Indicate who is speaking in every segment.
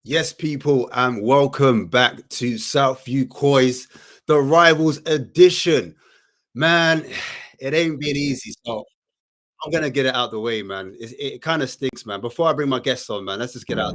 Speaker 1: Yes, people, and welcome back to Southview Coys, the Rivals edition. Man, it ain't been easy, so I'm gonna get it out the way, man. It kind of stinks, man. Before I bring my guests on, man, let's just get out.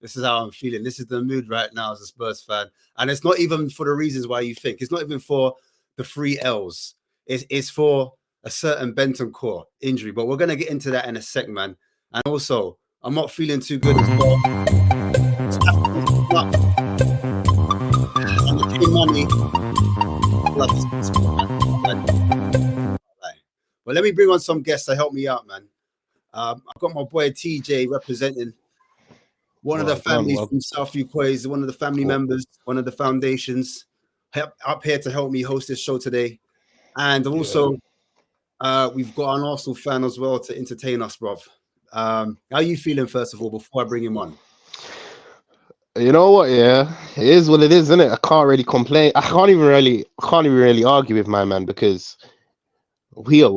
Speaker 1: This is how I'm feeling. This is the mood right now as a Spurs fan, and it's not even for the reasons why you think. It's not even for the 3 L's. It's for a certain Benton core injury, but we're gonna get into that in a sec, man. And also, I'm not feeling too good as well. I'm getting money. Well, let me bring on some guests to help me out, man. I've got my boy TJ representing one of the families from Southview Quays, one of the family members, one of the foundations up here to help me host this show today. And also, we've got an Arsenal fan as well to entertain us, bruv. How are you feeling, first of all, before I bring him on?
Speaker 2: You know what? Yeah, it is what it is, isn't it? I can't really complain. I can't even really argue with my man because we're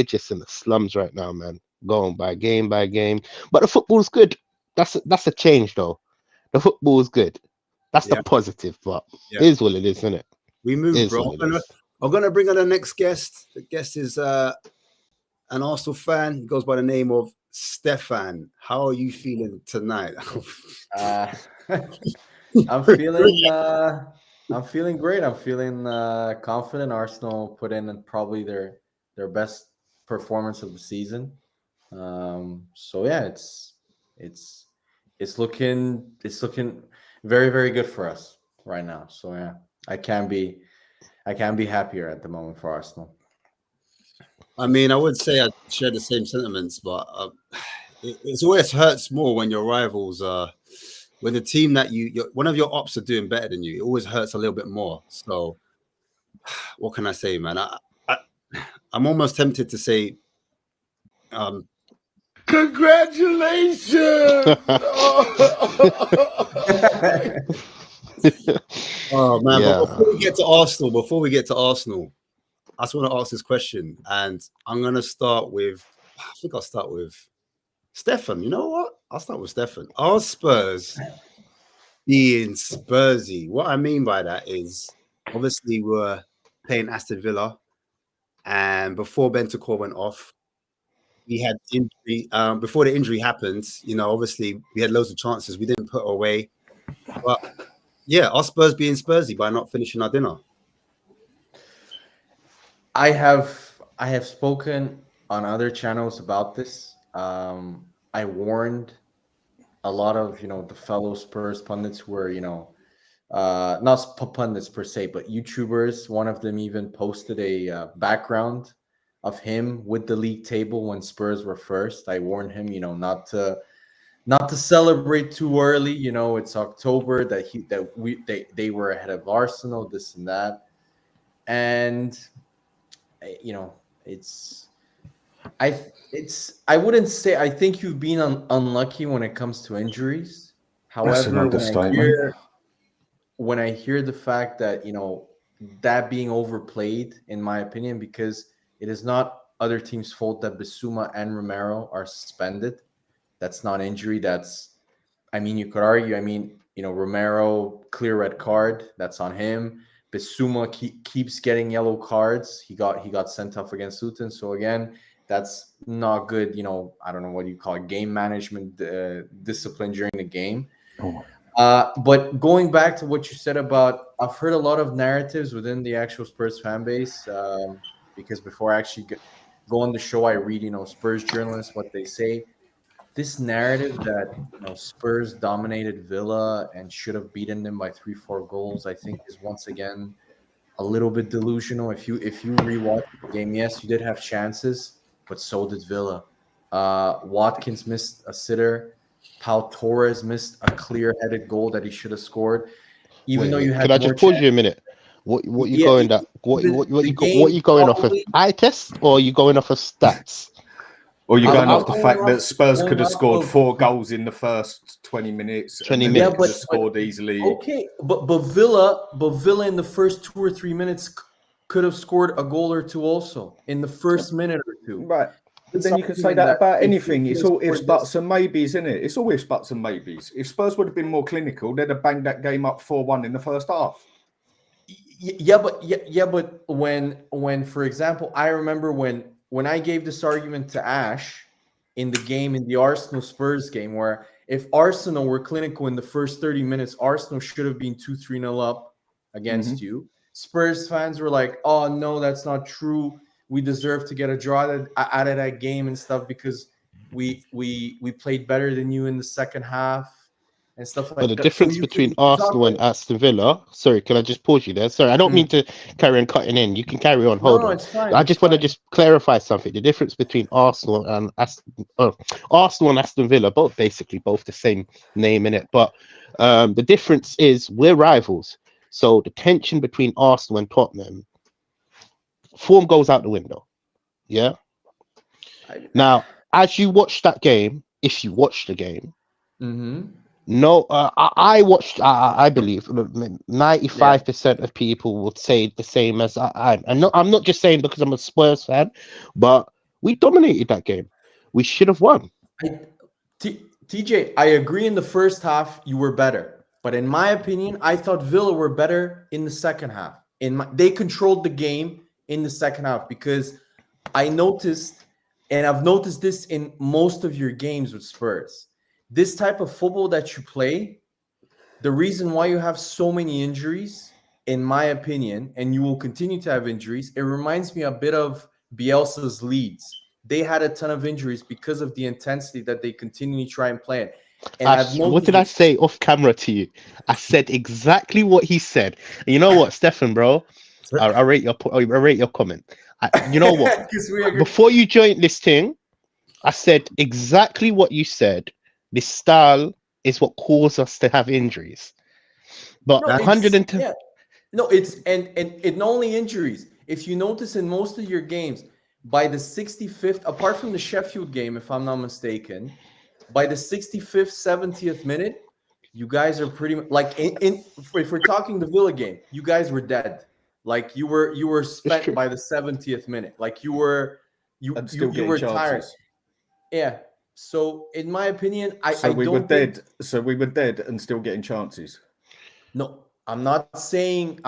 Speaker 2: just in the slums right now, man. Going by game by game, but the football's good. That's a change, though. The football's good. That's the positive, but it is what it is, isn't it?
Speaker 1: We move, bro. I'm gonna bring on the next guest. The guest is an Arsenal fan. He goes by the name of Stefan. How are you feeling tonight?
Speaker 3: I'm feeling great. I'm feeling confident. Arsenal put in probably their best performance of the season. So yeah, it's looking very, very good for us right now. So yeah, I can't be happier at the moment for Arsenal.
Speaker 1: I mean, I would say I share the same sentiments, but it always hurts more when your rivals when the team that one of your ops are doing better than you. It always hurts a little bit more. So what can I say, man? I'm almost tempted to say
Speaker 4: congratulations.
Speaker 1: Oh man, yeah. But before we get to Arsenal, I just want to ask this question, and I'm gonna start with I'll start with Stefan. You know what? I'll start with Stefan. Are Spurs being Spursy? What I mean by that is obviously we're playing Aston Villa, and before Bentancur went off, we had injury. Before the injury happened, obviously we had loads of chances we didn't put away. But yeah, are Spurs being Spursy by not finishing our dinner?
Speaker 3: I have spoken on other channels about this. I warned a lot of the fellow Spurs pundits who were not pundits per se, but YouTubers. One of them even posted a background of him with the league table when Spurs were first. I warned him, not to celebrate too early. It's October they were ahead of Arsenal, this and that, and I wouldn't say I think you've been unlucky when it comes to injuries. However, when I hear the fact that that being overplayed, in my opinion, because it is not other teams' fault that Bissouma and Romero are suspended. That's not injury. You could argue. Romero, clear red card. That's on him. Bissouma keeps getting yellow cards. He got sent off against Luton. So again, that's not good. I don't know what you call it, game management discipline during the game. But going back to what you said about, I've heard a lot of narratives within the actual Spurs fan base, because before I actually go on the show, I read Spurs journalists, what they say. This narrative that Spurs dominated Villa and should have beaten them by 3-4 goals, I think, is once again a little bit delusional. If you rewatch the game, yes, you did have chances, but so did Villa. Watkins missed a sitter. Pau Torres missed a clear-headed goal that he should have scored. Even though you had.
Speaker 2: Can I just pause you a minute? What you going that? What you going off of eye test, or you going off of stats?
Speaker 4: Or you're going off the fact that Spurs could have scored 4 goals in the first 20 minutes.
Speaker 2: 20 minutes.
Speaker 4: But scored easily.
Speaker 3: Okay, but Villa in the first 2 or 3 minutes could have scored a goal or two also in the first minute or two.
Speaker 4: Right. But then you can say that about anything. It's all ifs, buts, and maybes, isn't it? It's all ifs, buts, and maybes. If Spurs would have been more clinical, they'd have banged that game up 4-1 in the first half.
Speaker 3: Yeah, but when for example, I remember when I gave this argument to Ash in the Arsenal Spurs game, where if Arsenal were clinical in the first 30 minutes, Arsenal should have been 2-3-0 up against you. Spurs fans were like, "Oh no, that's not true. We deserve to get a draw out of that game and stuff because we played better than you in the second half and stuff like that."
Speaker 2: But the difference between Arsenal and Aston Villa. Sorry, can I just pause you there? Sorry, I don't mean to carry on cutting in. You can carry on. Hold on.
Speaker 3: It's fine.
Speaker 2: I just want to just clarify something. The difference between Arsenal and Aston Villa, both the same name in it, but the difference is we're rivals. So the tension between Arsenal and Tottenham, form goes out the window. Yeah. Now, as you watch that game, if you watch the game, no, I watched. I believe 95% of people would say the same as I. I'm not just saying because I'm a Spurs fan, but we dominated that game. We should have won.
Speaker 3: TJ, I agree. In the first half, you were better, but in my opinion, I thought Villa were better in the second half. They controlled the game in the second half because I noticed, and I've noticed this in most of your games with Spurs. This type of football that you play, the reason why you have so many injuries, in my opinion, and you will continue to have injuries, it reminds me a bit of Bielsa's Leeds. They had a ton of injuries because of the intensity that they continually try and play it. And
Speaker 2: what did I say off camera to you? I said exactly what he said. And you know what, Stefan, bro? I rate your comment. You know what? Before you joined this thing, I said exactly what you said. This style is what caused us to have injuries. But 110.
Speaker 3: Yeah. No, it's and not only injuries. If you notice in most of your games, by the 65th, apart from the Sheffield game, if I'm not mistaken, by the 65th, 70th minute, you guys are pretty much like if we're talking the Villa game, you guys were dead. Like you were spent by the 70th minute. Like you were tired. Yeah. So in my opinion,
Speaker 4: we were dead. So we were dead and still getting chances.
Speaker 3: No, I'm not saying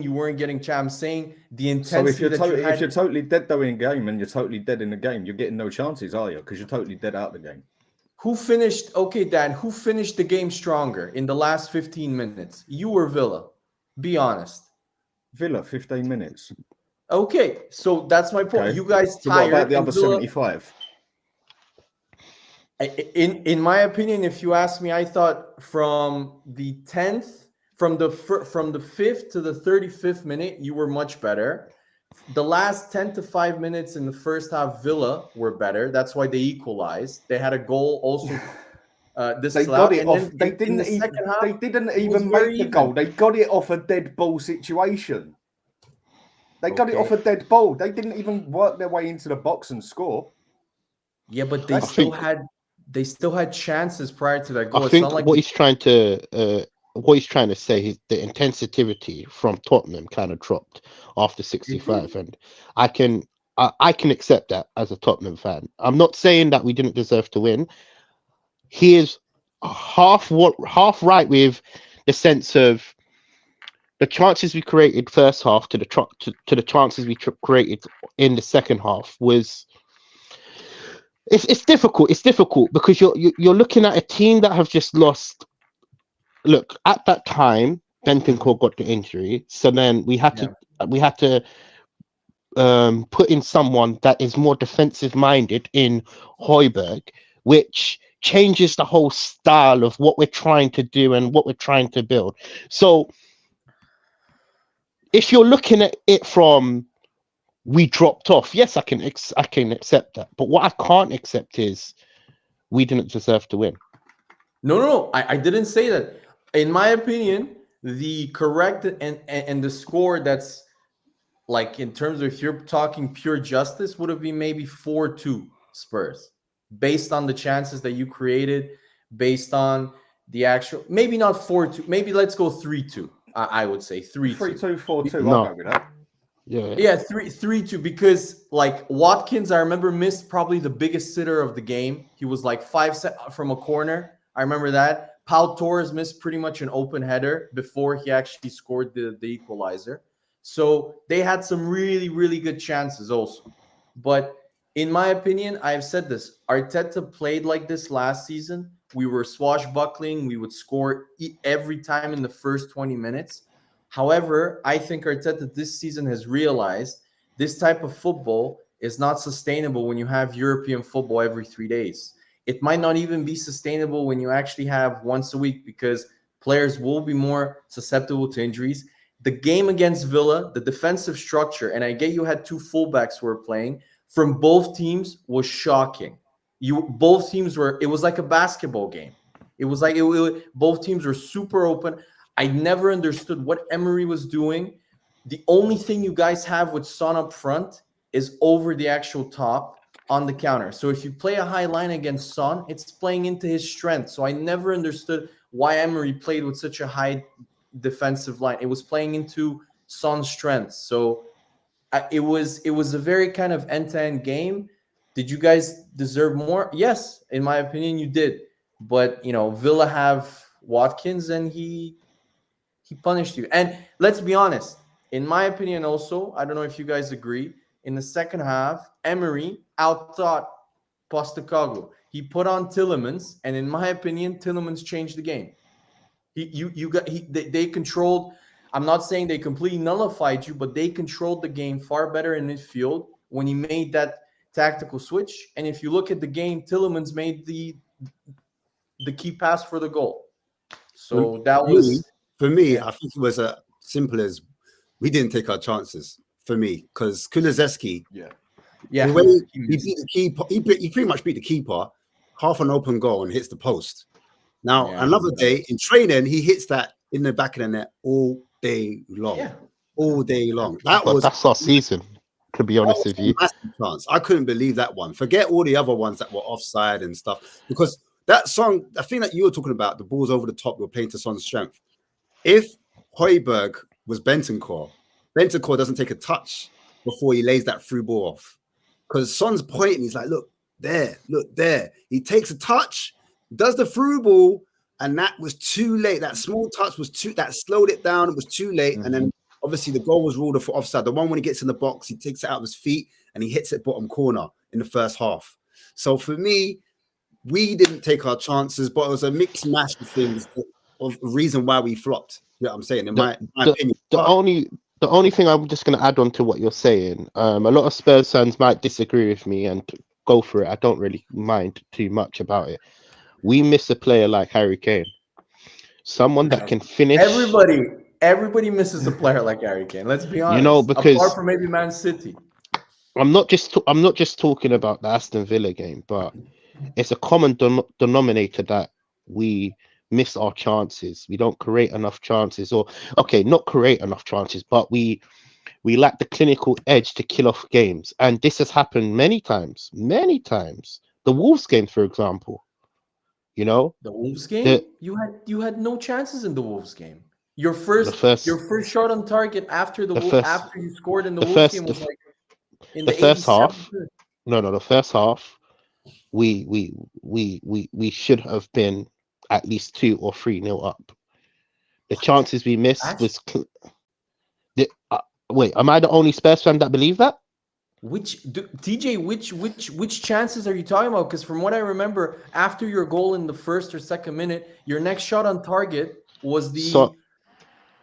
Speaker 3: you weren't getting chances. I'm saying the intensity.
Speaker 4: So if you're totally dead though in a game and you're totally dead in the game, you're getting no chances, are you? Because you're totally dead out of the game.
Speaker 3: Who finished? Okay, Dan. Who finished the game stronger in the last 15 minutes? You or Villa? Be honest.
Speaker 4: Villa, 15 minutes.
Speaker 3: Okay, so that's my point. Okay. You guys tired.
Speaker 4: So what about the other 75?
Speaker 3: In my opinion, if you ask me, I thought from the 10th, from the 5th to the 35th minute, you were much better. The last 10 to 5 minutes in the first half, Villa were better. That's why they equalized. They had a goal also.
Speaker 4: They got it off. They didn't even make the goal. They got it off a dead ball situation. They got it off a dead ball. They didn't even work their way into the box and score.
Speaker 3: Yeah, but they still had chances prior to that goal.
Speaker 2: I think what he's trying to say is the intensity from Tottenham kind of dropped after 65, and I can accept that as a Tottenham fan. I'm not saying that we didn't deserve to win. He is half right with the sense of the chances we created first half to the chances we created in the second half was. It's difficult. It's difficult because you're looking at a team that have just lost. Look, at that time, Bentancur got the injury, so then we had to put in someone that is more defensive minded in Højbjerg, which changes the whole style of what we're trying to do and what we're trying to build. So, if you're looking at it from we dropped off. Yes, I can accept that. But what I can't accept is we didn't deserve to win.
Speaker 3: No. I didn't say that. In my opinion, the correct and the score that's like in terms of if you're talking pure justice would have been maybe 4-2 Spurs based on the chances that you created, based on the actual, maybe not 4-2, maybe let's go 3-2. I would say 3-2.
Speaker 4: 3-2, 4-2.
Speaker 2: No.
Speaker 4: I'll go with that.
Speaker 3: Yeah, 3-2, because like Watkins, I remember, missed probably the biggest sitter of the game. He was like 5 from a corner. I remember that. Pau Torres missed pretty much an open header before he actually scored the equalizer. So they had some really, really good chances also. But in my opinion, I've said this, Arteta played like this last season. We were swashbuckling. We would score every time in the first 20 minutes. However, I think Arteta this season has realized this type of football is not sustainable when you have European football every 3 days. It might not even be sustainable when you actually have once a week, because players will be more susceptible to injuries. The game against Villa, the defensive structure, and I get you had 2 fullbacks who were playing, from both teams was shocking. Both teams were, it was like a basketball game. It was like both teams were super open. I never understood what Emery was doing. The only thing you guys have with Son up front is over the actual top on the counter. So if you play a high line against Son, it's playing into his strength. So I never understood why Emery played with such a high defensive line. It was playing into Son's strengths. So it was a very kind of end-to-end game. Did you guys deserve more? Yes, in my opinion, you did. But Villa have Watkins, and he punished you. And let's be honest, in my opinion also, I don't know if you guys agree, in the second half, Emery outthought Postecoglou. He put on Tielemans, and in my opinion, Tielemans changed the game. They controlled. I'm not saying they completely nullified you, but they controlled the game far better in midfield when he made that tactical switch. And if you look at the game, Tielemans made the key pass for the goal. So that was,
Speaker 1: for me, I think it was as simple as we didn't take our chances. For me, because Kulusevski, the way he beat the keeper, he pretty much beat the keeper, half an open goal and hits the post. Now, another day in training, he hits that in the back of the net all day long. Yeah. All day long.
Speaker 2: That's our season, to be honest with you.
Speaker 1: Massive chance. I couldn't believe that one. Forget all the other ones that were offside and stuff. Because that song, I think that you were talking about, the balls over the top, you're playing to Son's strength. If Højbjerg was Bentancur doesn't take a touch before he lays that through ball off. Because Son's pointing, he's like, look there. He takes a touch, does the through ball, and that was too late. That small touch was that slowed it down. It was too late. And then obviously the goal was ruled for offside. The one when he gets in the box, he takes it out of his feet and he hits it bottom corner in the first half. So for me, we didn't take our chances, but it was a mixed match of things, of reason why we flopped. You know what I'm saying? In my opinion.
Speaker 2: The only thing I'm just going to add on to what you're saying, a lot of Spurs fans might disagree with me and go for it. I don't really mind too much about it. We miss a player like Harry Kane, someone that can finish.
Speaker 3: Everybody misses a player like Harry Kane. Let's be honest.
Speaker 2: Because
Speaker 3: apart from maybe Man City,
Speaker 2: I'm not just talking about the Aston Villa game, but it's a common denominator that we miss our chances. We don't create enough chances, not create enough chances, but we lack the clinical edge to kill off games. And this has happened many times. The Wolves game, for example.
Speaker 3: The Wolves game, you had no chances in the Wolves game. Your first shot on target after after you scored in the Wolves game was like in the first half.
Speaker 2: The first half, we should have been at least 2 or 3-0 up. The chances we missed was. Wait, am I the only Spurs fan that believe that?
Speaker 3: TJ, which chances are you talking about? Because from what I remember, after your goal in the first or second minute, your next shot on target was the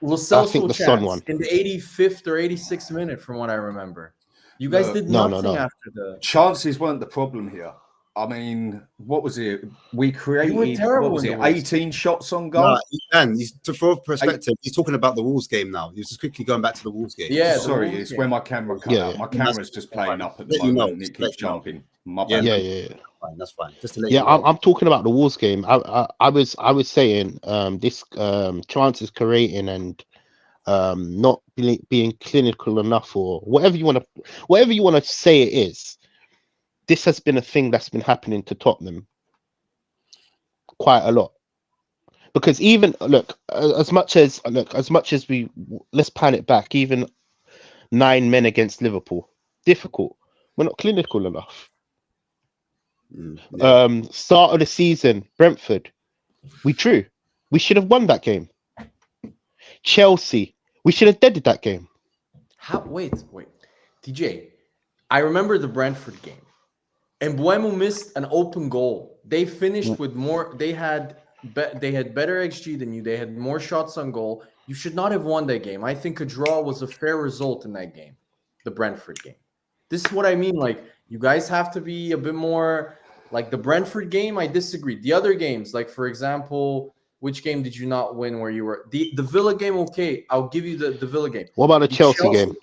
Speaker 3: Lo Celso chance Son one in the 85th or 86th minute. From what I remember, you guys did nothing after the
Speaker 4: chances weren't the problem here. I mean, what was it? We created, what was it, 18 shots on goal?
Speaker 1: No, for perspective, he's talking about the Wolves game now. He's just quickly going back to the Wolves game.
Speaker 4: Yeah, sorry, it's where my camera cut out. My camera's just playing up at the moment and it keeps jumping. My bad.
Speaker 2: Yeah.
Speaker 1: That's fine. Just to let you know.
Speaker 2: I'm talking about the Wolves game. I was saying this chances creating and not being clinical enough, or whatever you want to say it is. This has been a thing that's been happening to Tottenham quite a lot, because even as much as we, let's pan it back, even 9 men against Liverpool. Difficult. We're not clinical enough. Start of the season, Brentford. We drew. We should have won that game. Chelsea. We should have deaded that game.
Speaker 3: Wait. TJ, I remember the Brentford game. And Mbeumo missed an open goal. They finished with more. They had better XG than you. They had more shots on goal. You should not have won that game. I think a draw was a fair result in that game, the Brentford game. This is what I mean. Like, you guys have to be a bit more like the Brentford game. I disagree. The other games, like for example, which game did you not win where you were? The Villa game, okay. I'll give you the Villa game.
Speaker 2: What about the Chelsea game?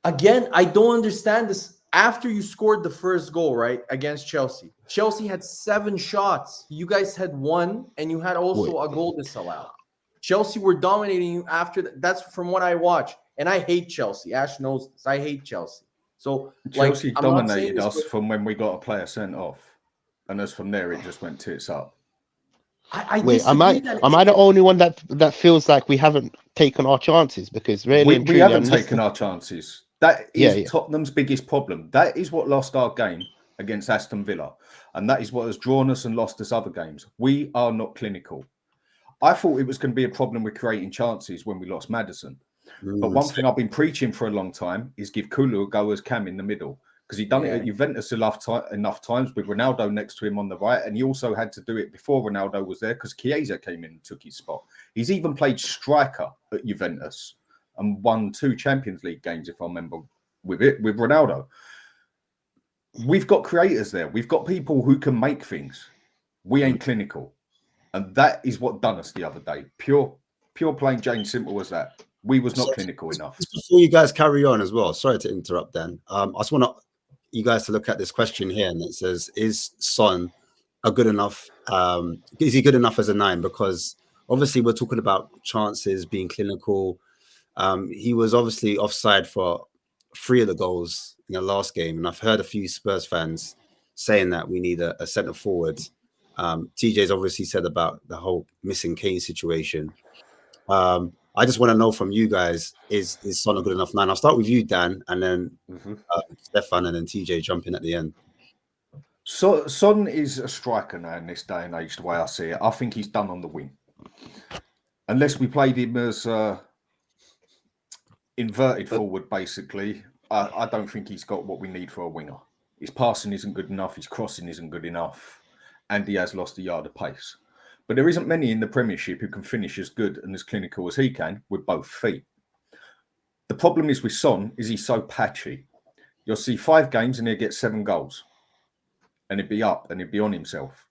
Speaker 3: Again, I don't understand this. After you scored the first goal, right, against Chelsea, Chelsea had 7 shots. You guys had 1, and you had also a goal disallowed. Chelsea were dominating you after that. That's from what I watched. And I hate Chelsea. Ash knows this. I hate Chelsea. So
Speaker 4: Chelsea dominated us from when we got a player sent off. And as from there, it just went tits up.
Speaker 2: Wait, am I the only one that feels like we haven't taken our chances? Because really,
Speaker 4: we haven't taken our chances. That is Tottenham's biggest problem. That is what lost our game against Aston Villa. And that is what has drawn us and lost us other games. We are not clinical. I thought it was going to be a problem with creating chances when we lost Maddison. But one thing I've been preaching for a long time is give Kulu a go as Cam in the middle. Because he'd done it at Juventus enough times with Ronaldo next to him on the right. And he also had to do it before Ronaldo was there because Chiesa came in and took his spot. He's even played striker at Juventus and won 2 Champions League games, if I remember, with Ronaldo. We've got creators there. We've got people who can make things. We ain't clinical. And that is what done us the other day. Pure plain Jane simple as that. We was not clinical enough.
Speaker 1: Before you guys carry on as well, sorry to interrupt, Dan. I just want you guys to look at this question here, and it says, is Son a good enough, is he good enough as a 9? Because obviously we're talking about chances, being clinical. He was obviously offside for 3 of the goals in the last game, and I've heard a few Spurs fans saying that we need a centre forward. TJ's obviously said about the whole missing Kane situation. I just want to know from you guys, is Son a good enough 9? I'll start with you, Dan, and then Stefan, and then TJ jump in at the end.
Speaker 4: So Son is a striker now in this day and age, the way I see it. I think he's done on the wing. Unless we played him as inverted forward, basically, I don't think he's got what we need for a winger. His passing isn't good enough, his crossing isn't good enough, and he has lost a yard of pace. But there isn't many in the Premiership who can finish as good and as clinical as he can with both feet. The problem is with Son is he's so patchy. You'll see 5 games and he'll get 7 goals. And he'll be up and he'll be on himself.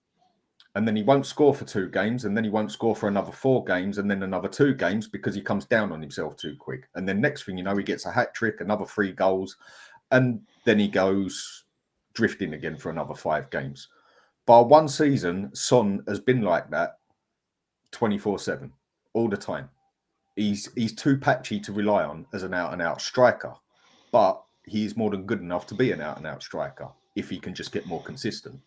Speaker 4: And then he won't score for 2 games, and then he won't score for another 4 games, and then another 2 games because he comes down on himself too quick. And then next thing you know, he gets a hat-trick, another 3 goals, and then he goes drifting again for another 5 games. By one season, Son has been like that 24/7, all the time. He's too patchy to rely on as an out-and-out striker, but he's more than good enough to be an out-and-out striker if he can just get more consistent.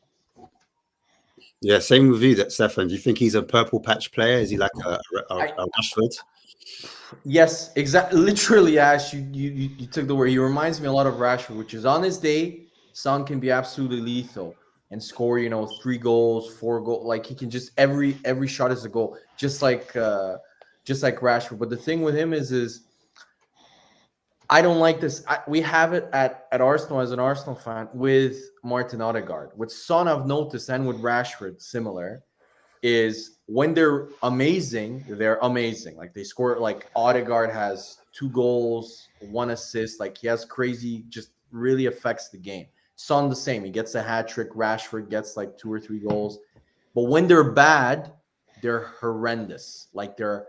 Speaker 1: Yeah, same with you, Stefan. Do you think he's a purple patch player? Is he like a Rashford?
Speaker 3: Yes, exactly. Literally, Ash, you took the word. He reminds me a lot of Rashford, which is on his day, Son can be absolutely lethal and score, 3 goals, 4 goals. Like, he can just every shot is a goal, just like Rashford. But the thing with him is I don't like this. We have it at Arsenal as an Arsenal fan with Martin Odegaard. With Son, I've noticed, and with Rashford, similar, is when they're amazing. Like, they score, like Odegaard has 2 goals, 1 assist. Like, he has crazy, just really affects the game. Son the same. He gets a hat trick. Rashford gets like 2 or 3 goals. But when they're bad, they're horrendous. Like, they're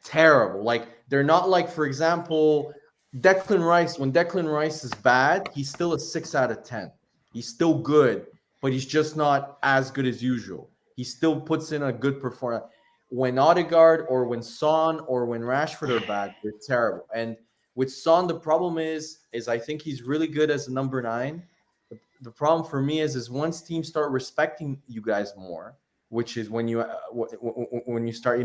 Speaker 3: terrible. Like, they're not like, for example, Declan Rice. When Declan Rice is bad, he's still a 6 out of 10. He's still good, but he's just not as good as usual. He still puts in a good performance. When Odegaard or when Son or when Rashford are bad, they're terrible. And with Son, the problem is I think he's really good as a number 9. The problem for me is once teams start respecting you guys more, which is when you start,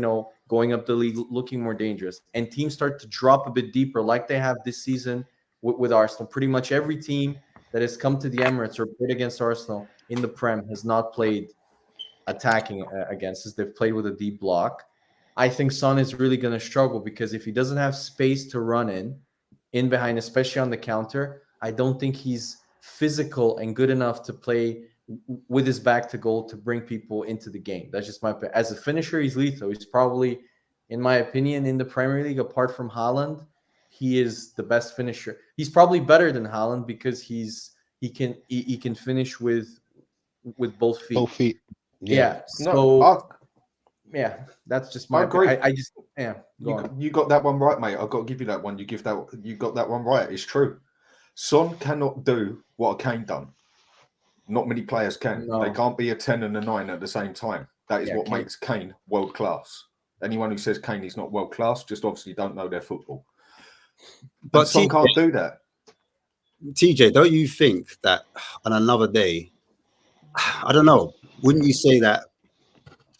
Speaker 3: going up the league, looking more dangerous, and teams start to drop a bit deeper, like they have this season with Arsenal. Pretty much every team that has come to the Emirates or played against Arsenal in the Prem has not played attacking against us. They've played with a deep block. I think Son is really going to struggle because if he doesn't have space to run in behind, especially on the counter, I don't think he's physical and good enough to play with his back to goal to bring people into the game. That's just my opinion. As a finisher, he's lethal. He's probably, in my opinion, in the Premier League, apart from Haaland, he is the best finisher. He's probably better than Haaland because he can finish with both feet.
Speaker 2: Both feet.
Speaker 3: Yeah. That's just my
Speaker 4: agree.
Speaker 3: You
Speaker 4: got that one right, mate. I've got to give you that one. You got that one right. It's true. Son cannot do what Kane done. Not many players can. No. They can't be a 10 and a 9 at the same time. That is what makes Kane world class. Anyone who says Kane is not world class just obviously don't know their football. But Son can't do that.
Speaker 1: TJ, don't you think that on another day, I don't know, wouldn't you say that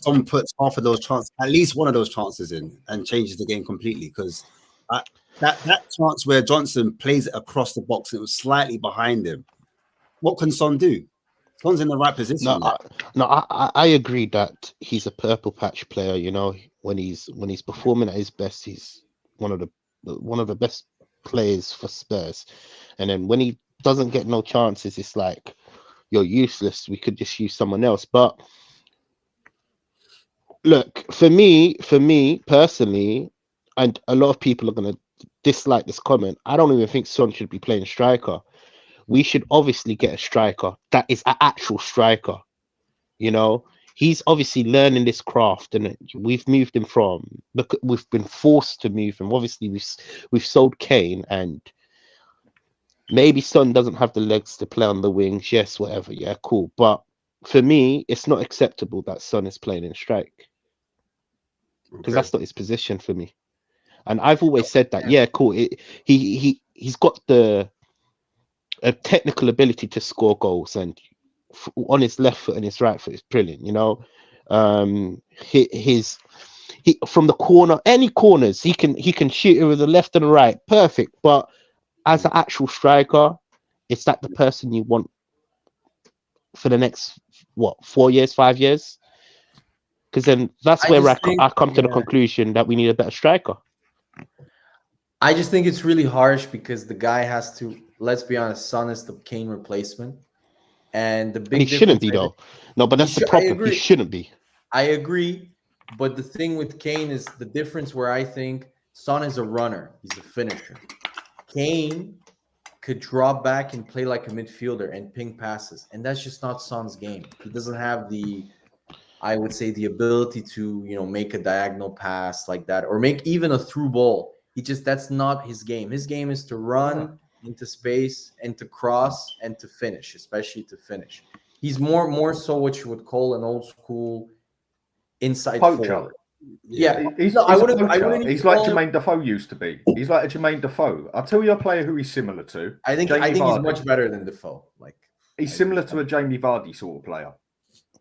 Speaker 1: someone puts half of those chances, at least one of those chances in, and changes the game completely? Because that chance where Johnson plays it across the box and it was slightly behind him, what can Son do? Son's in the right position.
Speaker 2: I agree that he's a purple patch player. When he's performing at his best, he's one of the best players for Spurs. And then when he doesn't get no chances, it's like, you're useless. We could just use someone else. But look, for me personally, and a lot of people are going to dislike this comment, I don't even think Son should be playing striker. We should obviously get a striker that is an actual striker. He's obviously learning this craft, and we've moved him we've been forced to move him. Obviously, we've sold Kane, and maybe Son doesn't have the legs to play on the wings. Yes, whatever. Yeah, cool. But for me, it's not acceptable that Son is playing in strike, because that's not his position for me. And I've always said that. Yeah, cool. He's got a technical ability to score goals, and on his left foot and his right foot is brilliant. He from the corner, any corners, he can shoot it with the left and the right, perfect. But as an actual striker, is that the person you want for the next 4 years, 5 years? Because then that's where I come to the conclusion that we need a better striker.
Speaker 3: I just think it's really harsh because the guy has to. Let's be honest, Son is the Kane replacement, and the big.
Speaker 2: And he shouldn't be though. No, but that's the problem. He shouldn't be.
Speaker 3: I agree, but the thing with Kane is the difference where I think Son is a runner. He's a finisher. Kane could drop back and play like a midfielder and ping passes, and that's just not Son's game. He doesn't have the ability to make a diagonal pass like that, or make even a through ball. That's not his game. His game is to run into space and to cross and to finish, especially to finish. He's more so what you would call an old school inside forward. Yeah,
Speaker 4: he's like Jermaine Defoe used to be. He's like a Jermaine Defoe. I'll tell you a player who he's similar to.
Speaker 3: I think he's much better than Defoe.
Speaker 4: He's similar to a Jamie Vardy sort of player.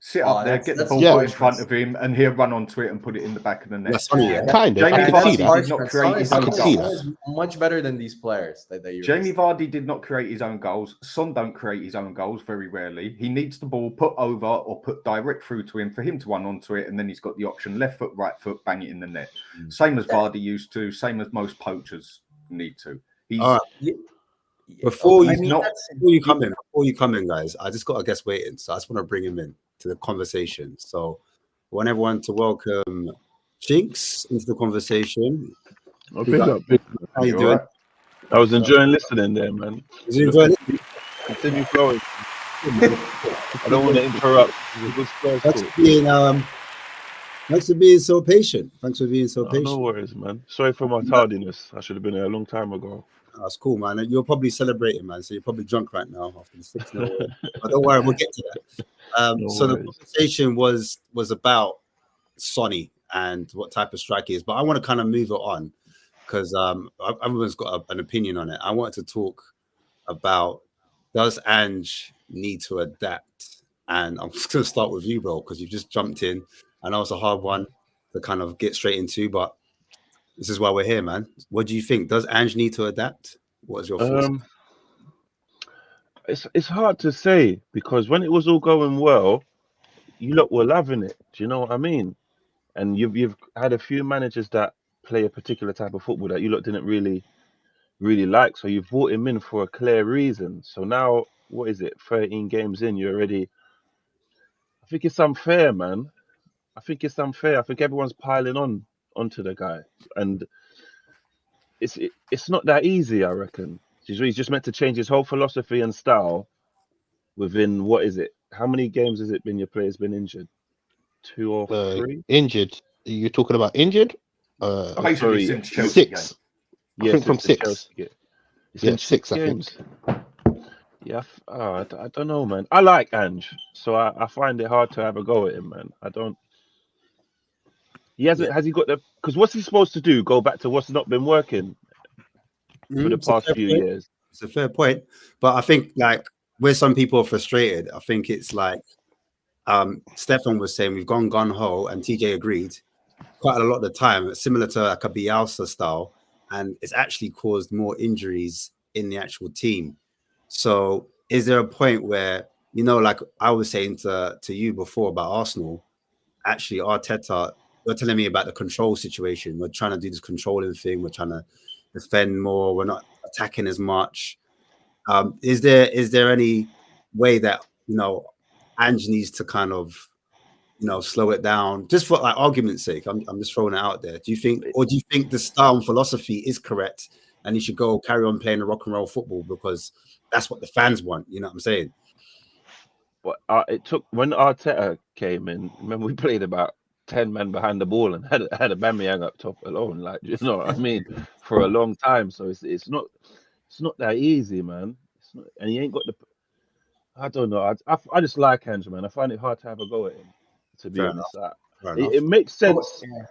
Speaker 4: Sit up there, get the ball in front of him, and he'll run onto it and put it in the back of the net.
Speaker 2: Kind of.
Speaker 4: Jamie Vardy did not create his own goals.
Speaker 3: Much better than these players.
Speaker 4: Jamie Vardy did not create his own goals. Son don't create his own goals very rarely. He needs the ball put over or put direct through to him for him to run onto it, and then he's got the option left foot, right foot, bang it in the net. Same as Vardy used to. Same as most poachers need to.
Speaker 1: Before you come in, guys, I just got a guest waiting, so I just want to bring him in to the conversation. So I want everyone to welcome Jinx into the conveation.
Speaker 5: How you doing? Right? I was enjoying listening there, man. Continue flowing. I don't want to interrupt.
Speaker 1: Thanks for being so patient.
Speaker 5: No worries, man. Sorry for my tardiness. I should have been there a long time ago.
Speaker 1: That's cool, man. You're probably celebrating, man. So you're probably drunk right now after the 6-0. But don't worry, we'll get to that. The conversation was about Sonny and what type of strike he is. But I want to kind of move it on because everyone's got an opinion on it. I wanted to talk about, does Ange need to adapt And I'm just going to start with you, bro, because you've just jumped in. I know it's a hard one to kind of get straight into, but this is why we're here, man. What do you think? Does Ange need to adapt? What is your thoughts?
Speaker 5: It's hard to say, because when it was all going well, you lot were loving it. Do you know what I mean? And you've had a few managers that play a particular type of football that you lot didn't really like. So you've brought him in for a clear reason. So now, what is it? 13 games in, you're already. I think it's unfair, man. I think it's unfair. I think everyone's piling onto the guy, and it's not that easy. I reckon he's just meant to change his whole philosophy and style within, what is it? How many games has it been your player's been injured? 2 or 3?
Speaker 2: Injured. You're talking about injured?
Speaker 5: Sorry,
Speaker 4: since Chelsea
Speaker 2: 6.
Speaker 5: Yeah,
Speaker 2: I think from 6.
Speaker 5: It's been
Speaker 2: 6
Speaker 5: games. I think. Yeah, I don't know, man. I like Ange, so I find it hard to have a go at him, man. I don't. He hasn't. Has he got the? Because what's he supposed to do? Go back to what's not been working for the past few years?
Speaker 1: It's a fair point, but I think like where some people are frustrated, I think it's like Stefan was saying, we've gone gun ho, and TJ agreed quite a lot of the time. It's similar to like a Bielsa style, and it's actually caused more injuries in the actual team. So, is there a point where, you know, like I was saying to you before about Arsenal, actually Arteta, you're telling me about the control situation. We're trying to do this controlling thing. We're trying to defend more. We're not attacking as much. Is there any way that, you know, Ange needs to kind of, you know, slow it down, just for like argument's sake? I'm just throwing it out there. Do you think the style and philosophy is correct, and he should go carry on playing the rock and roll football because that's what the fans want? You know what I'm saying?
Speaker 5: But it took, when Arteta came in, remember we played about 10 men behind the ball and had a Aubameyang up top alone, like, you know what I mean, for a long time. So it's not that easy, man. It's not, and he ain't got the. I don't know. I just like Ange, man. I find it hard to have a go at him, to be honest. It makes sense.
Speaker 3: Yeah.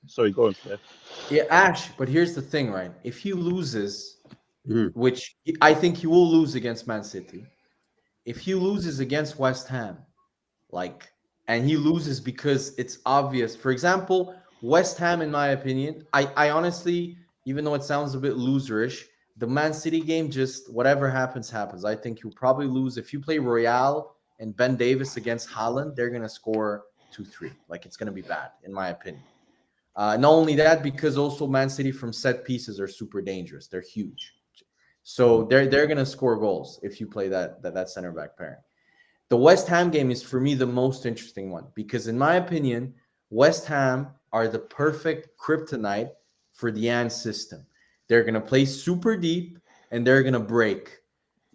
Speaker 5: Sorry, go on, Steph.
Speaker 3: Yeah, Ash. But here's the thing, right? If he loses, which I think he will lose against Man City, if he loses against West Ham, and he loses because it's obvious. For example, West Ham, in my opinion, I honestly, even though it sounds a bit loserish, the Man City game, just whatever happens, happens. I think you'll probably lose. If you play Royale and Ben Davis against Haaland, they're going to score 2-3. Like, it's going to be bad, in my opinion. Not only that, because also Man City from set pieces are super dangerous. They're huge. So they're going to score goals if you play that center back pairing. The West Ham game is, for me, the most interesting one because, in my opinion, West Ham are the perfect kryptonite for the Ange system. They're going to play super deep and they're going to break.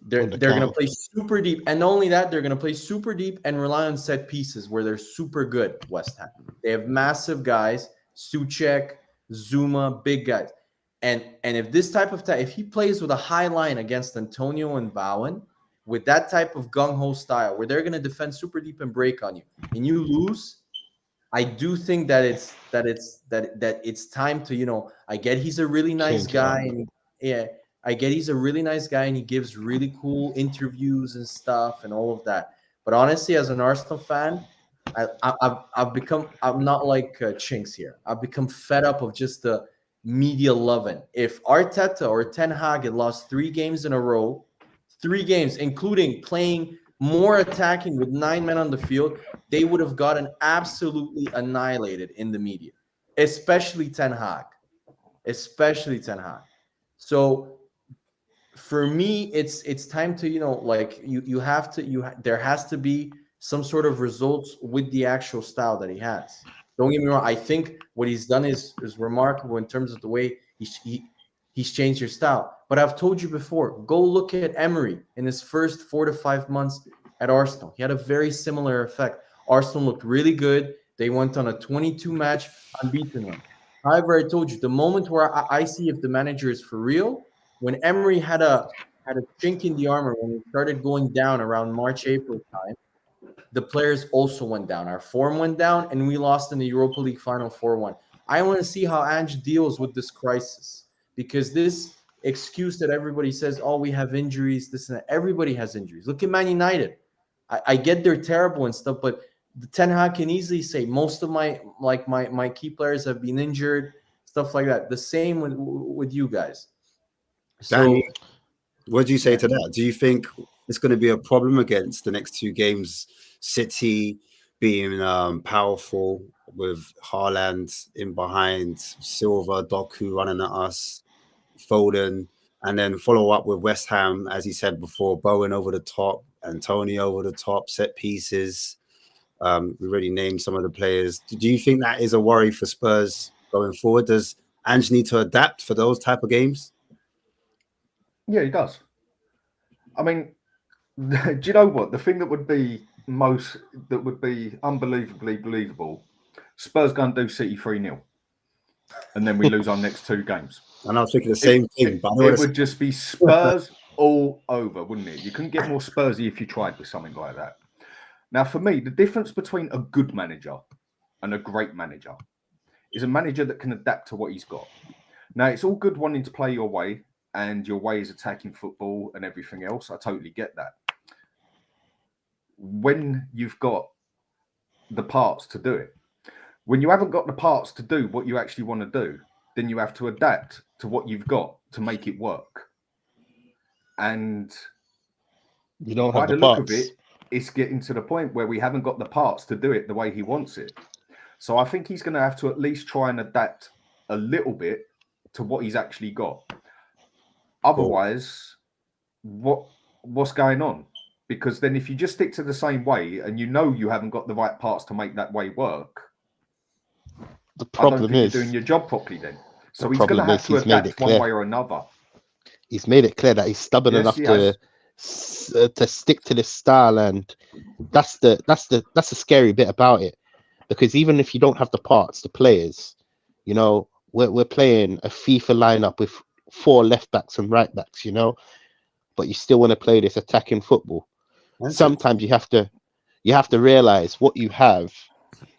Speaker 3: They're going to play super deep. And not only that, they're going to play super deep and rely on set pieces where they're super good, West Ham. They have massive guys, Souček, Zuma, big guys. And if this type of if he plays with a high line against Antonio and Bowen, with that type of gung-ho style where they're going to defend super deep and break on you, and you lose, I do think that it's time to, you know, I get he's a really nice guy, and I get he's a really nice guy, and he gives really cool interviews and stuff and all of that. But honestly, as an Arsenal fan, I'm not like Chinks here. I've become fed up of just the media loving. If Arteta or Ten Hag had lost 3 games in a row, 3 games, including playing more attacking with 9 men on the field, they would have gotten absolutely annihilated in the media, especially Ten Hag. So for me, it's time to, you know, like there has to be some sort of results with the actual style that he has. Don't get me wrong. I think what he's done is remarkable in terms of the way he's changed your style. But I've told you before, go look at Emery in his first 4 to 5 months at Arsenal. He had a very similar effect. Arsenal looked really good. They went on a 22-match unbeaten run. However, I told you, the moment where I see if the manager is for real, when Emery had a chink in the armor, when we started going down around March, April time, the players also went down. Our form went down, and we lost in the Europa League final 4-1. I want to see how Ange deals with this crisis, because this excuse that everybody says, oh, we have injuries, this and that, everybody has injuries. Look at Man United. I get they're terrible and stuff, but the Ten Hag can easily say most of my key players have been injured, stuff like that. The same with you guys.
Speaker 1: Danny, what do you say to that? Do you think it's going to be a problem against the next two games? City being powerful with Haaland in behind, Silva, Doku running at us, Foden, and then follow up with West Ham, as he said before, Bowen over the top, Antonio over the top, set pieces. We already named some of the players. Do you think that is a worry for Spurs going forward? Does Ange need to adapt for those type of games?
Speaker 4: Yeah, he does. I mean, do you know what? The thing that would be unbelievably believable, Spurs go and do City 3-0. And then we lose our next two games.
Speaker 1: And I was thinking the same thing. But
Speaker 4: it would just be Spurs all over, wouldn't it? You couldn't get more Spursy if you tried with something like that. Now, for me, the difference between a good manager and a great manager is a manager that can adapt to what he's got. Now, it's all good wanting to play your way, and your way is attacking football and everything else. I totally get that. When you've got the parts to do it. When you haven't got the parts to do what you actually want to do, then you have to adapt to what you've got to make it work. And
Speaker 2: you don't
Speaker 4: by
Speaker 2: have the
Speaker 4: look
Speaker 2: parts.
Speaker 4: of it, it's getting to the point where we haven't got the parts to do it the way he wants it. So I think he's going to have to at least try and adapt a little bit to what he's actually got. Otherwise, what's going on? Because then if you just stick to the same way and you know you haven't got the right parts to make that way work,
Speaker 2: the problem
Speaker 4: I don't think
Speaker 2: is
Speaker 4: you're doing your job properly then. So he's going to have to adapt one way or another.
Speaker 2: He's made it clear that he's stubborn enough to stick to this style, and that's the scary bit about it. Because even if you don't have the parts, the players, you know, we're playing a FIFA lineup with 4 left backs and right backs, you know, but you still want to play this attacking football. Sometimes you have to realize what you have.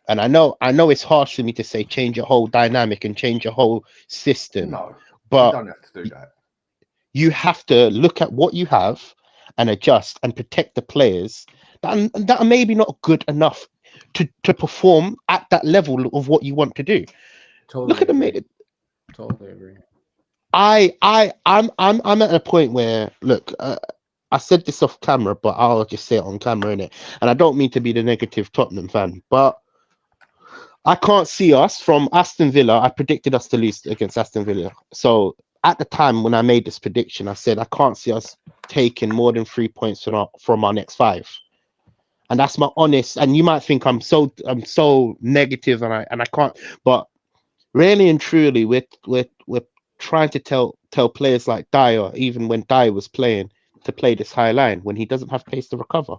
Speaker 2: And I know it's harsh for me to say change your whole dynamic and change your whole system.
Speaker 4: No,
Speaker 2: but
Speaker 4: you don't have to do that.
Speaker 2: You have to look at what you have and adjust and protect the players that are maybe not good enough to perform at that level of what you want to do.
Speaker 3: Totally
Speaker 2: look
Speaker 3: agree.
Speaker 2: at the
Speaker 3: Totally agree.
Speaker 2: I'm at a point where I said this off camera, but I'll just say it on camera, innit? And I don't mean to be the negative Tottenham fan, but I can't see us from Aston Villa. I predicted us to lose against Aston Villa. So at the time when I made this prediction, I said I can't see us taking more than 3 points from our next 5. And that's my honest. And you might think I'm so negative, and I can't. But really and truly, we're trying to tell players like Dyer, even when Dyer was playing, to play this high line when he doesn't have pace to recover.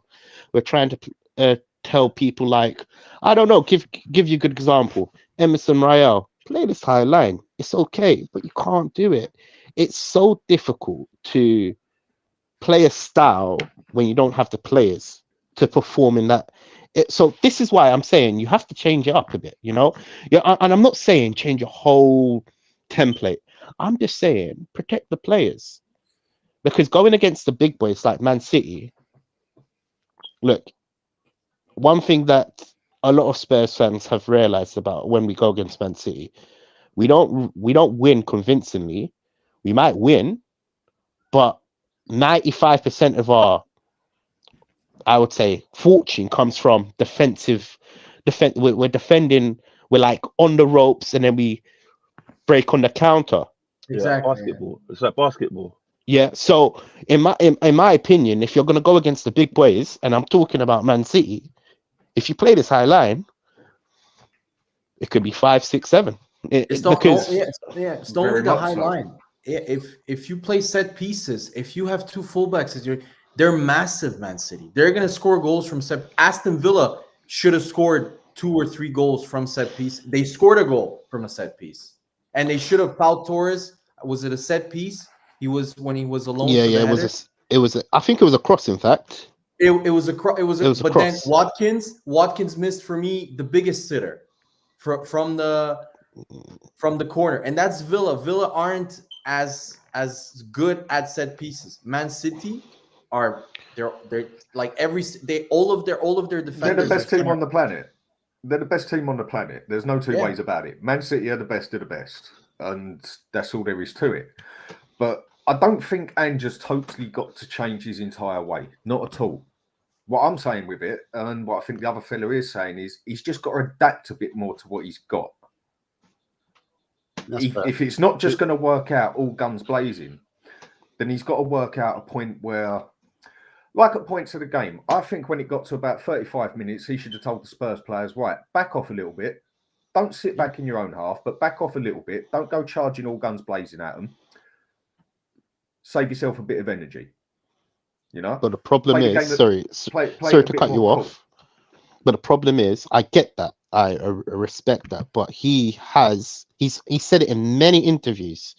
Speaker 2: We're trying to tell people like, I don't know, give you a good example. Emerson Royale, play this high line. It's okay, but you can't do it. It's so difficult to play a style when you don't have the players to perform in that. So this is why I'm saying you have to change it up a bit, you know? Yeah, and I'm not saying change your whole template. I'm just saying protect the players. Because going against the big boys like Man City, look, one thing that a lot of Spurs fans have realized about when we go against Man City, we don't win convincingly. We might win, but 95% of our, I would say, fortune comes from defensive. We're defending. We're like on the ropes, and then we break on the counter.
Speaker 3: Exactly.
Speaker 5: Yeah, basketball. It's like basketball.
Speaker 2: Yeah. So in my opinion, if you're gonna go against the big boys, and I'm talking about Man City, if you play this high line, it could be 5, 6, 7.
Speaker 3: It's not only the high line. If you play set pieces, if you have 2 fullbacks, they're massive. Man City, they're gonna score goals from set. Aston Villa should have scored 2 or 3 goals from set piece. They scored a goal from a set piece, and they should have fouled Torres. Was it a set piece? He was when he was alone.
Speaker 2: Yeah. It was. I think it was a cross. In fact,
Speaker 3: it was a cross. But
Speaker 2: cross.
Speaker 3: Then Watkins missed for me the biggest sitter from the corner, and that's Villa. Villa aren't as good at set pieces. Man City are They're like all of their defenders.
Speaker 4: They're the best team on the planet. They're the best team on the planet. There's no two ways about it. Man City are the best of the best, and that's all there is to it. But I don't think Ange's totally got to change his entire way. Not at all. What I'm saying with it, and what I think the other fella is saying, is he's just got to adapt a bit more to what he's got. If it's not just going to work out all guns blazing, then he's got to work out a point where, like at points of the game, I think when it got to about 35 minutes, he should have told the Spurs players, right, back off a little bit. Don't sit back in your own half, but back off a little bit. Don't go charging all guns blazing at them. Save yourself a bit of energy. You know?
Speaker 2: But the problem is, sorry to cut you off. But the problem is, I get that. I respect that. But he said it in many interviews.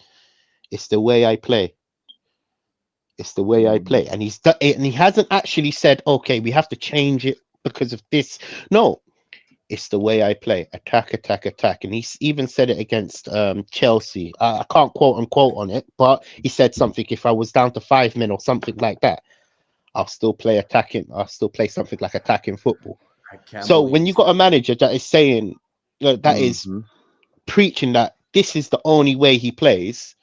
Speaker 2: It's the way I play. It's the way I play. And he hasn't actually said, okay, we have to change it because of this. No, it's the way I play. Attack, attack, attack. And he's even said it against Chelsea. I can't quote unquote on it, but he said something, if I was down to 5 men or something like that, I'll still play attacking. I'll still play something like attacking football. So when you got a manager that is saying, that is preaching that this is the only way he plays,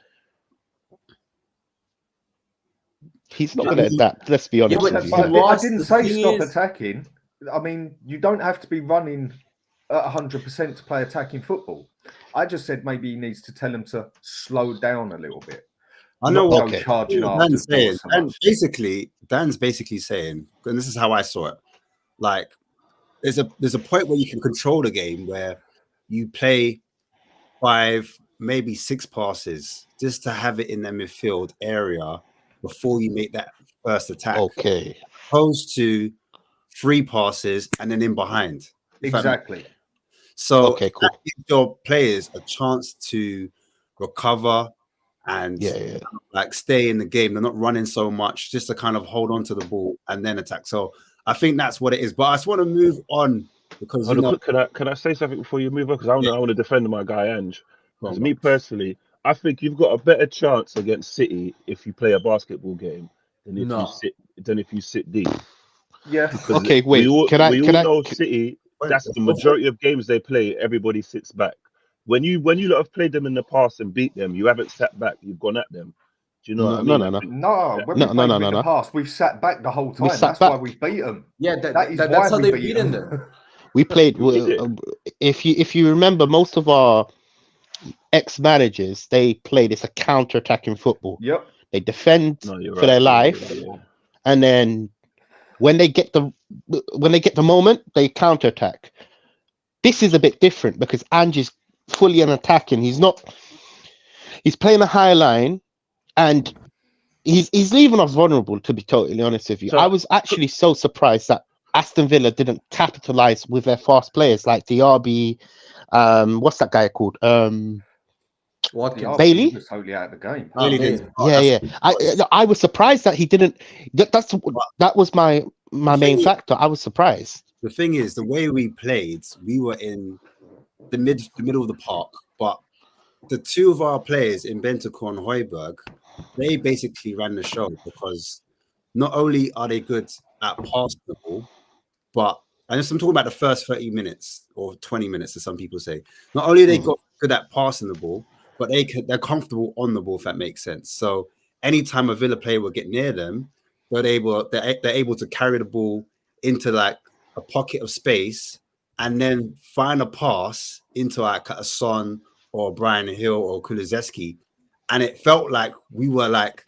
Speaker 2: he's not going to adapt. Let's be honest with you.
Speaker 4: I didn't say stop attacking. I mean, you don't have to be running at 100% to play attacking football. I just said maybe he needs to tell him to slow down a little bit.
Speaker 1: I know what
Speaker 4: Dan's saying.
Speaker 1: Dan's basically saying, and this is how I saw it, like there's a point where you can control the game where you play 5, maybe 6 passes just to have it in the midfield area before you make that first attack.
Speaker 2: Okay.
Speaker 1: Opposed to 3 passes and then in behind.
Speaker 4: Exactly.
Speaker 1: So
Speaker 2: okay, cool.
Speaker 1: That gives your players a chance to recover and like stay in the game. They're not running so much, just to kind of hold on to the ball and then attack. So I think that's what it is. But I just want to move on because
Speaker 5: can I say something before you move on? Because I want to defend my guy Ange. Because me personally, I think you've got a better chance against City if you play a basketball game than if you sit deep.
Speaker 4: Yeah.
Speaker 5: Because
Speaker 2: okay, wait.
Speaker 5: We all know City. That's the majority of games they play. Everybody sits back. When you lot have played them in the past and beat them, you haven't sat back. You've gone at them. Do you know what I mean?
Speaker 4: No. When we played them in the past, we've sat back the whole time. That's why we beat them.
Speaker 3: Yeah, that's how they beat them.
Speaker 2: We played. If you remember, most of our ex-managers, they play this a counter-attacking football.
Speaker 4: Yep.
Speaker 2: They defend for their life, and then when they get the moment, they counter-attack. This is a bit different because Ange is fully an attacking. He's playing a high line, and he's leaving us vulnerable, to be totally honest with you. I was actually so surprised that Aston Villa didn't capitalize with their fast players like Diaby. What's that guy called?
Speaker 3: Watkins.
Speaker 2: Bailey
Speaker 4: was totally out of the game.
Speaker 2: I was surprised that he didn't. That was my main factor. I was surprised.
Speaker 1: The thing is, the way we played, we were in the middle of the park, but the 2 of our players in Bentancur and Højbjerg, they basically ran the show because not only are they good at passing the ball, but I'm talking about the first 30 minutes or 20 minutes, as some people say. Not only are they good at passing the ball, but they're comfortable on the ball, if that makes sense. So anytime a Villa player will get near them, they're able to carry the ball into like a pocket of space and then find a pass into like a Son or Brian Hill or Kulusevski. And it felt like we were like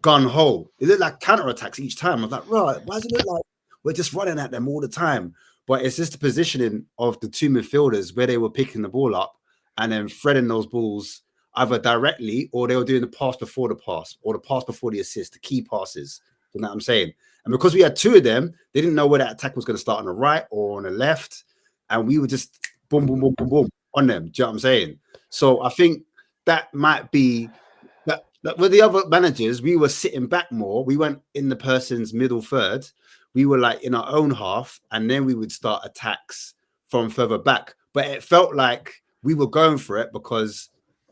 Speaker 1: gun-ho. It looked like counter-attacks each time. I was like, right, why does it look like we're just running at them all the time? But it's just the positioning of the 2 midfielders where they were picking the ball up and then threading those balls either directly or they were doing the pass before the pass or the pass before the assist, the key passes. You know what I'm saying? And because we had 2 of them, they didn't know where that attack was going to start on the right or on the left. And we were just boom, boom, boom, boom, boom on them. Do you know what I'm saying? So I think that might be that with the other managers, we were sitting back more. We went in the person's middle third. We were like in our own half, and then we would start attacks from further back. But it felt like we were going for it because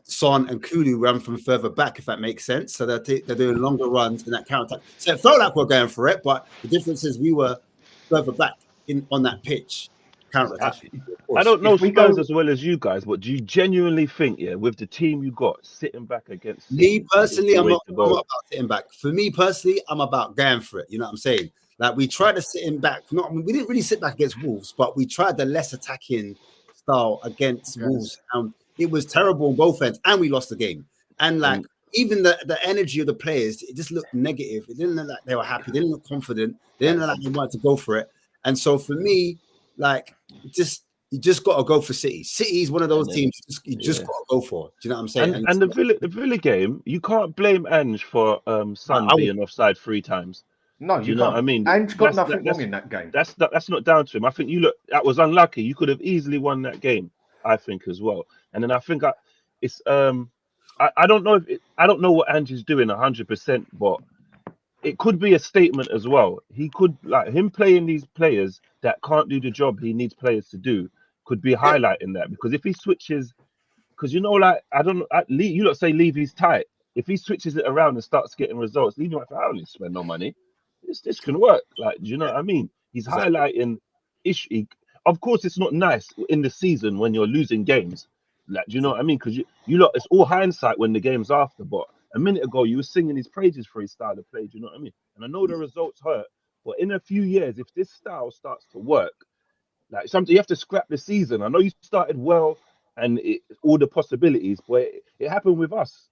Speaker 1: Son and Kulu run from further back, if that makes sense. So they're doing longer runs in that counter attack. So it felt like we're going for it, but the difference is we were further back on that pitch, counter attack.
Speaker 5: I don't know Spurs as well as you guys, but do you genuinely think, with the team you got sitting back against
Speaker 1: me personally, I'm not about sitting back. For me personally, I'm about going for it. You know what I'm saying? Like we tried to sit in back. We didn't really sit back against Wolves, but we tried the less attacking style against Wolves. It was terrible on both ends, and we lost the game. And like even the energy of the players, it just looked negative. It didn't look like they were happy. They didn't look confident. They didn't look like they wanted to go for it. And so for me, like you just got to go for City. City is one of those teams you just got to go for. Do you know what I'm saying?
Speaker 5: And the Villa game, you can't blame Ange for Son being offside 3 times.
Speaker 4: No, you know what I mean? Ange got nothing wrong in that game.
Speaker 5: That's not down to him. I think that was unlucky. You could have easily won that game, I think, as well. And then I think it's I don't know I don't know what Ange is doing 100%, but it could be a statement as well. He could, like, him playing these players that can't do the job he needs players to do could be highlighting that, because if he switches, because like I don't know, you lot say Levy's tight. If he switches it around and starts getting results, Levy might say, I don't spend no money. This can work. Like, do you know what I mean? He's highlighting issue. Of course, it's not nice in the season when you're losing games. Like, do you know what I mean? Because you lot, it's all hindsight when the game's after. But a minute ago, you were singing his praises for his style of play. Do you know what I mean? And I know the results hurt, but in a few years, if this style starts to work, like something, you have to scrap the season. I know you started well and all the possibilities, but it happened with us.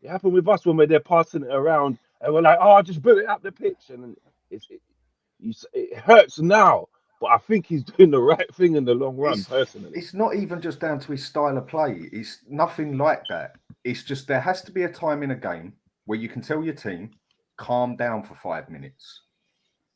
Speaker 5: It happened with us when we're there passing it around and we're like, oh, just put it up the pitch. And it hurts now, but I think he's doing the right thing in the long run, personally.
Speaker 4: It's not even just down to his style of play. It's nothing like that. It's just there has to be a time in a game where you can tell your team, calm down for 5 minutes.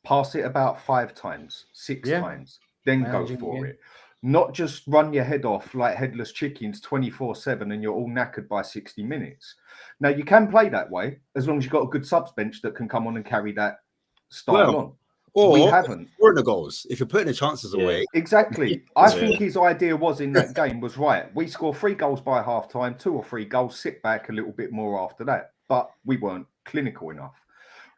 Speaker 4: Pass it about 5 times, 6 times, then go for it. Not just run your head off like headless chickens 24/7 and you're all knackered by 60 minutes. Now, you can play that way as long as you've got a good subs bench that can come on and carry that style on.
Speaker 1: Or
Speaker 4: we haven't.
Speaker 1: Scoring the goals. If you're putting the chances away.
Speaker 4: Exactly. I think his idea was in that game was right. We score 3 goals by half time, 2 or 3 goals, sit back a little bit more after that. But we weren't clinical enough.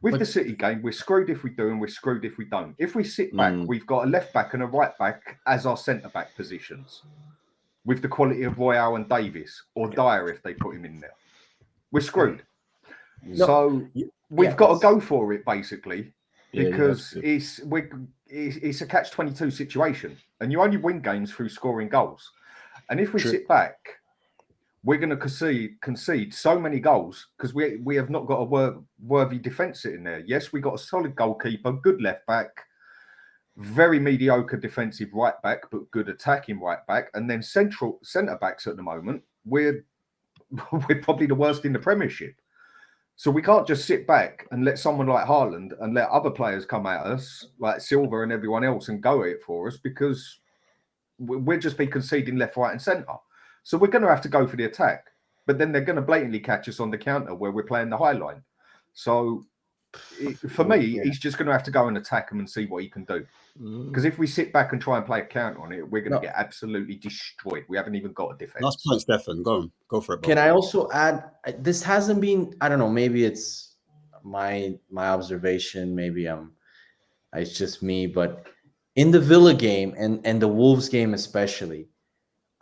Speaker 4: With the City game, we're screwed if we do and we're screwed if we don't. If we sit back, we've got a left back and a right back as our centre back positions, with the quality of Royale and Davis, or Dyer if they put him in there. We're screwed. So we've got to go for it, basically, because it's a catch-22 situation, and you only win games through scoring goals. And if we sit back, we're going to concede so many goals because we have not got a worthy defence sitting there. Yes, we got a solid goalkeeper, good left back, very mediocre defensive right back, but good attacking right back, and then centre backs at the moment. We're probably the worst in the Premiership. So we can't just sit back and let someone like Haaland and let other players come at us like Silva and everyone else and go at it for us, because we'll just be conceding left, right, and centre. So we're going to have to go for the attack, but then they're going to blatantly catch us on the counter where we're playing the high line. So for me, he's just going to have to go and attack him and see what he can do. Because if we sit back and try and play a counter on it, we're going to get absolutely destroyed. We haven't even got a defense.
Speaker 1: Last point, Stefan. Go for it, bro.
Speaker 3: Can I also add, this hasn't been, I don't know, maybe it's my observation, maybe it's just me, but in the Villa game and the Wolves game especially,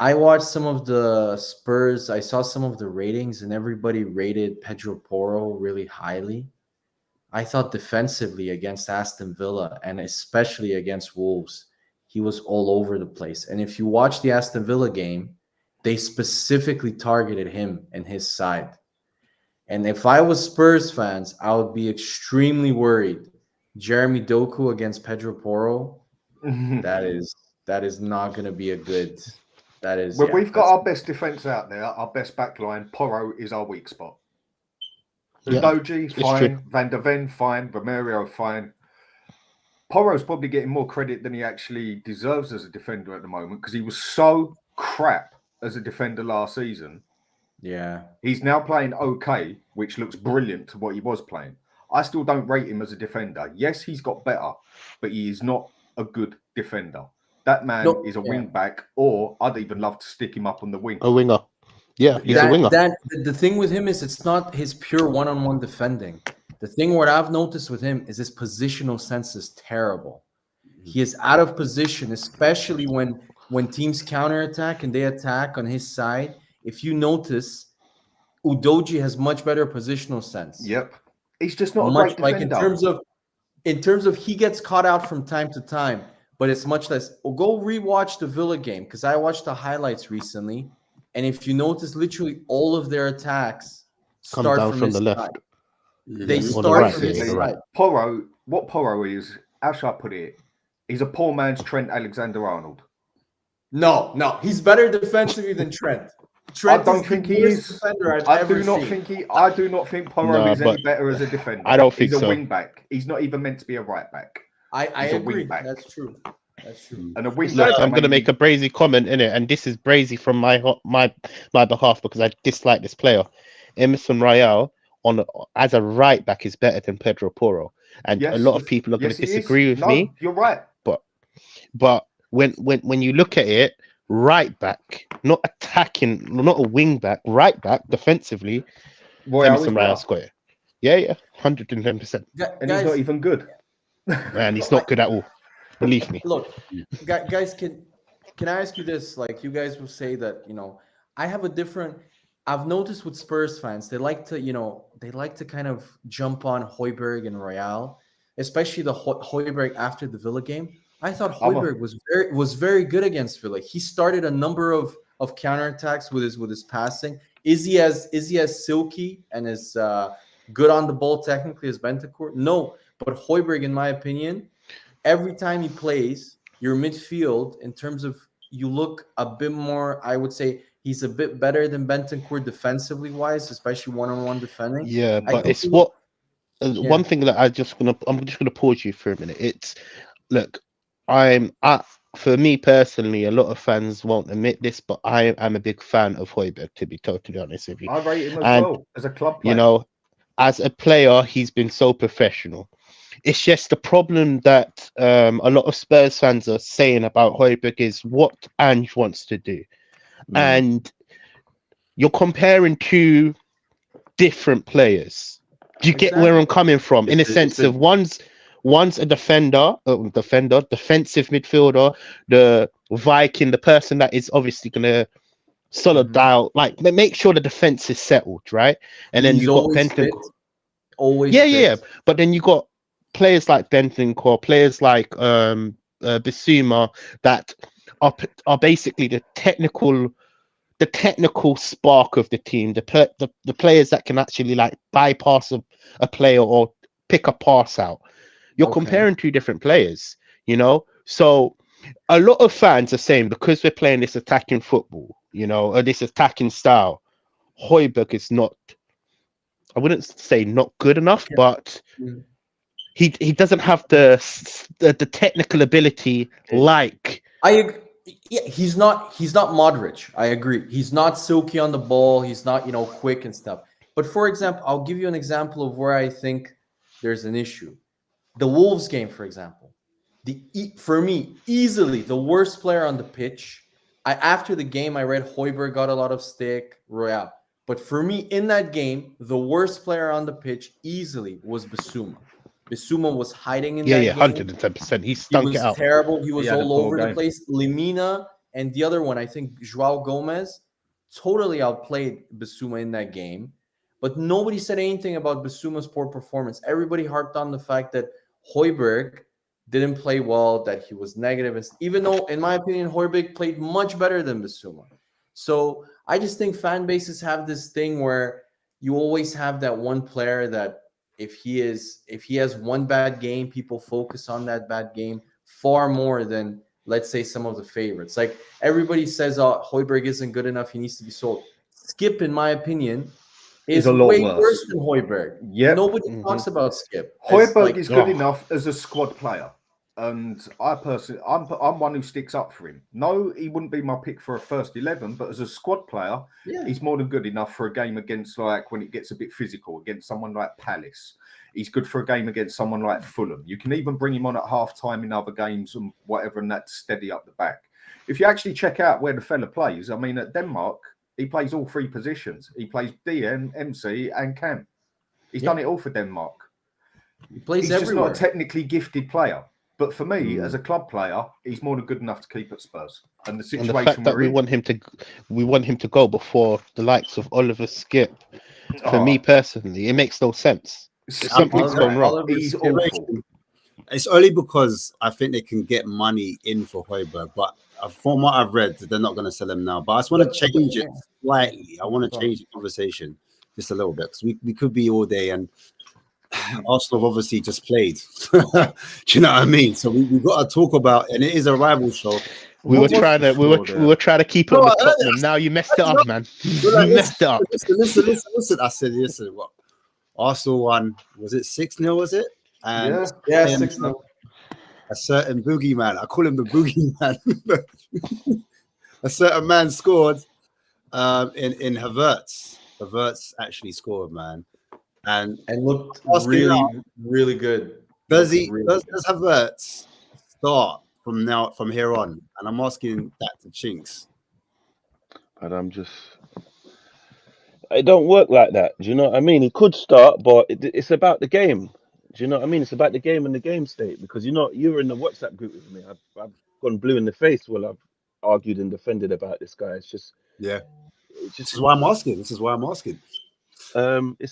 Speaker 3: I watched some of the Spurs. I saw some of the ratings, and everybody rated Pedro Porro really highly. I thought defensively against Aston Villa, and especially against Wolves, he was all over the place. And if you watch the Aston Villa game, they specifically targeted him and his side. And if I was Spurs fans, I would be extremely worried. Jeremy Doku against Pedro Porro, that is not going to be a good... That is.
Speaker 4: Well, we've got our best defense out there, our best back line. Porro is our weak spot. Doji, fine. Van der Ven, fine. Romero, fine. Porro's probably getting more credit than he actually deserves as a defender at the moment because he was so crap as a defender last season.
Speaker 3: Yeah.
Speaker 4: He's now playing okay, which looks brilliant to what he was playing. I still don't rate him as a defender. Yes, he's got better, but he is not a good defender. That man is a wing back, or I'd even love to stick him up on the wing.
Speaker 2: A winger. Yeah, he's a winger.
Speaker 3: The thing with him is it's not his pure one-on-one defending. The thing what I've noticed with him is his positional sense is terrible. He is out of position, especially when teams counterattack and they attack on his side. If you notice, Udogie has much better positional sense.
Speaker 4: Yep. He's just not a great defender.
Speaker 3: Like in terms of he gets caught out from time to time, but it's much less. Go rewatch the Villa game because I watched the highlights recently, and if you notice, literally all of their attacks
Speaker 2: come down from the left.
Speaker 3: Side. They start from his side.
Speaker 4: Porro, what Porro is, how should I put it? He's a poor man's Trent Alexander-Arnold.
Speaker 3: No, he's better defensively than Trent. Trent
Speaker 4: I don't think he is. I do not think Porro is any better as a defender.
Speaker 2: I don't think
Speaker 4: he's a
Speaker 2: so.
Speaker 4: wing back. He's not even meant to be a right back.
Speaker 3: I agree. That's true.
Speaker 4: And a wing
Speaker 2: Look,
Speaker 4: back.
Speaker 2: I'm going to make a Brazy comment in it, and this is Brazy from my behalf because I dislike this player. Emerson Royale as a right back is better than Pedro Porro, and a lot of people are going to disagree with me.
Speaker 4: You're right.
Speaker 2: But when you look at it, right back, not attacking, not a wing back, right back defensively, Emerson Royale's got it. Yeah, 110%.
Speaker 4: And he's not even good.
Speaker 2: Man, he's not good at all. Believe me.
Speaker 3: Look, guys, can I ask you this? Like, you guys will say that, I have a different. I've noticed with Spurs fans, they like to kind of jump on Højbjerg and Royale, especially the Højbjerg after the Villa game. I thought Højbjerg was very good against Villa. He started a number of counterattacks with his passing. Is he as silky and as good on the ball technically as Bentancur? No, but Højbjerg, in my opinion, every time he plays, your midfield in terms of you look a bit more. I would say he's a bit better than Bentancur defensively wise, especially one-on-one defending.
Speaker 2: Yeah, but it's one thing that I'm just gonna pause you for a minute. It's look. For me personally, a lot of fans won't admit this, but I am a big fan of Højbjerg, to be totally honest with you.
Speaker 4: I rate him as well as a club player.
Speaker 2: As a player, he's been so professional. It's just the problem that a lot of Spurs fans are saying about Højbjerg is what Ange wants to do. And you're comparing two different players. Do you get where I'm coming from? In a sense of one's a defensive midfielder, the Viking, the person that is obviously going to make sure the defense is settled, right? And then you got Bentancur. Yeah. But then you got players like Bentancur, players like Bissouma that are basically the technical spark of the team, the players that can actually like bypass a player or pick a pass out. You're comparing two different players, So a lot of fans are saying because we're playing this attacking football, or this attacking style, Højbjerg is not. I wouldn't say not good enough, but he doesn't have the technical ability like.
Speaker 3: He's not Modric. I agree. He's not silky on the ball. He's not quick and stuff. But for example, I'll give you an example of where I think there's an issue. The Wolves game, for example, for me, easily the worst player on the pitch. After the game, I read Højbjerg got a lot of stick, Royale. But for me, in that game, the worst player on the pitch easily was Bissouma. Bissouma was hiding in that game.
Speaker 2: 110%. He stunk it out.
Speaker 3: Terrible. He was all over the place. Lemina and the other one, I think João Gomez, totally outplayed Bissouma in that game. But nobody said anything about Bissouma's poor performance. Everybody harped on the fact that Højbjerg didn't play well, that he was negative. Even though, in my opinion, Højbjerg played much better than Bissouma. So I just think fan bases have this thing where you always have that one player that if he has one bad game, people focus on that bad game far more than, let's say, some of the favorites. Like everybody says, Højbjerg isn't good enough, he needs to be sold. Skip, in my opinion, is a lot way worse than Højbjerg.
Speaker 4: Yeah,
Speaker 3: nobody talks about Skip.
Speaker 4: Højbjerg is good enough as a squad player, and I personally, I'm one who sticks up for him. No, he wouldn't be my pick for a first 11, but as a squad player, he's more than good enough for a game against, like, when it gets a bit physical against someone like Palace. He's good for a game against someone like Fulham. You can even bring him on at half time in other games and whatever, and that to steady up the back. If you actually check out where the fella plays, I mean, at Denmark, He plays all three positions. He plays DN, MC, and Cam. He's done it all for Denmark.
Speaker 3: He plays
Speaker 4: He's
Speaker 3: everywhere.
Speaker 4: just not a technically gifted player. But for me, as a club player, he's more than good enough to keep at Spurs. And the situation
Speaker 2: and the fact that we want him to go before the likes of Oliver Skip. For me personally, it makes no sense. Something's gone wrong.
Speaker 4: He's awful.
Speaker 1: It's only because I think they can get money in for Højbjerg, but from what I've read, they're not going to sell him now. But I just want to change it slightly. I want to change the conversation just a little bit because we could be all day, and Arsenal have obviously just played. Do you know what I mean? So we've got to talk about, and it is a rival show.
Speaker 2: We were trying to keep it with Tottenham. Now you messed it up, man. You messed it up.
Speaker 1: Listen. I said, listen, what? Arsenal won. Was it 6-0? Was it? And
Speaker 3: 6-0.
Speaker 1: A certain boogeyman. I call him the boogeyman. A certain man scored in Havertz. Havertz actually scored, man, and
Speaker 3: looked really good.
Speaker 1: Does Havertz start from here on? And I'm asking that to Chinks.
Speaker 5: But it don't work like that. Do you know what I mean? He could start, but it's about the game. Do you know what I mean? It's about the game and the game state, because you were in the WhatsApp group with me. I've gone blue in the face while I've argued and defended about this guy. It's just
Speaker 1: This is why I'm asking.
Speaker 5: It's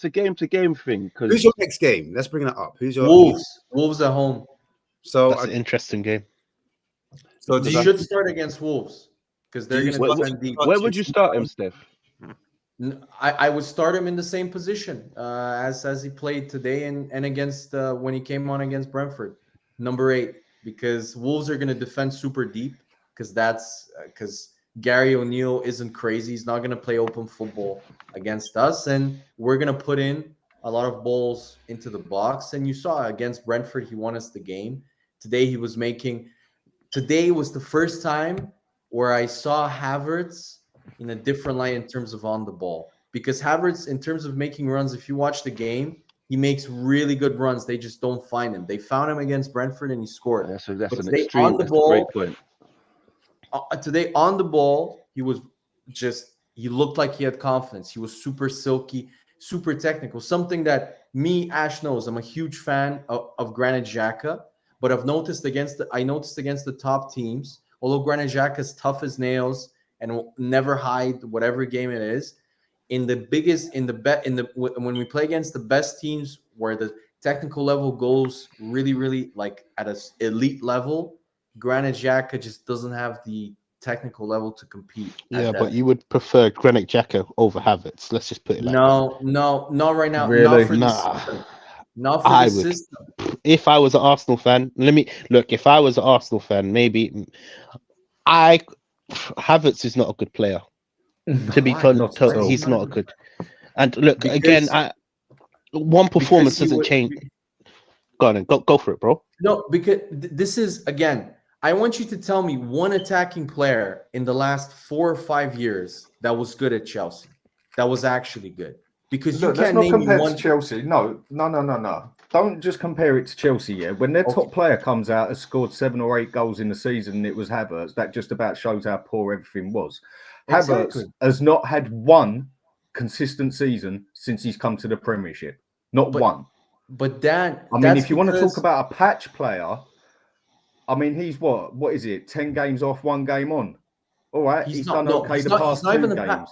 Speaker 5: a game to game thing.
Speaker 1: Who's your next game? Let's bring that up. Who's your
Speaker 3: Wolves? Wolves at home.
Speaker 2: So that's an interesting game.
Speaker 3: So you should start against Wolves because they're going to defend deep.
Speaker 5: Where would you start him, Steph?
Speaker 3: I would start him in the same position as he played today and against when he came on against Brentford, number 8, because Wolves are going to defend super deep because Gary O'Neill isn't crazy. He's not going to play open football against us, and we're going to put in a lot of balls into the box. And you saw against Brentford, he won us the game. Today was the first time where I saw Havertz in a different light in terms of on the ball, because Havertz, in terms of making runs, if you watch the game, he makes really good runs. They just don't find him. They found him against Brentford and he scored.
Speaker 5: That's an extreme. That's a great point.
Speaker 3: Today on the ball, he looked like he had confidence. He was super silky, super technical. Something that Ash knows. I'm a huge fan of Granit Xhaka, but I noticed against the top teams, although Granit Xhaka is tough as nails and will never hide whatever game it is. When we play against the best teams where the technical level goes really, really like at an elite level, Granit Xhaka just doesn't have the technical level to compete.
Speaker 2: Yeah, but you would prefer Granit Xhaka over Havertz. Let's just put it like
Speaker 3: that. No, not right now.
Speaker 2: Really?
Speaker 3: Not for the system.
Speaker 2: If I was an Arsenal fan, if I was an Arsenal fan, maybe Havertz is not a good player. To be honest, he's not a good. And look, again, one performance doesn't change. Go on, go for it, bro.
Speaker 3: No, because this is, again, I want you to tell me one attacking player in the last 4 or 5 years that was good at Chelsea, that was actually good. Because you can't name me one.
Speaker 4: To Chelsea. No. Don't just compare it to Chelsea. Yeah, when their top player comes out, has scored 7 or 8 goals in the season, and it was Havertz. That just about shows how poor everything was. Havertz has not had one consistent season since he's come to the Premiership. Not one.
Speaker 3: But Dan,
Speaker 4: if you want to talk about a patch player, he's what is it? 10 games off, 1 game on. All right, he's done okay the past 2 games.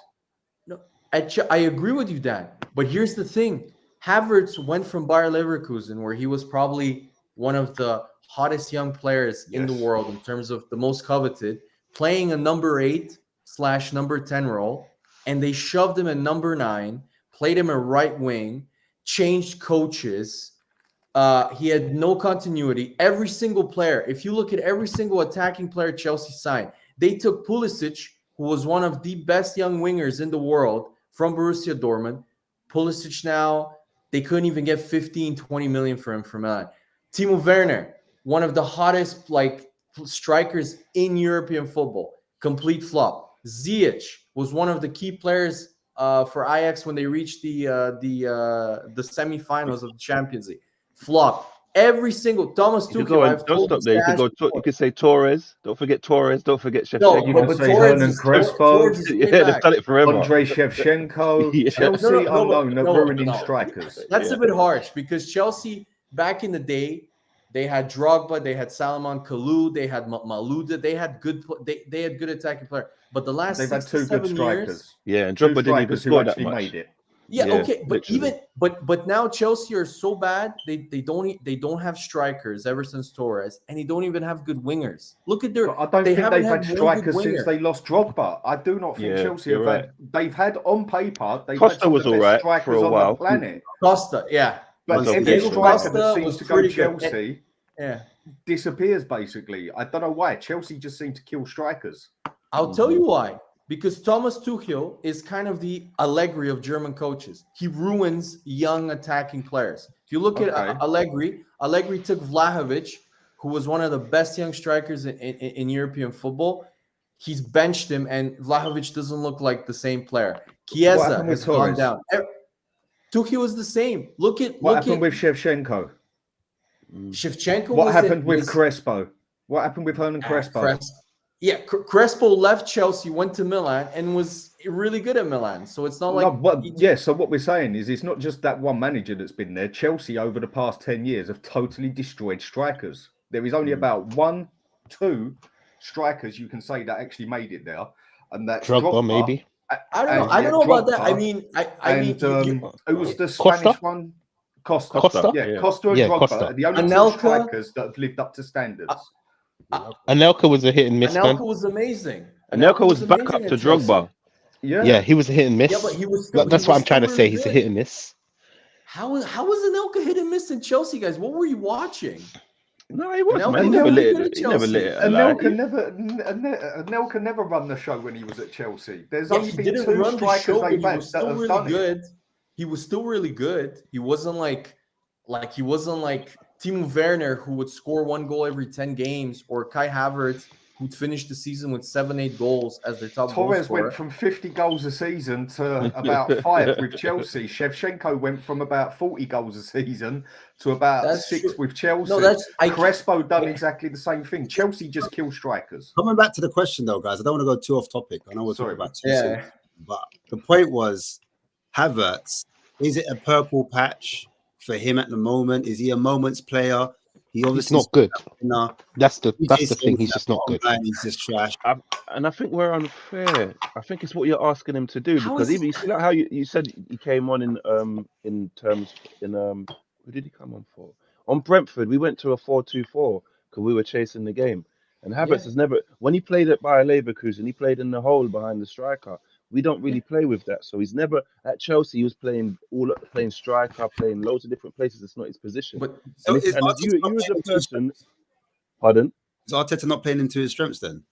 Speaker 3: I agree with you, Dan. But here's the thing. Havertz went from Bayer Leverkusen, where he was probably one of the hottest young players in the world in terms of the most coveted, playing a number 8/number 10 role, and they shoved him at number 9, played him at right wing, changed coaches. He had no continuity. Every single player, if you look at every single attacking player Chelsea signed, they took Pulisic, who was one of the best young wingers in the world, from Borussia Dortmund. Pulisic now, they couldn't even get 15, 20 million for him from Milan. Timo Werner, one of the hottest strikers in European football, complete flop. Ziyech was one of the key players for Ajax when they reached the semifinals of the Champions League. Flop. Every single Thomas
Speaker 5: You could
Speaker 3: Tuchel.
Speaker 5: go
Speaker 3: I've
Speaker 5: and don't
Speaker 3: told
Speaker 5: stop
Speaker 3: this
Speaker 5: there. You
Speaker 3: to
Speaker 5: could
Speaker 3: Ash
Speaker 5: go.
Speaker 3: before.
Speaker 5: You could say Torres. Don't forget Torres. Don't forget
Speaker 3: No,
Speaker 5: Shevchenko.
Speaker 4: You can
Speaker 3: but
Speaker 4: say
Speaker 3: Torres
Speaker 4: Hernan
Speaker 3: is
Speaker 4: Crespo.
Speaker 3: Torres is way
Speaker 5: Yeah, they've
Speaker 3: back.
Speaker 5: done it forever.
Speaker 4: Andrei Shevchenko.
Speaker 5: Yeah.
Speaker 4: Chelsea are
Speaker 3: but
Speaker 4: known at ruining strikers.
Speaker 3: That's
Speaker 5: Yeah.
Speaker 3: a bit harsh because Chelsea back in the day, they had Drogba, they had Salomon Kalou, they had Malouda, they had good attacking players. But the last
Speaker 4: They've
Speaker 3: 6
Speaker 4: had
Speaker 3: to
Speaker 4: two good
Speaker 3: 7 years,
Speaker 4: strikers.
Speaker 5: Yeah, and
Speaker 4: Two
Speaker 5: Drogba didn't even
Speaker 4: strikers who
Speaker 5: score that
Speaker 4: actually
Speaker 5: much.
Speaker 4: made it.
Speaker 3: yeah,
Speaker 5: Yeah,
Speaker 3: okay, but
Speaker 5: literally.
Speaker 3: but now Chelsea are so bad they don't have strikers ever since Torres, and they don't even have good wingers. Look at their.
Speaker 4: But I don't
Speaker 3: They
Speaker 4: think
Speaker 3: haven't
Speaker 4: they've had
Speaker 3: one good
Speaker 4: strikers since
Speaker 3: winger.
Speaker 4: they lost Drogba. I do not think
Speaker 5: Yeah,
Speaker 4: Chelsea
Speaker 5: you're
Speaker 4: have
Speaker 5: right.
Speaker 4: had. They've had on paper. They've
Speaker 5: Costa
Speaker 4: had some
Speaker 5: was
Speaker 4: of the
Speaker 5: all
Speaker 4: best
Speaker 5: right for
Speaker 4: strikers
Speaker 5: a
Speaker 4: on
Speaker 5: while.
Speaker 4: the planet.
Speaker 3: Costa, yeah,
Speaker 4: But
Speaker 5: Costa was
Speaker 4: every
Speaker 5: decent.
Speaker 4: striker
Speaker 3: Costa
Speaker 4: that seems
Speaker 3: was
Speaker 4: to go
Speaker 3: pretty good.
Speaker 4: Chelsea
Speaker 3: yeah.
Speaker 4: disappears. Basically, I don't know why Chelsea just seem to kill strikers.
Speaker 3: I'll tell you why. Because Thomas Tuchel is kind of the Allegri of German coaches. He ruins young attacking players. If you look at Allegri took Vlahovic, who was one of the best young strikers in European football. He's benched him, and Vlahovic doesn't look like the same player. Chiesa has gone down. Tuchel is the same. What
Speaker 4: happened with Shevchenko?
Speaker 3: Shevchenko.
Speaker 4: What happened with Crespo? What happened with Hernan Crespo?
Speaker 3: Crespo left Chelsea, went to Milan, and was really good at Milan. So it's not like
Speaker 4: So what we're saying is, it's not just that one manager that's been there. Chelsea over the past 10 years have totally destroyed strikers. There is only about 1-2 strikers you can say that actually made it there, and that's
Speaker 2: Drogba, maybe.
Speaker 3: I don't know about that. I mean,
Speaker 4: who was the Spanish one? Costa. Yeah, Costa and Drogba are the only two strikers that have lived up to standards.
Speaker 2: Anelka was a hit and miss.
Speaker 3: Anelka was amazing.
Speaker 5: Anelka was back up to Drogba.
Speaker 2: Yeah, he was a hit and miss.
Speaker 3: Yeah, but he was still,
Speaker 2: that's what I'm trying to say. He's a hit and miss.
Speaker 3: How was Anelka hit and miss in Chelsea, guys? What were you watching?
Speaker 5: No, he wasn't. He never lit it.
Speaker 4: Anelka never run the show when he was at Chelsea. There's only been two strikers they've had that have done it.
Speaker 3: He was still really good. He wasn't like Timo Werner, who would score 1 goal every 10 games, or Kai Havertz, who'd finish the season with 7-8 goals as their top goal scorer.
Speaker 4: Torres went from 50 goals a season to about 5 with Chelsea. Shevchenko went from about 40 goals a season to about 6 with Chelsea. Crespo done exactly the same thing. Chelsea just kill strikers.
Speaker 1: Coming back to the question, though, guys, I don't want to go too off topic. I know we're talking about Chelsea, but the point was, Havertz, is it a purple patch for him at the moment? Is he a moments player?
Speaker 2: He's not good. That's the thing. He's just not good.
Speaker 1: He's just trash.
Speaker 5: And I think we're unfair. I think it's what you're asking him to do, because even you see like how you said he came on who did he come on for? On Brentford, we went to a 4-2-4 because we were chasing the game. And Havertz has never, when he played at Bayer Leverkusen, he played in the hole behind the striker. We don't really play with that. So he's never at Chelsea. He was playing striker, playing loads of different places. It's not his position.
Speaker 1: But so
Speaker 5: if you as a person, pardon?
Speaker 1: Is Arteta not playing into his strengths then?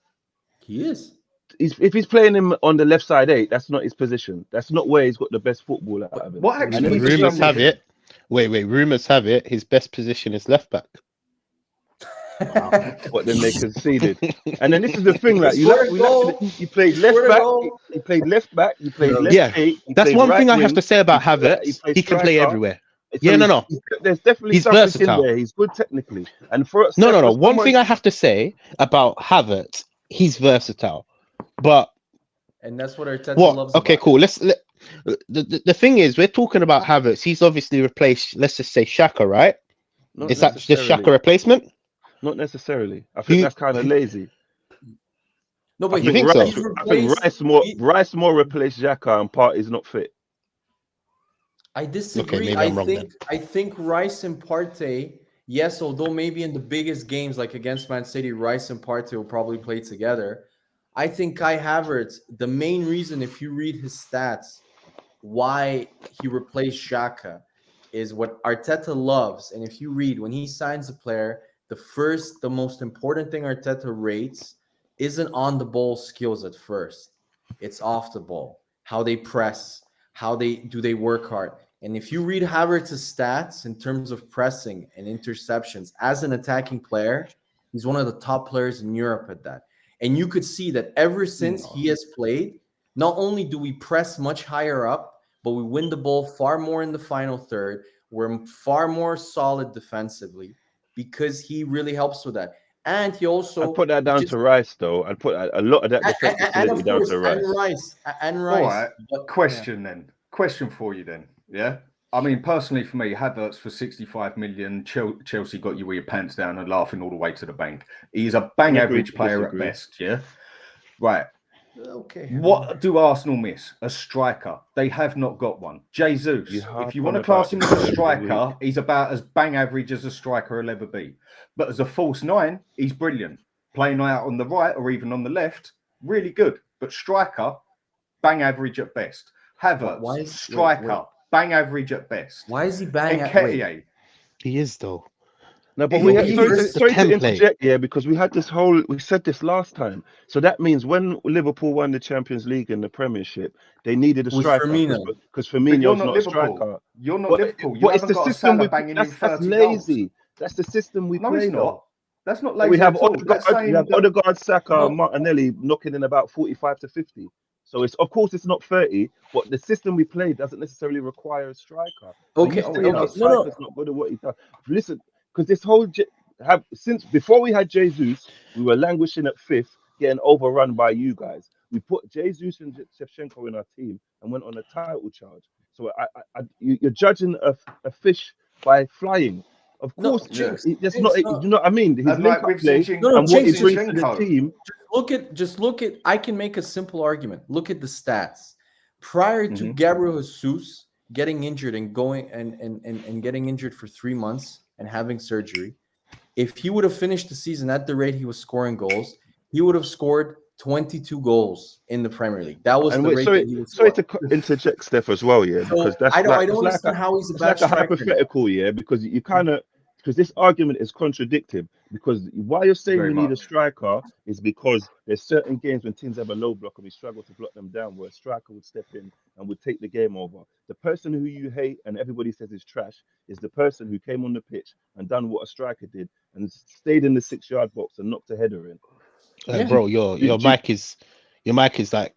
Speaker 3: He is.
Speaker 5: If he's playing him on the left side 8, that's not his position. That's not where he's got the best football out of him.
Speaker 4: What actually?
Speaker 2: Rumors have it. Wait. Rumors have it. His best position is left back.
Speaker 5: Wow. What then they conceded, and then this is the thing, like he played left back, he played left back, he played left 8.
Speaker 2: That's one thing I have to say about Havertz. He can play everywhere. No.
Speaker 5: There's definitely something versatile in there. He's good technically, and for
Speaker 2: no. One thing I have to say about Havertz, he's versatile, but
Speaker 3: and that's what Arteta loves.
Speaker 2: Okay, about cool. The thing is, we're talking about Havertz. He's obviously replaced. Let's just say Xhaka, right? Is that just Xhaka replacement?
Speaker 5: Not necessarily. I think that's kind of lazy.
Speaker 3: No, but
Speaker 2: you think so?
Speaker 5: I think Rice more replaced Xhaka, and Partey's not fit.
Speaker 3: I disagree.
Speaker 2: Okay, maybe I'm wrong then.
Speaker 3: I think Rice and Partey, yes, although maybe in the biggest games like against Man City, Rice and Partey will probably play together. I think Kai Havertz, the main reason, if you read his stats, why he replaced Xhaka is what Arteta loves. And if you read, when he signs a player, the most important thing Arteta rates isn't on the ball skills at first. It's off the ball, how they press, how they work hard. And if you read Havertz's stats in terms of pressing and interceptions as an attacking player, he's one of the top players in Europe at that. And you could see that ever since he has played, not only do we press much higher up, but we win the ball far more in the final third. we're far more solid defensively because he really helps with that. And he also
Speaker 5: I'd put that down to Rice, though. I'd put a lot of that defensive solidity down to Rice.
Speaker 3: And Rice.
Speaker 4: All right. Question for you then. Yeah. I mean, personally, for me, Havertz for 65 million, Chelsea got you with your pants down and laughing all the way to the bank. He's a bang average player at best. Yeah. Right.
Speaker 3: Okay.
Speaker 4: What do Arsenal miss? A striker. They have not got one. Jesus, if you want to class him as a striker, he's about as bang average as a striker will ever be. But as a false nine, he's brilliant. Playing out on the right or even on the left, really good. But striker, bang average at best. Havertz, striker, bang average at best.
Speaker 3: Why is he bang average?
Speaker 2: He is, though.
Speaker 5: No, but sorry to interject, because we said this last time. So that means when Liverpool won the Champions League and the Premiership, they needed a striker because Firmino's not a striker.
Speaker 4: You're not Liverpool.
Speaker 5: But it's the system we play. That's lazy. That's the system we play.
Speaker 4: No, that's not lazy.
Speaker 5: We have Odegaard, Saka, Martinelli knocking in about 45 to 50. So of course it's not 30, but the system we play doesn't necessarily require a striker.
Speaker 3: Okay,
Speaker 5: striker's not good at what he does. Listen. Because this whole since before we had Jesus, we were languishing at 5th, getting overrun by you guys. We put Jesus and Shevchenko in our team and went on a title charge. So you're judging a fish by flying. Of course, that's not. You know what I mean? His link-up play and what he brings to the team.
Speaker 3: Just look at. I can make a simple argument. Look at the stats. Prior to Gabriel Jesus getting injured and going and getting injured for 3 months and having surgery, if he would have finished the season at the rate he was scoring goals, he would have scored 22 goals in the Premier League. That was the rate that he was scoring.
Speaker 5: Sorry to interject, Steph, as well, because that's
Speaker 3: I don't understand how he's a bad striker.
Speaker 5: Hypothetical, because you kind of because this argument is contradictive. Because why you're saying we need a striker is because there's certain games when teams have a low block and we struggle to block them down, where a striker would step in and would take the game over. The person who you hate and everybody says is trash is the person who came on the pitch and done what a striker did and stayed in the 6-yard box and knocked a header in.
Speaker 2: Bro, your mic is like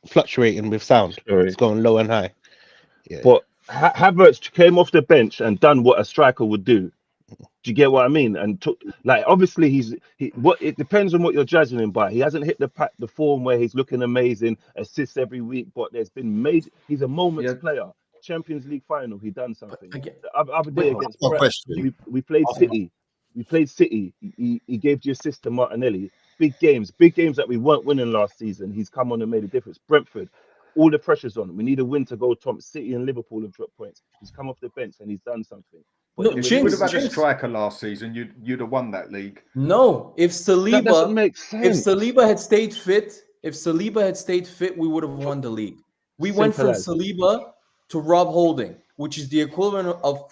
Speaker 2: fluctuating with sound. It's going low and high. Yeah.
Speaker 5: But Havertz came off the bench and done what a striker would do. Do you get what I mean? And obviously it depends on what you're judging him by. He hasn't hit the form where he's looking amazing, assists every week, but there's been major. He's a moments player. Champions League final, he done something. The other day against Brentford, we played City. We played City. He gave the assist to Martinelli. Big games that we weren't winning last season. He's come on and made a difference. Brentford, all the pressure's on. We need a win to go top. City and Liverpool have dropped points. He's come off the bench and he's done something.
Speaker 4: If you would have had a striker last season, you'd have won that league.
Speaker 3: No, if Saliba had stayed fit, we would have won the league. We went from Saliba to Rob Holding, which is the equivalent of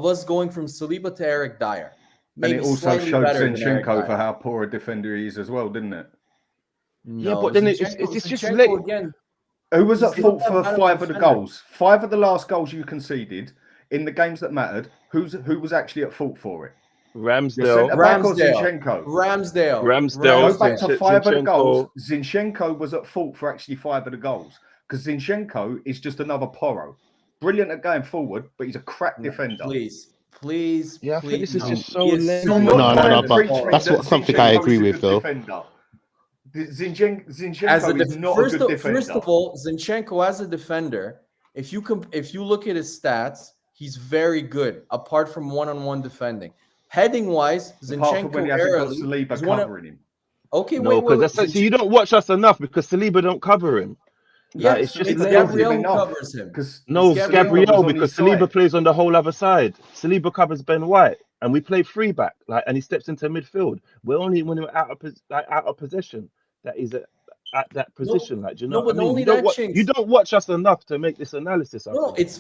Speaker 3: us going from Saliba to Eric Dyer.
Speaker 4: And it also showed Zinchenko for how poor a defender he is as well, didn't it?
Speaker 3: No,
Speaker 5: yeah, but then it's just late.
Speaker 3: Again.
Speaker 4: Who was at fault for 5 of the goals? 5 of the last goals you conceded in the games that mattered. Who was actually at fault for it?
Speaker 5: Ramsdale.
Speaker 3: Ramsdale.
Speaker 4: Go back to 5 of the goals. Zinchenko was at fault for actually 5 of the goals because Zinchenko is just another Porro. Brilliant at going forward, but he's a crap defender.
Speaker 3: Please.
Speaker 5: Yeah, I think this is just so late.
Speaker 2: No, but that's something I agree with, though.
Speaker 4: Zinchenko is not a good defender.
Speaker 3: First of all, Zinchenko as a defender, if you look at his stats, he's very good, apart from one-on-one defending. Heading-wise, Zinchenko
Speaker 4: when he hasn't got Saliba covering him.
Speaker 3: Okay,
Speaker 5: no, wait. So you don't watch us enough because Saliba don't cover him.
Speaker 3: Yeah, it's Gabriel who covers him.
Speaker 5: No, Gabriel because Saliba plays on the whole other side. Saliba covers Ben White, and we play 3-back, and he steps into midfield. We're only when we're out of possession that is at that position. Do you know what I mean? You don't watch us enough to make this analysis.
Speaker 3: No, it's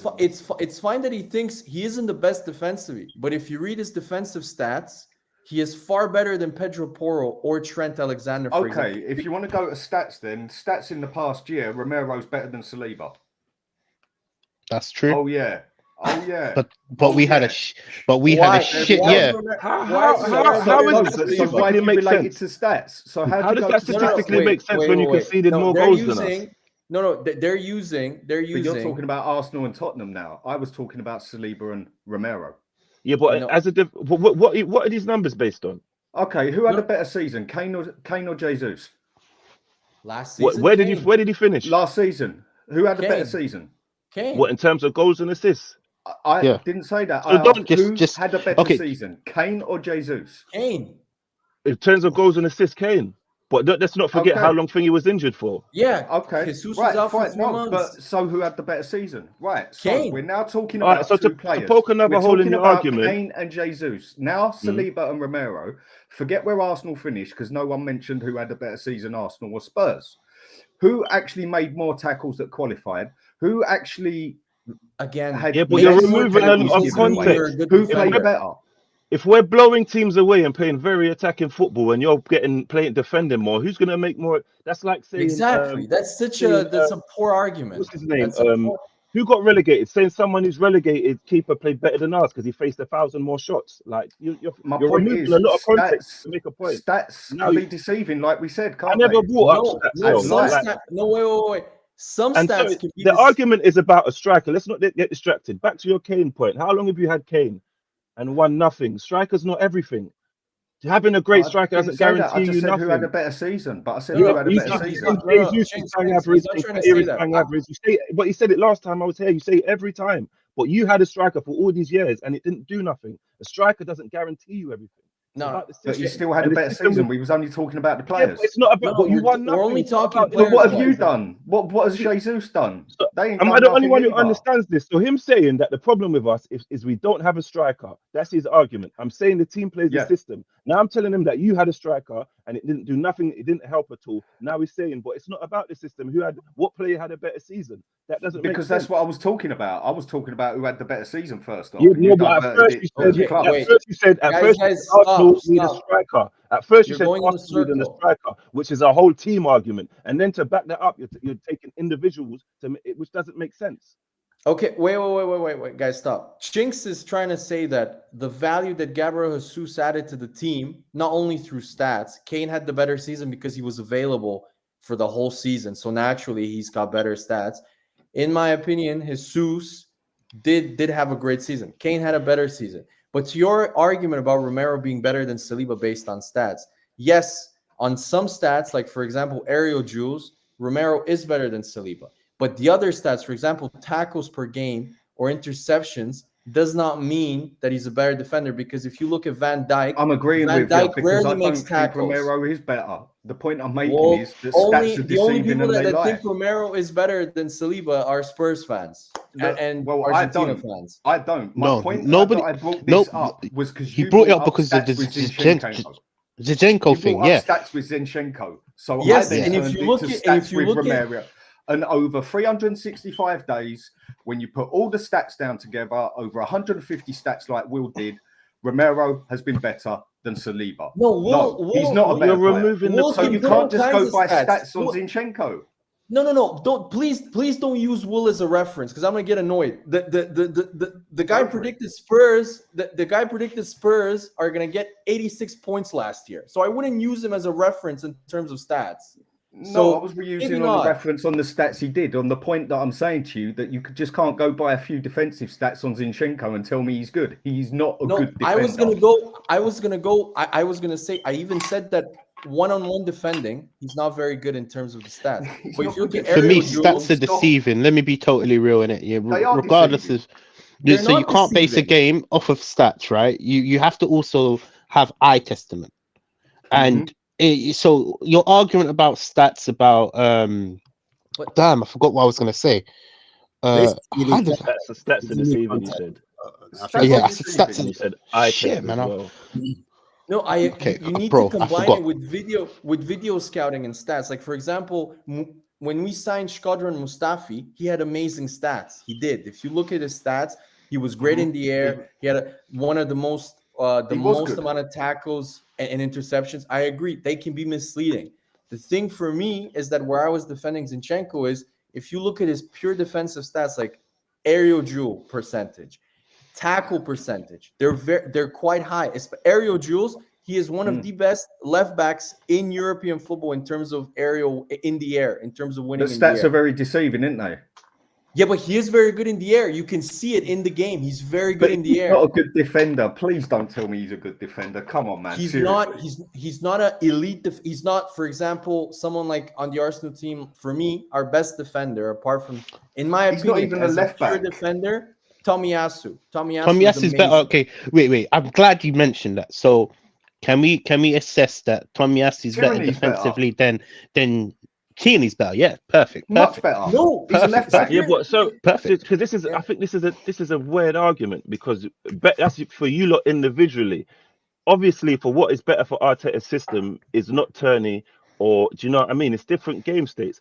Speaker 3: fine that he thinks he isn't the best defensively, but if you read his defensive stats, he is far better than Pedro Porro or Trent Alexander. For example.
Speaker 4: If you want to go to stats, then stats in the past year, Romero's better than Saliba.
Speaker 2: That's true.
Speaker 4: Oh yeah.
Speaker 2: But we had a shit year.
Speaker 5: How is that?
Speaker 4: Why do you relate it to stats? So
Speaker 5: how does that statistically make sense when you conceded more goals than us?
Speaker 3: No, they're using.
Speaker 4: But you're talking about Arsenal and Tottenham now. I was talking about Saliba and Romero.
Speaker 5: Yeah, but what are these numbers based on?
Speaker 4: Okay, who had a better season, Kane or Jesus?
Speaker 3: Last season.
Speaker 5: Where did he finish?
Speaker 4: Last season, who had a better season?
Speaker 3: Kane.
Speaker 5: What in terms of goals and assists?
Speaker 4: I didn't say that.
Speaker 5: So
Speaker 4: I asked
Speaker 5: don't
Speaker 4: who had a better season, Kane or Jesus?
Speaker 3: Kane.
Speaker 5: In terms of goals and assists, Kane. But let's not forget how long Thingy was injured for.
Speaker 3: Yeah.
Speaker 4: Okay.
Speaker 3: Jesus was out for 4 months.
Speaker 4: But so who had the better season? Right. So
Speaker 3: Kane.
Speaker 4: we're now talking about two players.
Speaker 5: To poke another hole in your argument.
Speaker 4: Kane and Jesus. Now Saliba and Romero. Forget where Arsenal finished because no one mentioned who had a better season, Arsenal or Spurs. Who actually made more tackles that qualified? Who actually
Speaker 3: had
Speaker 5: but you're removing a lot of context.
Speaker 4: Who played better?
Speaker 5: If we're blowing teams away and playing very attacking football and you're playing defending more, who's going to make more? That's like saying
Speaker 3: exactly. That's a poor argument.
Speaker 5: What's his name? Who got relegated? Saying someone who's relegated keeper played better than us because he faced 1,000 more shots. Like you're removing a lot of context to make a point.
Speaker 4: Stats can be deceiving, like we said.
Speaker 5: I never brought up stats.
Speaker 3: Wait. Some stats can be
Speaker 5: the argument is about a striker. Let's not get distracted. Back to your Kane point. How long have you had Kane and won nothing? Strikers not everything. Having a great striker doesn't guarantee you nothing.
Speaker 4: Who had a better season, but I said who had a better season.
Speaker 5: But you said it last time I was here. You say it every time. But you had a striker for all these years and it didn't do nothing. A striker doesn't guarantee you everything.
Speaker 4: No, but you still had a better season. We was only talking about the players.
Speaker 5: It's not about what you won.
Speaker 3: We're only talking.
Speaker 4: But what have you done? What has Jesus done?
Speaker 5: Am I the only one who understands this? So him saying that the problem with us is we don't have a striker. That's his argument. I'm saying the team plays the system. Now I'm telling him that you had a striker and it didn't do nothing. It didn't help at all. Now he's saying, but it's not about the system. What player had a better season? That doesn't make sense.
Speaker 4: That's what I was talking about. I was talking about who had the better season first off.
Speaker 5: But at first you said Arsenal need a striker. At first you said Arsenal need a striker, which is a whole team argument. And then to back that up, you're taking individuals which doesn't make sense.
Speaker 3: Okay, wait, guys, stop. Chinks is trying to say that the value that Gabriel Jesus added to the team, not only through stats, Kane had the better season because he was available for the whole season. So naturally, he's got better stats. In my opinion, Jesus did have a great season. Kane had a better season. But to your argument about Romero being better than Saliba based on stats, yes, on some stats, like for example, aerial duels, Romero is better than Saliba. But the other stats, for example, tackles per game or interceptions, does not mean that he's a better defender. Because if you look at Van Dijk,
Speaker 4: I'm agreeing with you because I don't think Romero is better. The point I'm making is that stats are deceiving.
Speaker 3: The only people that think Romero is better than Saliba are Spurs fans and Argentina fans.
Speaker 4: I don't. My point I brought this up was because
Speaker 2: you brought it up because of the Zinchenko thing. Yeah,
Speaker 4: stats with Zinchenko. So
Speaker 3: yes,
Speaker 4: and if you look at Romero. And over 365 days, when you put all the stats down together, over 150 stats like Will did, Romero has been better than Saliba.
Speaker 3: No,
Speaker 4: he's not a better player. So you can't just go by stats on Zinchenko.
Speaker 3: No. Don't please don't use Will as a reference because I'm gonna get annoyed. The guy predicted Spurs. The guy predicted Spurs are gonna get 86 points last year. So I wouldn't use him as a reference in terms of stats.
Speaker 4: No, I was using on the reference on the stats he did. On the point that I'm saying to you that you just can't go by a few defensive stats on Zinchenko and tell me he's good. He's not a good defender.
Speaker 3: I was gonna say. I even said that one-on-one defending, he's not very good in terms of the stats. But if you look at
Speaker 2: for me, stats are deceiving. Let me be totally real in it. Yeah, regardless of. So you can't base a game off of stats, right? You have to also have eye testament, and. So your argument about stats about damn, I forgot what I was going to say.
Speaker 5: Stats are deceiving. You said.
Speaker 2: Stats.
Speaker 5: You said I
Speaker 2: shit, man.
Speaker 3: No, you need to combine it with video scouting and stats. Like for example, when we signed Shkodran Mustafi, he had amazing stats. He did. If you look at his stats, he was great in the air. He had one of the most amount of tackles and interceptions. I agree. They can be misleading. The thing for me is that where I was defending Zinchenko is if you look at his pure defensive stats, like aerial duel percentage, tackle percentage, they're quite high. Aerial duels, He is one of the best left backs in European football in terms of aerial in the air, in terms of winning.
Speaker 4: The stats are very deceiving, aren't they?
Speaker 3: Yeah, but he is very good in the air. You can see it in the game. He's very good in the air.
Speaker 4: Not a good defender. Please don't tell me he's a good defender. Come on, man.
Speaker 3: He's
Speaker 4: Seriously.
Speaker 3: not. He's not an elite. He's not, for example, someone like on the Arsenal team. For me, our best defender, apart from, in my opinion,
Speaker 4: not even a left back
Speaker 3: defender. Tomiyasu.
Speaker 2: Tomiyasu is better. Okay, wait. I'm glad you mentioned that. So, can we assess that Tomiyasu is better defensively than Kearney's better? Yeah, perfect.
Speaker 4: Much better.
Speaker 3: No,
Speaker 4: he's a left back.
Speaker 5: Yeah, but so
Speaker 2: perfect.
Speaker 5: Because this is, I think this is a weird argument, because that's for you lot individually. Obviously, for what is better for Arteta's system is not Turney, or do you know what I mean? It's different game states.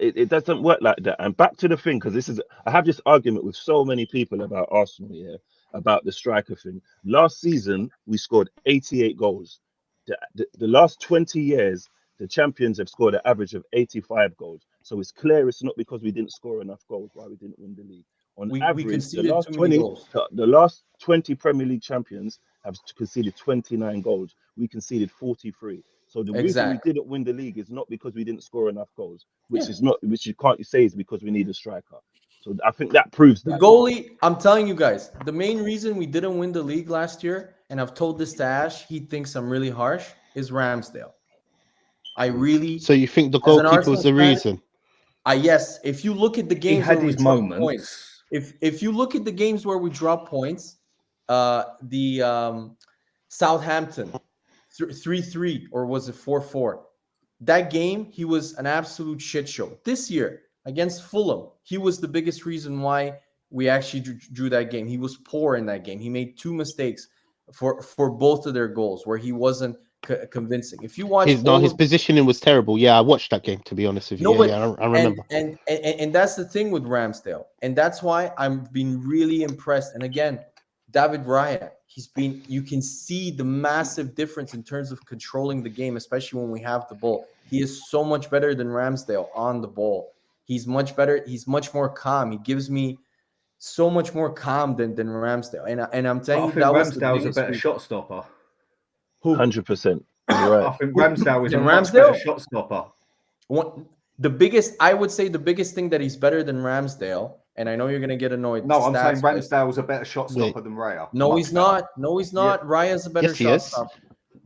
Speaker 5: It doesn't work like that. And back to the thing, because I have this argument with so many people about Arsenal here, about the striker thing. Last season, we scored 88 goals. The last 20 years, the champions have scored an average of 85 goals. So it's clear it's not because we didn't score enough goals why we didn't win the league. On average, the last 20 Premier League champions have conceded 29 goals. We conceded 43. So the reason we didn't win the league is not because we didn't score enough goals, which you can't say is because we need a striker. So I think that proves that.
Speaker 3: The goalie, I'm telling you guys, the main reason we didn't win the league last year, and I've told this to Ash, he thinks I'm really harsh, is Ramsdale.
Speaker 2: So you think the goalkeeper was the reason?
Speaker 3: Yes. If you look at the games,
Speaker 4: he had his moments.
Speaker 3: Points, if you look at the games where we drop points, the Southampton 3-3, or was it 4-4? That game, he was an absolute shit show. This year against Fulham, he was the biggest reason why we actually drew that game. He was poor in that game. He made 2 mistakes for both of their goals where he wasn't convincing. If you watch
Speaker 2: his positioning was terrible. Yeah, I watched that game, to be honest with you. I remember.
Speaker 3: And that's the thing with Ramsdale, and that's why I'm being really impressed. And again, David Raya, you can see the massive difference in terms of controlling the game, especially when we have the ball. He is so much better than Ramsdale on the ball. He's much better. He's much more calm. He gives me so much more calm than Ramsdale. And I'm telling you, that
Speaker 4: Ramsdale's a better shot stopper.
Speaker 5: 100%. Right.
Speaker 4: I think Ramsdale is a much better shot stopper.
Speaker 3: I would say the biggest thing that he's better than Ramsdale, and I know you're going to get annoyed.
Speaker 4: No, I'm saying Ramsdale's a better shot stopper than Raya.
Speaker 3: No, he's not. No, he's not. Yeah. Raya's a better shot stopper.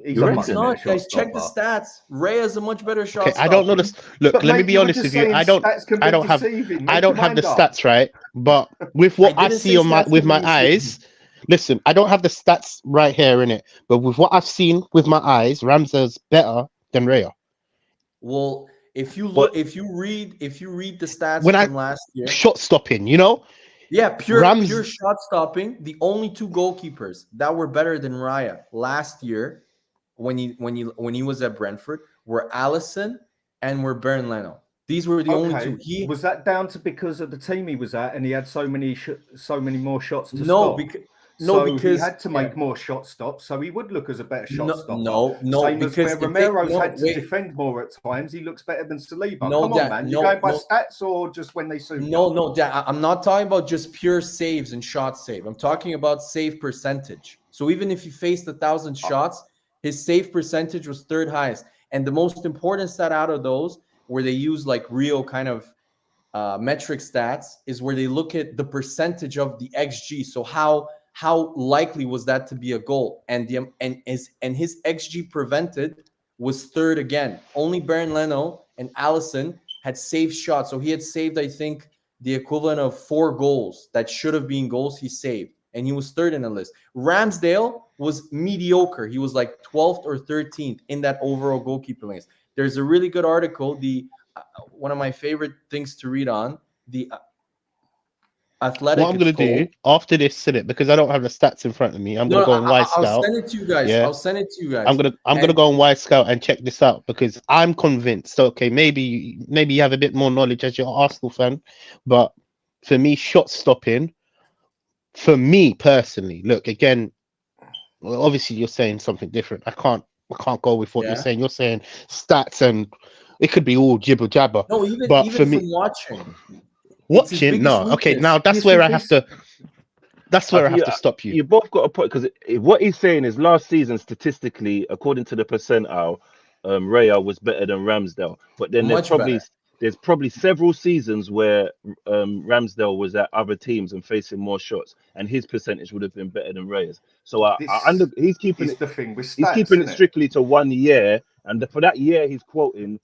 Speaker 3: He's not, guys. Check the stats. Raya's a much better shot stopper.
Speaker 2: I don't know this. Look, let me be honest with you. I don't have the stats right, but with what I see with my eyes. Listen, I don't have the stats right here in it, but with what I've seen with my eyes, Ramsdale's better than Raya.
Speaker 3: Well, if you read the stats from last year,
Speaker 2: shot stopping,
Speaker 3: pure shot stopping. The only 2 goalkeepers that were better than Raya last year, when he was at Brentford, were Alisson and were Bernd Leno. These were the only 2.
Speaker 4: Was that down to because of the team he was at, and he had so many more shots to stop? Because he had to make more shot stops, so he would look as a better shot stopper.
Speaker 3: No,
Speaker 4: same as where Romero's had to defend more at times. He looks better than Saliba. Come on, man. You going by stats or just when they suit?
Speaker 3: No, I'm not talking about just pure saves and shot save. I'm talking about save percentage. So even if he faced 1,000 shots, his save percentage was 3rd highest. And the most important stat out of those, where they use like real kind of metric stats, is where they look at the percentage of the XG. So how likely was that to be a goal? And his XG prevented was 3rd again. Only Bernd Leno and Alisson had saved shots. So he had saved, I think, the equivalent of 4 goals that should have been goals he saved. And he was 3rd in the list. Ramsdale was mediocre. He was like 12th or 13th in that overall goalkeeper list. There's a really good article, one of my favorite things to read on, the Athletic.
Speaker 2: What I'm going to do after this, because I don't have the stats in front of me, I'm going to go on Y Scout.
Speaker 3: I'll send it to you guys.
Speaker 2: Yeah.
Speaker 3: I'll send it to you guys.
Speaker 2: I'm going to go on Y Scout and check this out, because I'm convinced. Okay, maybe you have a bit more knowledge as you're an Arsenal fan, but for me, shot stopping, for me personally, look again. Well, obviously you're saying something different. I can't go with what you're saying. You're saying stats, and it could be all jibber jabber.
Speaker 3: No, even
Speaker 2: for me,
Speaker 3: watching.
Speaker 2: No, okay, now that's where I have to. That's where I have to stop you.
Speaker 5: You both got a point, because what he's saying is last season, statistically, according to the percentile, Raya was better than Ramsdale. But then there's probably several seasons where Ramsdale was at other teams and facing more shots, and his percentage would have been better than Raya's. So he's keeping it.
Speaker 4: The thing with stats,
Speaker 5: he's keeping it strictly to 1 year, and for that year, he's quoting.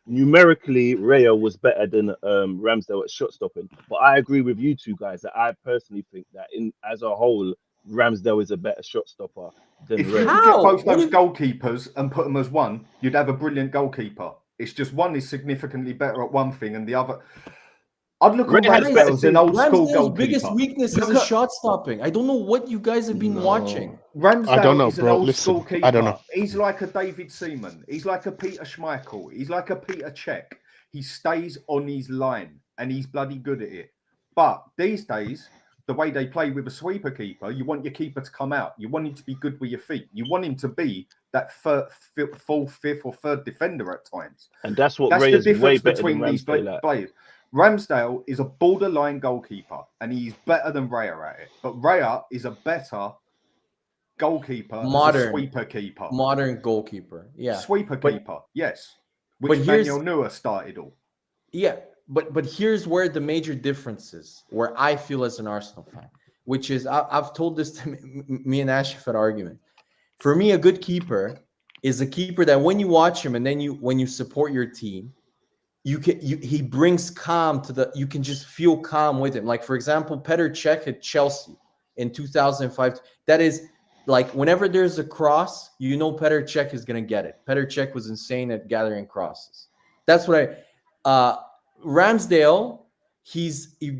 Speaker 5: Numerically, Raya was better than Ramsdale at shot stopping, but I agree with you two guys that I personally think that as a whole, Ramsdale is a better shot stopper than
Speaker 4: If
Speaker 5: Raya.
Speaker 4: you could get both those goalkeepers and put them as one, you'd have a brilliant goalkeeper. It's just one is significantly better at one thing, and the other. I'd look at Ramsdale as an old school goalkeeper.
Speaker 3: Biggest weakness is the shot stopping. I don't know what you guys have been watching.
Speaker 4: Ramsdale is an old school keeper. I don't know. He's like a David Seaman. He's like a Peter Schmeichel. He's like a Peter Cech. He stays on his line, and he's bloody good at it. But these days, the way they play with a sweeper keeper, you want your keeper to come out. You want him to be good with your feet. You want him to be that fourth, fifth, or third defender at times.
Speaker 5: And that's what Ray is way better than
Speaker 4: these players. Ramsdale is a borderline goalkeeper, and he's better than Raya at it. But Raya is a better goalkeeper, sweeper keeper.
Speaker 3: Modern goalkeeper, yeah.
Speaker 4: Sweeper keeper, yes. Which Manuel Neuer started all.
Speaker 3: Yeah, but here's where the major difference is, where I feel as an Arsenal fan, which is, I've told this to me and Ash at argument. For me, a good keeper is a keeper that when you watch him and then when you support your team, he brings calm to you can just feel calm with him. Like, for example, Petr Cech at Chelsea in 2005. That is like, whenever there's a cross, Petr Cech is going to get it. Petr Cech was insane at gathering crosses. That's what Ramsdale, he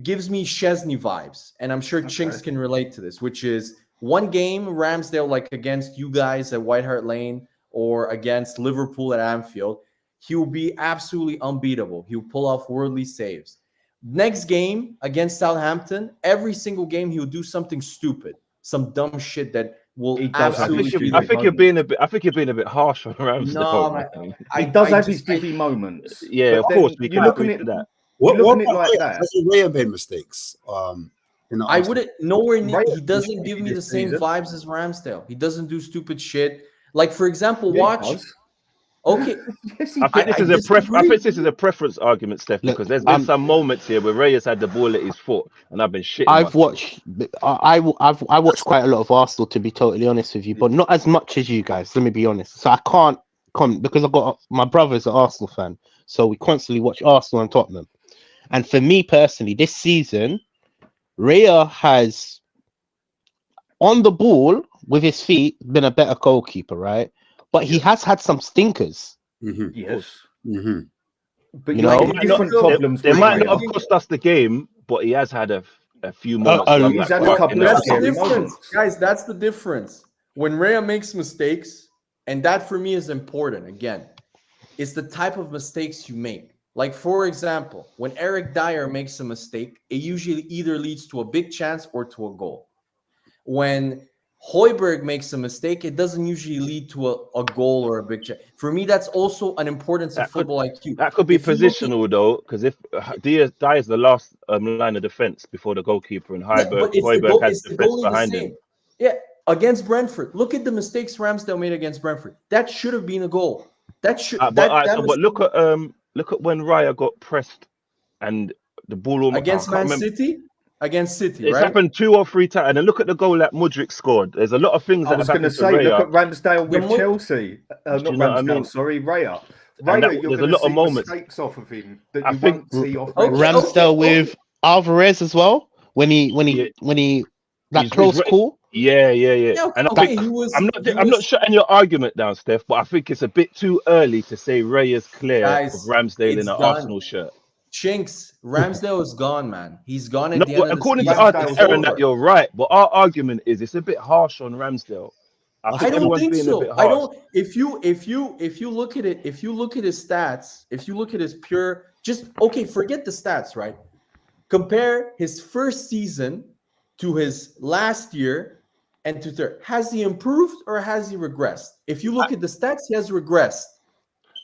Speaker 3: gives me Szczesny vibes, and I'm sure Chinks can relate to this, which is one game Ramsdale, like against you guys at White Hart Lane or against Liverpool at Anfield, he will be absolutely unbeatable. He'll pull off worldly saves. Next game against Southampton, every single game he'll do something stupid, some dumb shit that will absolutely.
Speaker 5: I think you're being a bit harsh on Ramsdale.
Speaker 4: No, he does have his divvy moments.
Speaker 5: Yeah, of course we can agree to that.
Speaker 1: What like that? Has Raya made mistakes?
Speaker 3: I wouldn't nowhere near. He doesn't give me the same vibes as Ramsdale. He doesn't do stupid shit. Like, for example, watch. Okay,
Speaker 5: I think this is a preference argument, Steph, because there's been some moments here where Reyes had the ball at his foot, and I've been shitting.
Speaker 2: I've watched quite a lot of Arsenal, to be totally honest with you, but not as much as you guys. Let me be honest. So I can't come because I've got my brother's an Arsenal fan, so we constantly watch Arsenal and Tottenham. And for me personally, this season, Raya has on the ball with his feet been a better goalkeeper, right? But he has had some stinkers.
Speaker 4: Mm-hmm. Yes.
Speaker 1: Mm-hmm.
Speaker 4: But different problems.
Speaker 5: They might not have cost us the game, but he has had a few moments.
Speaker 4: He's had a couple of scary moments.
Speaker 3: Guys, that's the difference. When Raya makes mistakes, and that for me is important, again, it's the type of mistakes you make. Like, for example, when Eric Dyer makes a mistake, it usually either leads to a big chance or to a goal. When Højbjerg makes a mistake, it doesn't usually lead to a goal or a big chance. For me, that's also an importance of football IQ.
Speaker 5: That could be positional, though, because if Dyer is the last line of defense before the goalkeeper, and Højbjerg has defense behind him.
Speaker 3: Yeah, against Brentford, look at the mistakes Ramsdale made against Brentford. That should have been a goal. That should.
Speaker 5: But look at when Raya got pressed and the ball almost
Speaker 3: against Man City. Against City,
Speaker 5: it's happened 2 or 3 times, and then look at the goal that Mudryk scored. There's a lot of things.
Speaker 4: I was going to say, look at Ramsdale with Chelsea. Not Ramsdale, sorry, Raya.
Speaker 5: There's a lot of moments
Speaker 4: mistakes off of him that you won't see off.
Speaker 2: Ramsdale with Alvarez as well when he that close call.
Speaker 5: Yeah. And I'm not shutting your argument down, Steph, but I think it's a bit too early to say Ray is clear of Ramsdale in an Arsenal shirt.
Speaker 3: Chinks, Ramsdale is gone, man. He's gone at the end of the
Speaker 5: according to Aaron, that you're right, but our argument is it's a bit harsh on Ramsdale.
Speaker 3: I don't think so. I don't. If you look at it, if you look at his stats, if you look at his pure, forget the stats, right? Compare his first season to his last year and to third. Has he improved or has he regressed? If you look at the stats, he has regressed.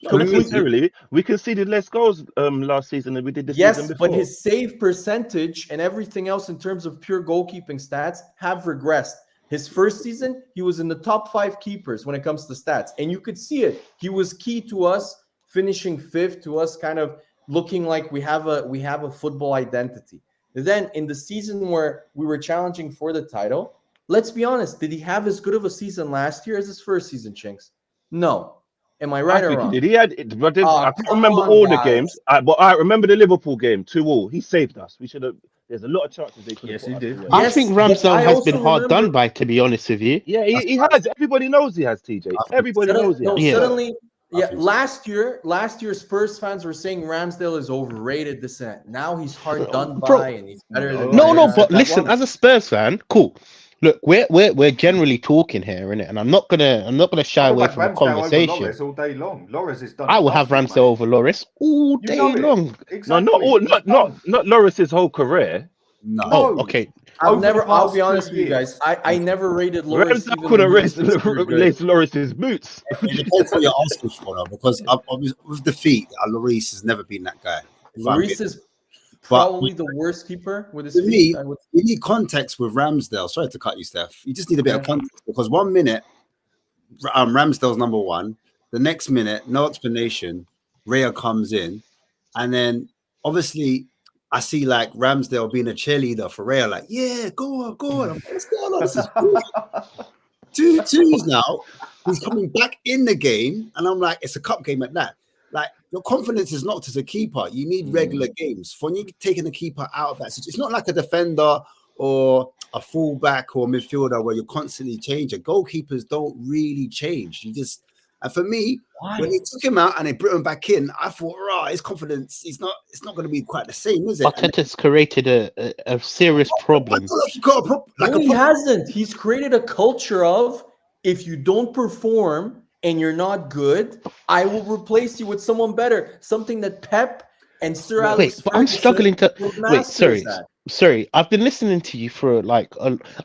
Speaker 5: Completely. We conceded less goals last season than we did the season before.
Speaker 3: But his save percentage and everything else in terms of pure goalkeeping stats have regressed. His first season, he was in the top 5 keepers when it comes to stats, and you could see it. He was key to us finishing 5th, to us kind of looking like we have a football identity. Then in the season where we were challenging for the title, let's be honest, did he have as good of a season last year as his first season, Chinks? No. Am I right or wrong?
Speaker 5: He did. I can't remember all the games, but I remember the Liverpool game, 2-2. He saved us. We should have. There's a lot of chances they could have.
Speaker 4: Yes, he did.
Speaker 2: I think Ramsdale has been hard done by, to be honest with you.
Speaker 5: Yeah, he has. Everybody knows he has, TJ. Everybody knows he has.
Speaker 3: No, suddenly, last year, Spurs fans were saying Ramsdale is overrated, this and that. Now he's hard done by, and he's better than.
Speaker 2: No, but listen, as a Spurs fan, cool. Look, we're generally talking here, innit? And I'm not gonna shy away from the conversation.
Speaker 4: Loris all day long. Loris is done.
Speaker 2: I will have Ramsdale over Loris all day long.
Speaker 4: Exactly.
Speaker 5: No, not Loris's whole career.
Speaker 1: No.
Speaker 2: Oh, okay.
Speaker 3: I'll be honest with you guys. I never rated Loris.
Speaker 5: Ramsdale could have laced Loris's boots.
Speaker 1: It depends what you're asking for, though, because with defeat, Lloris has never been that guy.
Speaker 3: Lloris is probably the worst keeper with his feet.
Speaker 1: You need context with Ramsdale. Sorry to cut you, Steph. You just need a bit of context, because 1 minute, Ramsdale's number 1. The next minute, no explanation, Raya comes in, and then obviously I see like Ramsdale being a cheerleader for Raya, like, yeah, go on. I'm like, what's going on? This is cool. 2-2 now. He's coming back in the game, and I'm like, it's a cup game at that. Like, your confidence is knocked as a keeper. You need regular games. When you're taking a keeper out of that situation, it's not like a defender or a fullback or midfielder where you're constantly changing. Goalkeepers don't really change. And for me, when they took him out and they brought him back in, I thought, his confidence, it's not going to be quite the same, is it?
Speaker 2: Arteta's created a serious problem.
Speaker 1: I feel like he got
Speaker 3: he hasn't. He's created a culture of, if you don't perform and you're not good, I will replace you with someone better. Something that Pep and Sir Alex.
Speaker 2: Wait, but I'm struggling to Sorry. I've been listening to you for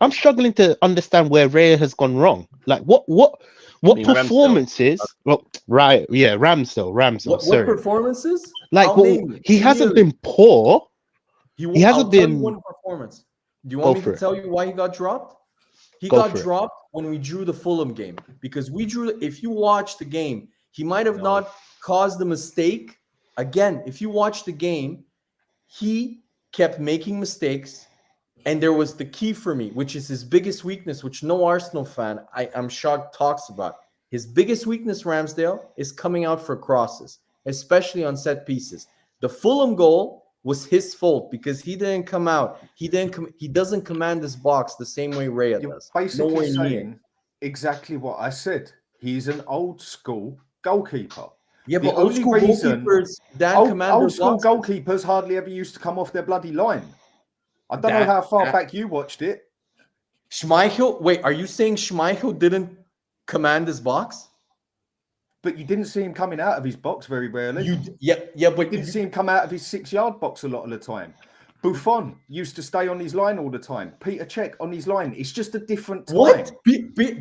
Speaker 2: I'm struggling to understand where Raya has gone wrong. Like what performances?
Speaker 5: Ramsdale.
Speaker 2: Well, right, yeah, Ramsdale.
Speaker 3: What performances?
Speaker 2: Like, he hasn't been poor. He hasn't been
Speaker 3: one performance. Do you want me to tell you why he got dropped? He got dropped when we drew the Fulham game, because we drew. If you watch the game, he might have not caused the mistake. Again, if you watch the game, he kept making mistakes, and there was the key for me, which is his biggest weakness, which no Arsenal fan, I'm shocked, talks about. His biggest weakness, Ramsdale, is coming out for crosses, especially on set pieces. The Fulham goal was his fault because he didn't come out. He doesn't command this box the same way Raya does.
Speaker 4: Basically saying exactly what I said. He's an old school goalkeeper.
Speaker 3: Yeah, but old school goalkeepers,
Speaker 4: old school goalkeepers hardly ever used to come off their bloody line. I don't know how far back you watched it.
Speaker 3: Schmeichel, wait, are you saying Schmeichel didn't command his box?
Speaker 4: But you didn't see him coming out of his box very rarely.
Speaker 3: But
Speaker 4: you didn't see him come out of his 6-yard box a lot of the time. Buffon used to stay on his line all the time. Peter Cech on his line. It's just a different time.
Speaker 3: What?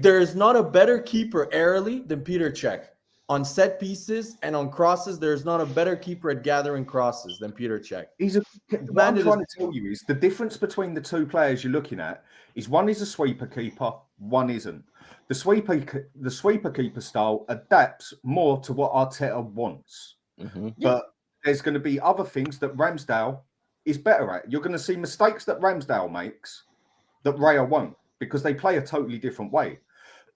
Speaker 3: There is not a better keeper airily than Peter Cech. On set pieces and on crosses, there's not a better keeper at gathering crosses than Peter Cech.
Speaker 4: What I'm trying to tell you is the difference between the two players you're looking at is one is a sweeper keeper, one isn't. The sweeper keeper style adapts more to what Arteta wants. Mm-hmm. But there's going to be other things that Ramsdale is better at. You're going to see mistakes that Ramsdale makes that Raya won't, because they play a totally different way.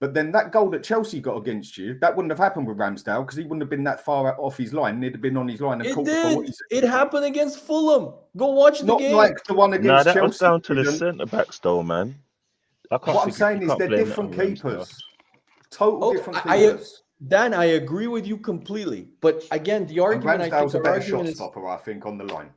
Speaker 4: But then that goal that Chelsea got against you, that wouldn't have happened with Ramsdale because he wouldn't have been that far off his line. He'd have been on his line and caught the ball.
Speaker 3: It happened against Fulham. Go watch the game.
Speaker 4: Not like the one against Chelsea.
Speaker 5: That was down to the centre backs, though, man.
Speaker 4: What I'm saying is they're different keepers. Total different keepers.
Speaker 3: Dan, I agree with you completely. But again, the argument
Speaker 4: Ramsdale's a better shot stopper, I think, on the line.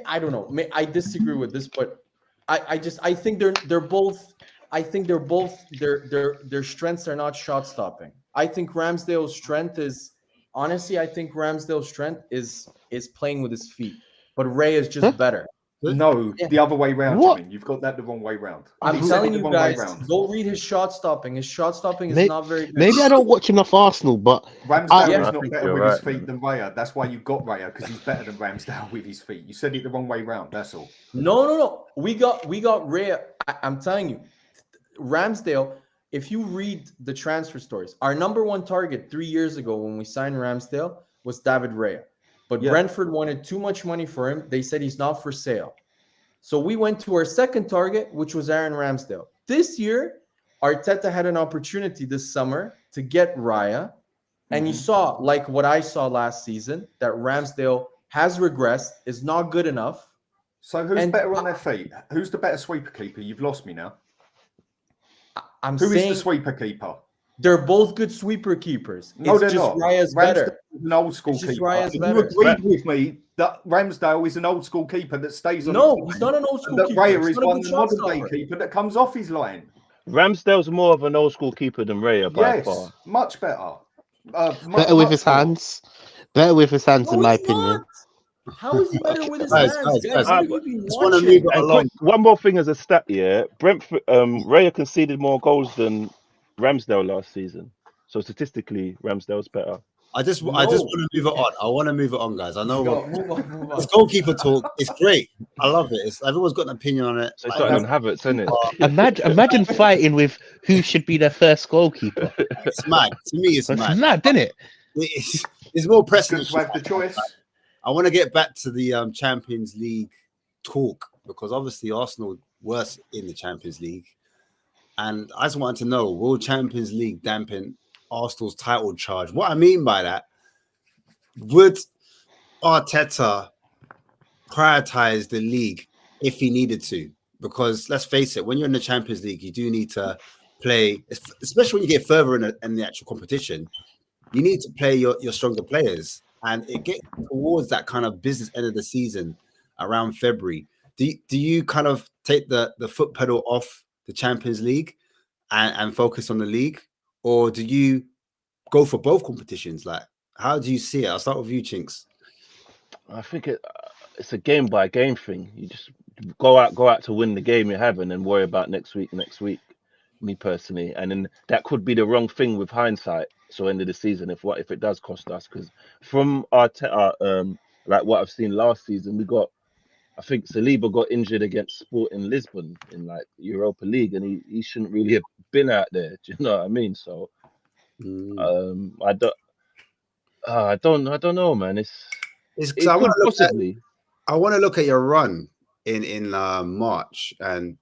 Speaker 3: I don't know. I disagree with this, but I think they're both. I think their strengths are not shot stopping. I think Ramsdale's strength is honestly. I think Ramsdale's strength is playing with his feet, but Ray is just better.
Speaker 4: No, the other way round.
Speaker 2: What?
Speaker 4: You mean? You've got that the wrong way round.
Speaker 3: I'm telling you guys, go read his shot stopping. His shot stopping is not very good.
Speaker 2: Maybe I don't watch enough Arsenal, but
Speaker 4: Ramsdale is not better with his feet than Raya. That's why you got Raya, because he's better than Ramsdale with his feet. You said it the wrong way round. That's all.
Speaker 3: No. We got Raya. I'm telling you, Ramsdale. If you read the transfer stories, our number one target 3 years ago when we signed Ramsdale was David Raya. But Brentford wanted too much money for him. They said he's not for sale. So we went to our second target, which was Aaron Ramsdale. This year, Arteta had an opportunity this summer to get Raya. And you saw, like what I saw last season, that Ramsdale has regressed, is not good enough.
Speaker 4: So who's better on their feet? Who's the better sweeper keeper? You've lost me now.
Speaker 3: Who
Speaker 4: is the sweeper keeper?
Speaker 3: They're both good sweeper keepers.
Speaker 4: No, they're
Speaker 3: just
Speaker 4: not.
Speaker 3: Raya's better.
Speaker 4: An old school keeper. You agreed with me that Ramsdale is an old school keeper that stays on.
Speaker 3: No, he's not an old school keeper.
Speaker 4: Raya is one modern day keeper that comes off his line.
Speaker 5: Ramsdale's more of an old school keeper than Raya by far.
Speaker 4: Much better.
Speaker 2: Better with his hands. Better with his hands, in my opinion.
Speaker 3: How is he better with his hands?
Speaker 5: One more thing as a stat, Brentford, Raya conceded more goals than Ramsdale last season. So statistically, Ramsdale's better.
Speaker 1: I just want to move it on. I want to move it on, guys. I know move on. This goalkeeper talk. It's great. I love it. Everyone's got an opinion on it.
Speaker 5: So it's starting on habits, isn't it?
Speaker 2: Imagine fighting with who should be their first goalkeeper.
Speaker 1: It's mad. To me, it's mad.
Speaker 2: It's mad, isn't it?
Speaker 1: It's more pressing.
Speaker 4: To have the choice.
Speaker 1: I want to get back to the Champions League talk, because obviously Arsenal were in the Champions League. And I just wanted to know, will Champions League dampen Arsenal's title charge? What I mean by that, would Arteta prioritize the league if he needed to? Because let's face it, when you're in the Champions League, you do need to play, especially when you get further in the actual competition, you need to play your stronger players. And it gets towards that kind of business end of the season around February. Do you kind of take the foot pedal off the Champions League and focus on the league? Or do you go for both competitions? Like, how do you see it? I'll start with you, Chinks.
Speaker 5: I think it's a game by game thing. You just go out to win the game you have, and then worry about next week. Me personally, and then that could be the wrong thing with hindsight. So end of the season, if it does cost us, because from our like what I've seen last season, I think Saliba got injured against Sporting Lisbon in like Europa League, and he shouldn't really have been out there. Do you know what I mean? So I don't know, man. It could possibly.
Speaker 1: I want to look at your run in March, and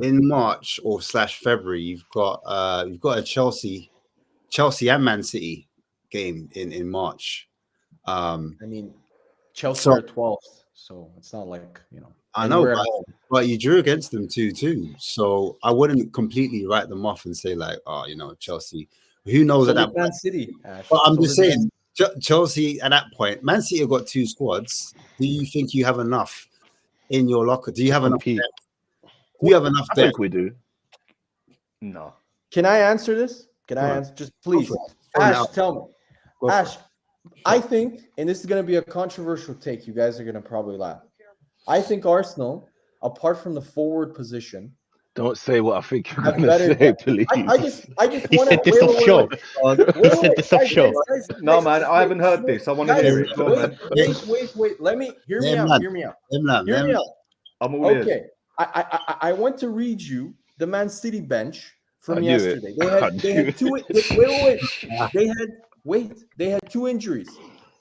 Speaker 1: in March or /February, you've got a Chelsea and Man City game in March.
Speaker 3: I mean, Chelsea are 12th, so it's not like,
Speaker 1: I know, but you drew against them too. So I wouldn't completely write them off and say like, Chelsea. Who knows at that point?
Speaker 3: Man City, Ash.
Speaker 1: But I'm just saying, Chelsea at that point, Man City have got two squads. Do you think you have enough in your locker? Do you have enough? Do you have enough?
Speaker 5: I think we do.
Speaker 4: No.
Speaker 3: Can I answer this? Can I answer? Just please, Ash, tell me. Ash, I think, and this is going to be a controversial take. You guys are going to probably laugh. I think Arsenal, apart from the forward position,
Speaker 5: don't say what I think you're going to say, please.
Speaker 3: I just
Speaker 2: He said this off show. He said this off show.
Speaker 4: No, man, I haven't heard this. I want to hear it.
Speaker 3: Wait. Let me hear me out. Hear me out.
Speaker 4: I'm all ears.
Speaker 3: Okay. I want to read you the Man City bench from yesterday. They had two. They had two injuries.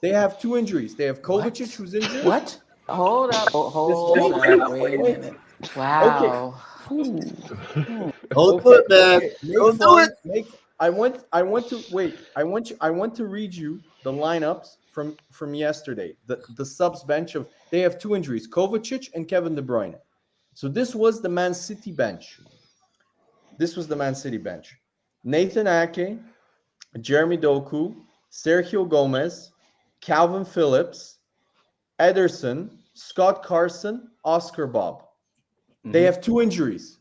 Speaker 3: They have two injuries. They have Kovacic, who's injured.
Speaker 6: What? Hold up. Wait a minute. Wow.
Speaker 1: Okay. Don't do it, man. Don't do it.
Speaker 3: I want to read you the lineups from yesterday. The subs bench of, they have two injuries, Kovacic and Kevin De Bruyne. So this was the Man City bench. Nathan Ake, Jeremy Doku, Sergio Gomez, Calvin Phillips, Ederson, Scott Carson, Oscar Bob. They have two injuries.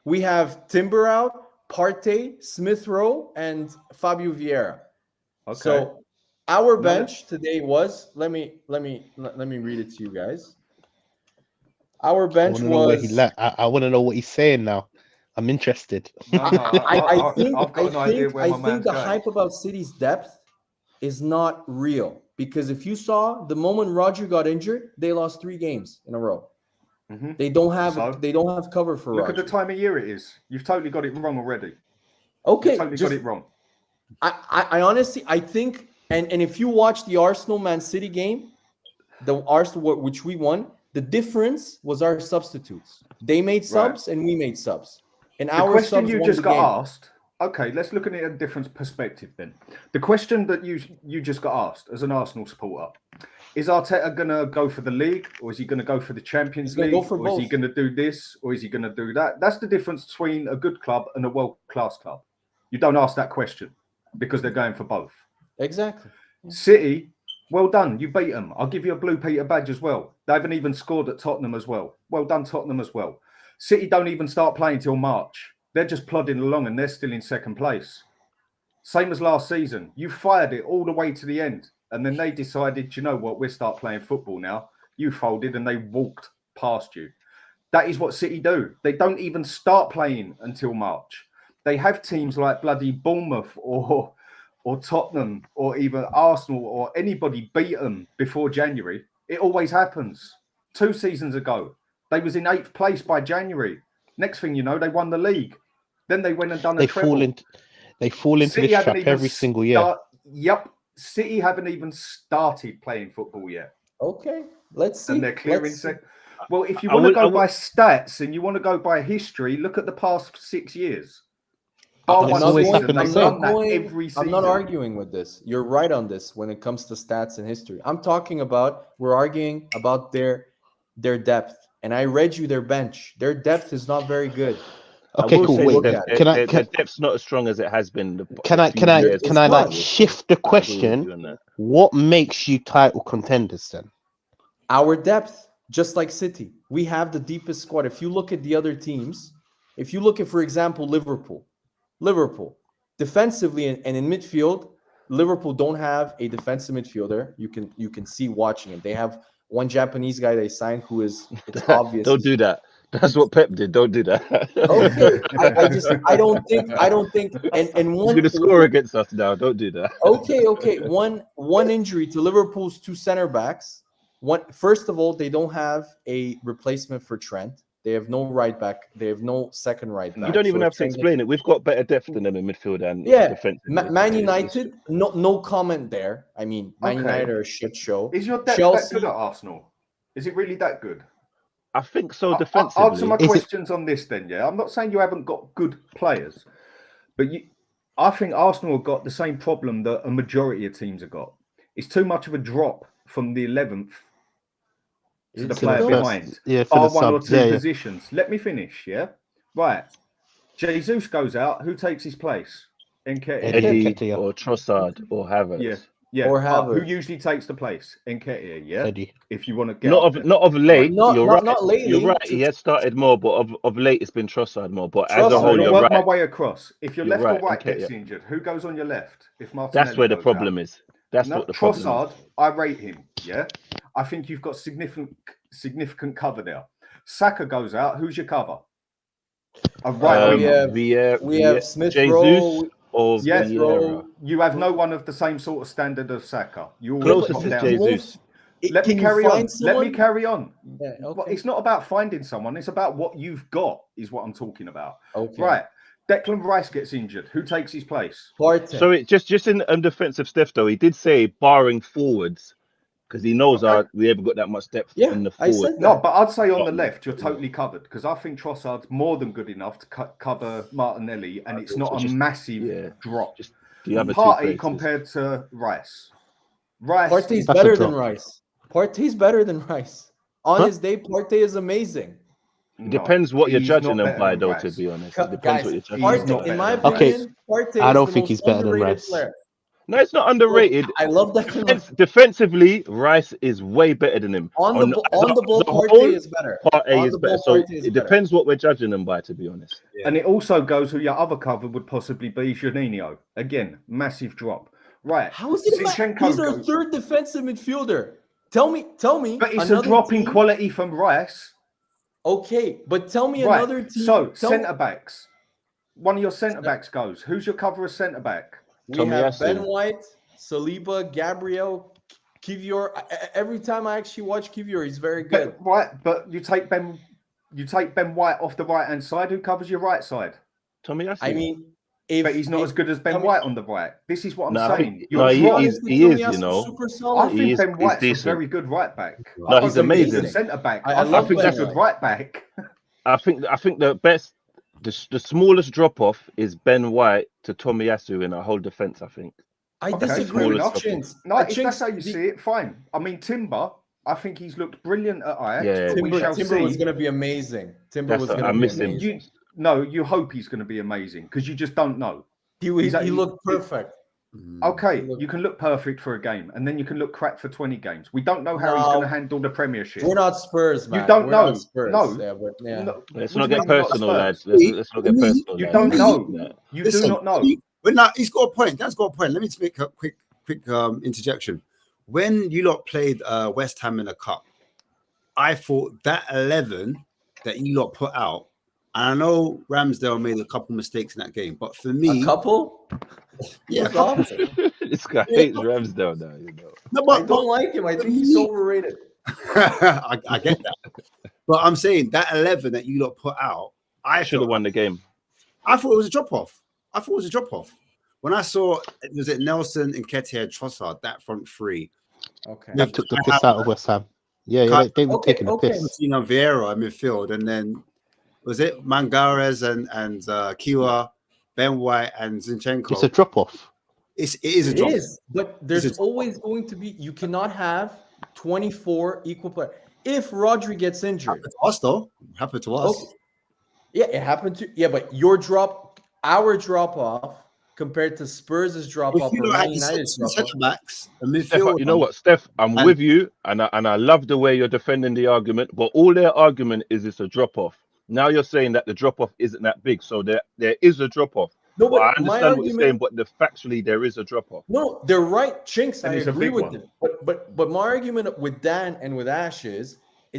Speaker 3: We have Timber out, Partey, Smith Rowe, and Fabio Vieira.
Speaker 4: Okay.
Speaker 3: So our bench today was, let me read it to you guys. Our bench was.
Speaker 2: I want to know what he's saying now. I'm interested.
Speaker 3: I think
Speaker 4: I've got an idea where my man's
Speaker 3: the
Speaker 4: going.
Speaker 3: hype about City's depth is not real, because if you saw the moment Roger got injured, they lost 3 games in a row.
Speaker 4: Mm-hmm.
Speaker 3: They don't have cover for
Speaker 4: Look
Speaker 3: Roger.
Speaker 4: at the time of year it is. You've totally got it wrong already.
Speaker 3: Okay,
Speaker 4: You've totally got it wrong.
Speaker 3: I honestly think, and if you watch the Arsenal Man City game, the Arsenal which we won, the difference was our substitutes. They made subs and we made subs. And
Speaker 4: the
Speaker 3: our
Speaker 4: question
Speaker 3: subs
Speaker 4: you
Speaker 3: won
Speaker 4: just
Speaker 3: the
Speaker 4: got
Speaker 3: game.
Speaker 4: asked. Okay, let's look at it at a different perspective then. The question that you just got asked as an Arsenal supporter: is Arteta going to go for the league, or is he going to go for the Champions League, or is he going to do this, or is he going to do that? That's the difference between a good club and a world-class club. You don't ask that question because they're going for both.
Speaker 3: Exactly.
Speaker 4: City, well done. You beat them. I'll give you a Blue Peter badge as well. They haven't even scored at Tottenham as well. Well done, Tottenham as well. City don't even start playing till March. They're just plodding along and they're still in second place. Same as last season. You fired it all the way to the end. And then they decided, you know what, we'll start playing football now. You folded and they walked past you. That is what City do. They don't even start playing until March. They have teams like bloody Bournemouth or Tottenham or even Arsenal or anybody beat them before January. It always happens. 2 seasons ago, they was in 8th place by January. Next thing you know, they won the league. Then they went and done a treble.
Speaker 2: They fall into this trap every single year.
Speaker 4: Yep. City haven't even started playing football yet.
Speaker 3: Okay, let's see.
Speaker 4: And they're clearing second. Well, if you want to go by stats and you want to go by history, look at the past 6 years.
Speaker 3: I'm not arguing with this. You're right on this when it comes to stats and history. I'm talking about, we're arguing about their depth. And I read you their bench. Their depth is not very good.
Speaker 2: Okay, cool. Wait,
Speaker 5: the depth's not as strong as it has been.
Speaker 2: Can I like shift the question? What makes you title contenders then?
Speaker 3: Our depth, just like City. We have the deepest squad. If you look at the other teams, if you look at, for example, Liverpool, defensively and in midfield, Liverpool don't have a defensive midfielder. You can see watching it. They have one Japanese guy they signed who is, it's obvious.
Speaker 5: Don't do that. That's what Pep did. Don't do that.
Speaker 3: Okay, I don't think, and one.
Speaker 5: He's going to score against us now. Don't do that.
Speaker 3: Okay. One injury to Liverpool's 2 center backs. First of all, they don't have a replacement for Trent. They have no right back. They have no second right back.
Speaker 5: You don't even have to explain it. We've got better depth than them in midfield and defense.
Speaker 3: Man United, no comment there. I mean, Man United are a shit show.
Speaker 4: Is your depth that good at Arsenal? Is it really that good?
Speaker 5: I think so. Defensively.
Speaker 4: Answer my questions on this then. Yeah, I'm not saying you haven't got good players, but I think Arsenal have got the same problem that a majority of teams have got. It's too much of a drop from the 11th to the player behind.
Speaker 2: For
Speaker 4: one or two positions. Let me finish. Yeah, right. Jesus goes out. Who takes his place?
Speaker 5: Eddie or Trossard or Havertz.
Speaker 4: Yeah, or Havertz. Who usually takes the place? Nketiah, yeah.
Speaker 2: Eddie.
Speaker 4: If you want to get
Speaker 5: not of late, you're right.
Speaker 3: Not lately.
Speaker 5: You're right. He has started more, but of late it's been Trossard more. But as a whole, you're
Speaker 4: work
Speaker 5: right.
Speaker 4: my way across. If your left or right gets injured, who goes on your left? If Martinelli
Speaker 5: that's where the problem is. That's what the problem is.
Speaker 4: Trossard, I rate him. Yeah, I think you've got significant cover there. Saka goes out. Who's your cover?
Speaker 3: We have Smith Rowe.
Speaker 4: Yes, you have no one of the same sort of standard of Saka. You
Speaker 5: closest to Jesus.
Speaker 4: Let me carry on.
Speaker 3: Yeah, okay.
Speaker 4: Well, it's not about finding someone. It's about what you've got. Is what I'm talking about.
Speaker 3: Okay.
Speaker 4: Right. Declan Rice gets injured. Who takes his place?
Speaker 5: So just in defense of Steph though, he did say barring forwards. Because he knows we haven't got that much depth in the forward.
Speaker 4: No, but I'd say on the left, you're totally covered. Because I think Trossard's more than good enough to cover Martinelli, and it's not a massive drop.
Speaker 5: Just the other
Speaker 4: Partey compared to Rice.
Speaker 3: Partey's better than Rice. Partey's better than Rice. On his day, Partey is amazing.
Speaker 5: It depends what you're judging him by, though, to be honest. It depends what you're judging him.
Speaker 3: In my opinion, Partey
Speaker 2: I don't think he's better than Rice.
Speaker 5: No, it's not underrated.
Speaker 3: I love that.
Speaker 5: Defensively, Rice is way better than him.
Speaker 3: On the ball, Partey is better.
Speaker 5: Partey is better. So it depends what we're judging them by, to be honest.
Speaker 4: Yeah. And it also goes who your other cover would possibly be Juninho. Again, massive drop. Right.
Speaker 3: How is it? He's our third defensive midfielder. Tell me.
Speaker 4: But it's a drop in quality from Rice.
Speaker 3: Okay, but tell me another team.
Speaker 4: So centre backs. One of your centre backs goes. Who's your cover of centre back?
Speaker 3: We have
Speaker 5: Tomiyasu.
Speaker 3: Ben White, Saliba, Gabriel, Kivior. Every time I actually watch Kivior, he's very good.
Speaker 4: But you take Ben White off the right hand side. Who covers your right side?
Speaker 5: Tomiyasu.
Speaker 3: I mean,
Speaker 4: but he's not as good as Ben White on the right. This is what I'm saying.
Speaker 5: He is, you know.
Speaker 3: Super solid.
Speaker 4: I think Ben White's a very good right back.
Speaker 5: No, he's amazing.
Speaker 4: Centre back.
Speaker 3: I think
Speaker 4: that's a good right back.
Speaker 5: I think the best, the smallest drop off is Ben White to Tomiyasu in our whole defense. I think.
Speaker 3: I disagree with
Speaker 4: Chinks. No, if that's how you see it, fine. I mean, Timber. I think he's looked brilliant at Ajax.
Speaker 5: Yeah,
Speaker 3: Timber was going to be amazing. Timber was going to be amazing.
Speaker 4: You hope he's going to be amazing because you just don't know.
Speaker 3: He looked perfect.
Speaker 4: Okay, you can look perfect for a game, and then you can look crap for 20 games. We don't know how he's going to handle the Premiership.
Speaker 3: We're not Spurs, man.
Speaker 4: You don't know.
Speaker 3: No.
Speaker 5: Let's not get personal, lads. Let's not get personal.
Speaker 4: You don't know. You do not know.
Speaker 1: He's got a point. That's got a point. Let me make a quick interjection. When you lot played West Ham in a cup, I thought that 11 that you lot put out, and I know Ramsdale made a couple mistakes in that game, but for me,
Speaker 3: a couple,
Speaker 1: yeah,
Speaker 5: this guy hates Ramsdale now. You know,
Speaker 3: no, but I don't like him. I think he's overrated.
Speaker 1: I get that, but I'm saying that 11 that you lot put out, I
Speaker 5: should have won the game.
Speaker 1: I thought it was a drop off. When I saw, was it Nelson, Nketiah, Trossard, that front three?
Speaker 3: Okay.
Speaker 2: They took the piss out of West Ham. Yeah, they were taking the piss.
Speaker 1: Vieira in midfield, and then was it Mangares and Kiwa, Ben White and Zinchenko?
Speaker 2: It's a drop off.
Speaker 1: It is a drop off.
Speaker 3: But there's always going to be. You cannot have 24 equal players. If Rodri gets injured,
Speaker 1: happened to us though. Happened to us.
Speaker 3: Okay. Yeah, it happened to. Yeah, but our drop off. Compared to Spurs' drop off, or Man United's drop off.
Speaker 5: You know what, Steph? I'm with you, and I love the way you're defending the argument. But all their argument is it's a drop off. Now you're saying that the drop off isn't that big, so there is a drop off.
Speaker 3: No, but
Speaker 5: I understand what you're saying, but factually there is a drop off.
Speaker 3: No, they're right, Chinks. I agree with them. But my argument with Dan and with Ash is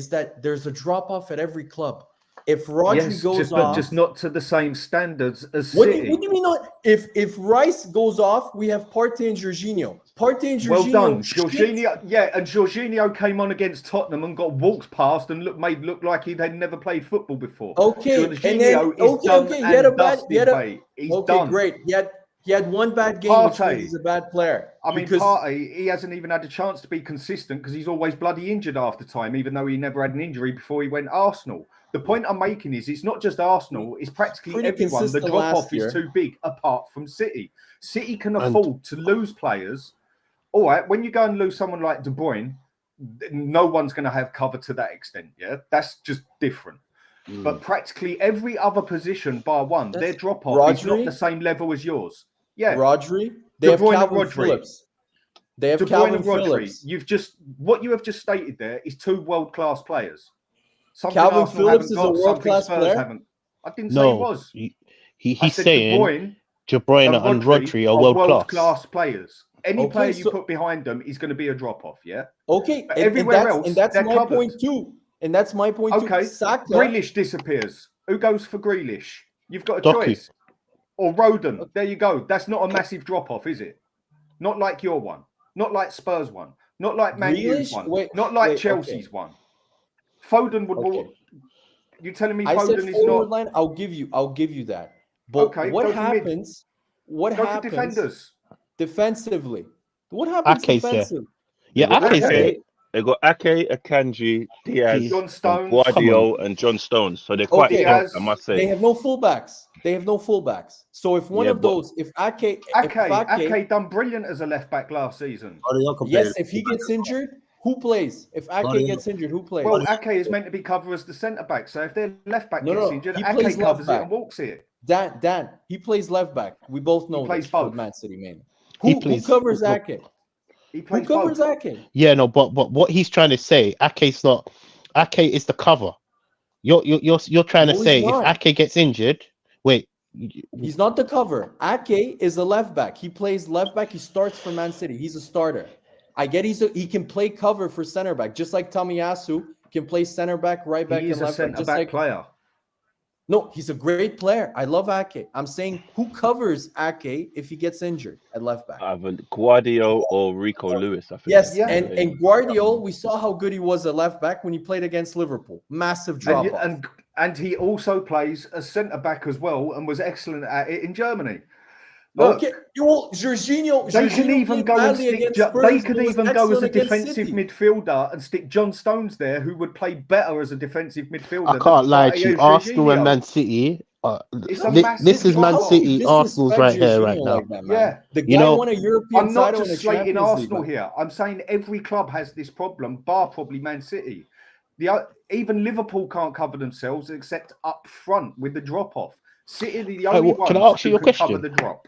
Speaker 3: that there's a drop off at every club. If Rodri goes off,
Speaker 4: just not to the same standards as City.
Speaker 3: What do you mean not? If Rice goes off, we have Partey and Jorginho.
Speaker 4: Well done, Jorginho. Yeah, and Jorginho came on against Tottenham and got walked past and made look like he had never played football before.
Speaker 3: Okay,
Speaker 4: Jorginho
Speaker 3: he had a bad.
Speaker 4: He's done.
Speaker 3: Great. He had one bad game, which means he's a bad player.
Speaker 4: I mean, Partey, he hasn't even had a chance to be consistent because he's always bloody injured half the time, even though he never had an injury before he went Arsenal. The point I'm making is it's not just Arsenal, it's practically everyone. The drop-off is too big apart from City. City can afford to lose players. All right, when you go and lose someone like De Bruyne, no one's going to have cover to that extent, yeah? That's just different. But practically every other position, bar one, their drop-off is not the same level as yours. Yeah.
Speaker 3: Rodri, they have Calvin Phillips. They have Calvin Phillips.
Speaker 4: What you have just stated there is two world-class players.
Speaker 3: Calvin Phillips is a world-class player?
Speaker 4: I didn't say he was.
Speaker 2: He's saying De Bruyne and Rodri are
Speaker 4: world-class players. Any player you put behind them is going to be a drop-off, yeah?
Speaker 3: Okay, everywhere else, that's my point too. And that's my point too.
Speaker 4: Okay, Grealish disappears. Who goes for Grealish? You've got a choice. Or Rodon. There you go. That's not a massive drop-off, is it? Not like your one. Not like Spurs one. Not like Man U's one. Not like Chelsea's one. Foden would. You telling me Foden is not?
Speaker 3: Line, I'll give you that. But what happens? What happens?
Speaker 4: Defenders
Speaker 3: defensively. What happens defensively?
Speaker 5: Ake. They got Ake, Akanji, Diaz,
Speaker 4: John Stones,
Speaker 5: Guardiola, and John Stones. So they're quite strong, I must say.
Speaker 3: They have no fullbacks. So if one of those, if Ake
Speaker 4: done brilliant as a left back last season.
Speaker 3: Yes, if he gets injured. Who plays? If Ake gets injured, who plays?
Speaker 4: Well, Ake is meant to be covered as the centre back. So if their left back gets injured, Ake covers it and walks it.
Speaker 3: Dan, he plays left back. We both know
Speaker 4: he plays
Speaker 3: both. Man City, man. Who covers Ake?
Speaker 4: He plays
Speaker 3: who covers Ake?
Speaker 2: Yeah, no, but what he's trying to say, Ake's not. Ake is the cover. You're trying to say if Ake gets injured, wait.
Speaker 3: He's not the cover. Ake is a left back. He plays left back. He starts for Man City. He's a starter. I get he can play cover for center back, just like Tomiyasu can play center back, right back,
Speaker 4: He is
Speaker 3: and
Speaker 4: a
Speaker 3: left back.
Speaker 4: centre back player.
Speaker 3: No, he's a great player. I love Ake. I'm saying who covers Ake if he gets injured at left back?
Speaker 5: Either Guardiola or Rico Lewis, I think.
Speaker 3: Yes, and Guardiola, we saw how good he was at left back when he played against Liverpool. Massive drop off.
Speaker 4: And he also plays as centre back as well, and was excellent at it in Germany.
Speaker 3: Look, okay, well, Jorginho.
Speaker 4: They can even go and stick. They could even go as a defensive midfielder and stick John Stones there, who would play better as a defensive midfielder.
Speaker 2: I can't lie to you. Arsenal and Man City. This is Man City. Arsenal's right here, right now.
Speaker 3: Like that, yeah, the guy won a European title. I'm not just slating
Speaker 4: Arsenal here. I'm saying every club has this problem, bar probably Man City. Even Liverpool can't cover themselves except up front with the drop off. City are the only ones who can cover the drop.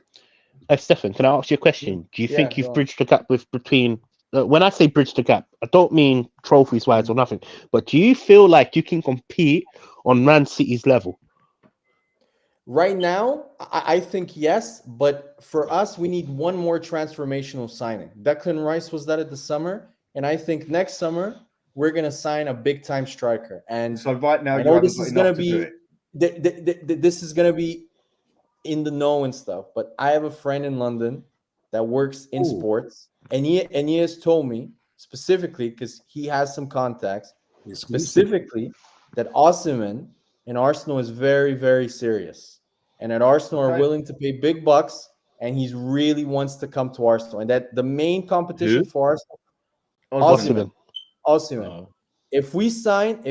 Speaker 2: Stefan, can I ask you a question? Do you think you've bridged the gap between? When I say bridge the gap, I don't mean trophies wise or nothing, but do you feel like you can compete on Man City's level?
Speaker 3: Right now, I think yes, but for us, we need one more transformational signing. Declan Rice was that at the summer, and I think next summer we're gonna sign a big time striker. And
Speaker 4: so right now,
Speaker 3: I know this is gonna be this is gonna be in the know and stuff, but I have a friend in London that works in sports, and he has told me specifically, because he has some contacts, specifically that Osimhen and Arsenal is very, very serious, and that Arsenal are willing to pay big bucks, and he really wants to come to Arsenal, and that the main competition for Arsenal, Osimhen. If we sign Osimhen,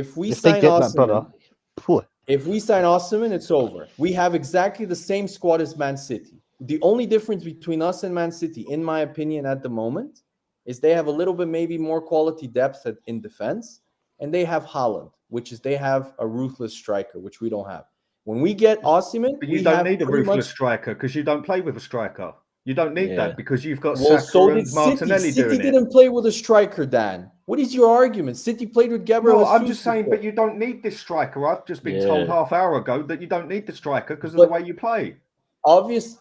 Speaker 3: if we sign Osimhen, it's over. We have exactly the same squad as Man City. The only difference between us and Man City, in my opinion, at the moment, is they have a little bit maybe more quality depth in defense, and they have Haaland, which is they have a ruthless striker, which we don't have. When we get Osimhen,
Speaker 4: but you don't need a ruthless striker because you don't play with a striker. You don't need that because you've got
Speaker 3: so
Speaker 4: and Martinelli
Speaker 3: City
Speaker 4: doing
Speaker 3: didn't play with a striker, Dan. What is your argument? City played with Gabriel.
Speaker 4: No, I'm just saying, but you don't need this striker. I've just been told half hour ago that you don't need the striker because of the way you play.
Speaker 3: Obvious.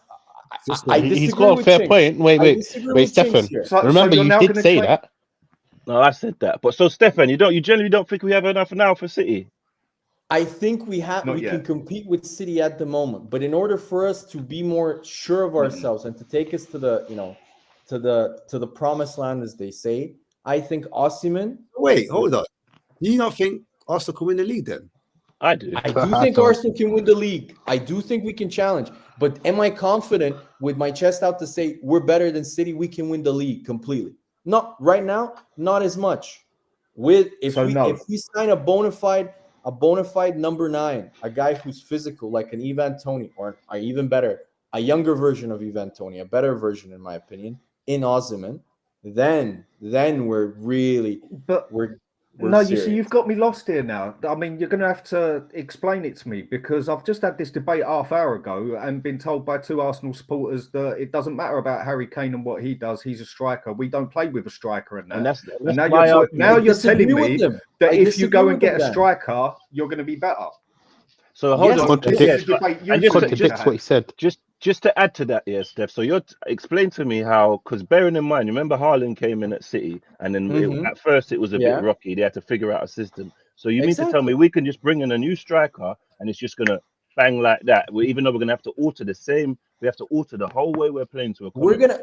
Speaker 2: He's got a fair point. Wait, Stefan. Remember, you did say that.
Speaker 5: No, I said that. But so, Stefan, you generally don't think we have enough now for City?
Speaker 3: I think we can compete with City at the moment, but in order for us to be more sure of ourselves and to take us to the to the promised land, as they say, I think Osimhen.
Speaker 1: Wait, hold on. Do you not think Arsenal can win the league then?
Speaker 5: I do.
Speaker 3: I do think Arsenal can win the league. I do think we can challenge. But am I confident with my chest out to say we're better than City? We can win the league completely. Not right now, not as much. If we sign a bona fide number 9, a guy who's physical like an Ivan Toney, or even better, a younger version of Ivan Toney, a better version in my opinion, in Osimhen, then we're really
Speaker 4: no, you see, you've got me lost here now. I mean, you're going to have to explain it to me because I've just had this debate half hour ago and been told by 2 Arsenal supporters that it doesn't matter about Harry Kane and what he does. He's a striker. We don't play with a striker in that. And now you're telling me that if you go and get a striker, you're going to be better.
Speaker 5: So hold on.
Speaker 2: Contradicts what he said.
Speaker 5: Just to add to that, Steph. So explain to me how, because bearing in mind, remember Marlon came in at City, and then at first it was a bit rocky. They had to figure out a system. So you mean to tell me we can just bring in a new striker and it's just gonna bang like that? Even though we're gonna have to alter we have to alter the whole way we're playing to accommodate.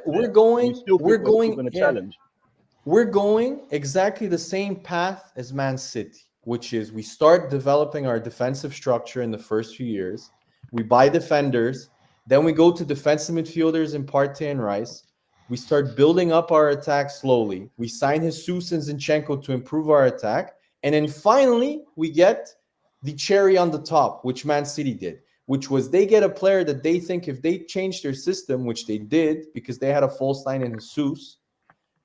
Speaker 3: We're going exactly the same path as Man City, which is we start developing our defensive structure in the first few years. We buy defenders. Then we go to defensive midfielders in Partey and Rice. We start building up our attack slowly. We sign Jesus and Zinchenko to improve our attack. And then finally, we get the cherry on the top, which Man City did, which was they get a player that they think if they change their system, which they did because they had a false line in Jesus,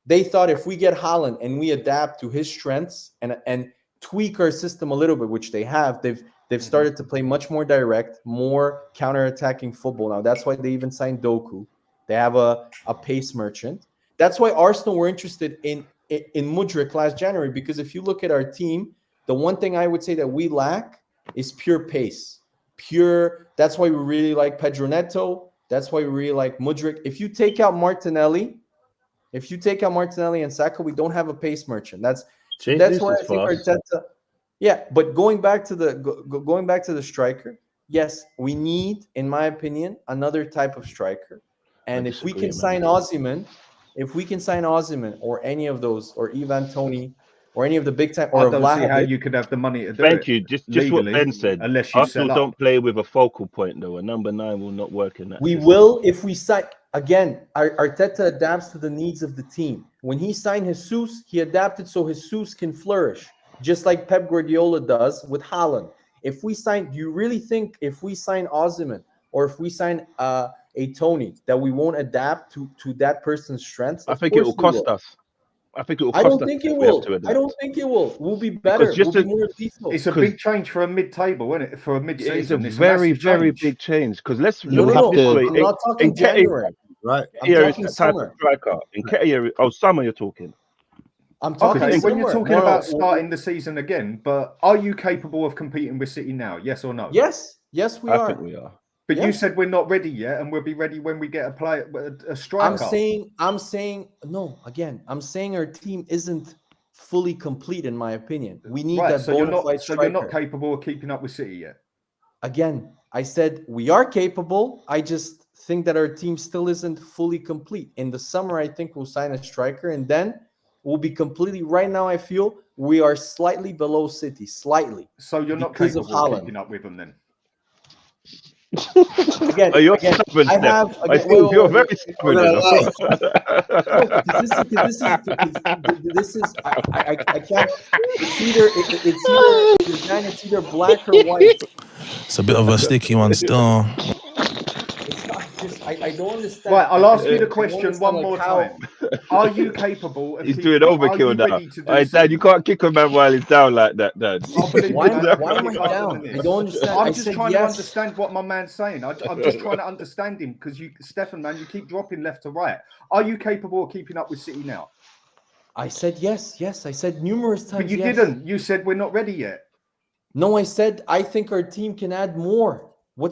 Speaker 3: they thought if we get Haaland and we adapt to his strengths and tweak our system a little bit, which they have, they've started to play much more direct, more counter-attacking football now. That's why they even signed Doku. They have a pace merchant. That's why Arsenal were interested in Mudryk last January, because if you look at our team, the one thing I would say that we lack is pure pace. That's why we really like Pedro Neto. That's why we really like Mudryk. If you take out Martinelli and Saka, we don't have a pace merchant. So that's why I think Arteta. Yeah, but going back to the striker, yes, we need, in my opinion, another type of striker. And if we can sign Osimhen, or any of those, or Ivan Toney, or any of the big time, or
Speaker 4: I don't see how you could have the money to do it.
Speaker 5: Thank you. Just what Ben said.
Speaker 4: Unless you
Speaker 5: Arsenal don't play with a focal point, though. A number 9 will not work in that.
Speaker 3: We will if we sign. Again, Arteta adapts to the needs of the team. When he signed Jesus, he adapted so Jesus can flourish, just like Pep Guardiola does with Haaland. If we sign, do you really think if we sign Osimhen or if we sign a Tony that we won't adapt to that person's strengths?
Speaker 5: I think it will cost us. I think it will cost us.
Speaker 3: I don't think it will. We'll be better. We'll be more lethal.
Speaker 4: It's a big change for a mid-table, isn't it? For a mid-season,
Speaker 5: it's a very, very big change. Because let's look
Speaker 3: at this way. I'm not talking January.
Speaker 1: Right.
Speaker 3: I'm talking summer.
Speaker 5: Summer you're talking.
Speaker 3: I'm talking
Speaker 4: when
Speaker 3: summer.
Speaker 4: you're talking about starting the season again, but are you capable of competing with City now? Yes or no?
Speaker 3: Yes, we are.
Speaker 5: I think we are.
Speaker 4: But you said we're not ready yet, and we'll be ready when we get a striker.
Speaker 3: I'm saying no. Again, I'm saying our team isn't fully complete, in my opinion. We need that bona fide striker.
Speaker 4: So you're not capable of keeping up with City yet.
Speaker 3: Again, I said we are capable. I just think that our team still isn't fully complete. In the summer, I think we'll sign a striker, and then we'll be completely. Right now, I feel we are slightly below City, slightly.
Speaker 4: So you're not capable of keeping up with them then.
Speaker 3: Again,
Speaker 5: you're stubborn. You're very stubborn.
Speaker 3: This is I can't. It's either black or white.
Speaker 7: It's a bit of a sticky one still.
Speaker 3: I don't understand.
Speaker 4: Right, I'll ask you the question one more time. Are you capable of...
Speaker 5: He's doing overkill now. Dad, you can't kick a man while he's down like that, Dad.
Speaker 3: Why am I down? I don't understand.
Speaker 4: I'm just trying to understand what my man's saying. I'm just trying to understand him because Stefan, man, you keep dropping left to right. Are you capable of keeping up with City now?
Speaker 3: I said yes. I said numerous times.
Speaker 4: But you didn't. You said we're not ready yet.
Speaker 3: No, I said I think our team can add more. Why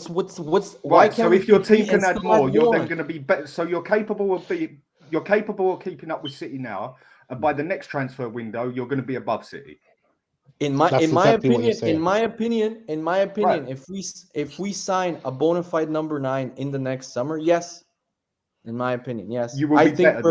Speaker 4: right? So if your team can add more, you're then going to be better. So you're capable of keeping up with City now, and by the next transfer window, you're going to be above City.
Speaker 3: In my opinion, right. if we sign a bona fide number 9 in the next summer, yes. In my opinion, yes. I think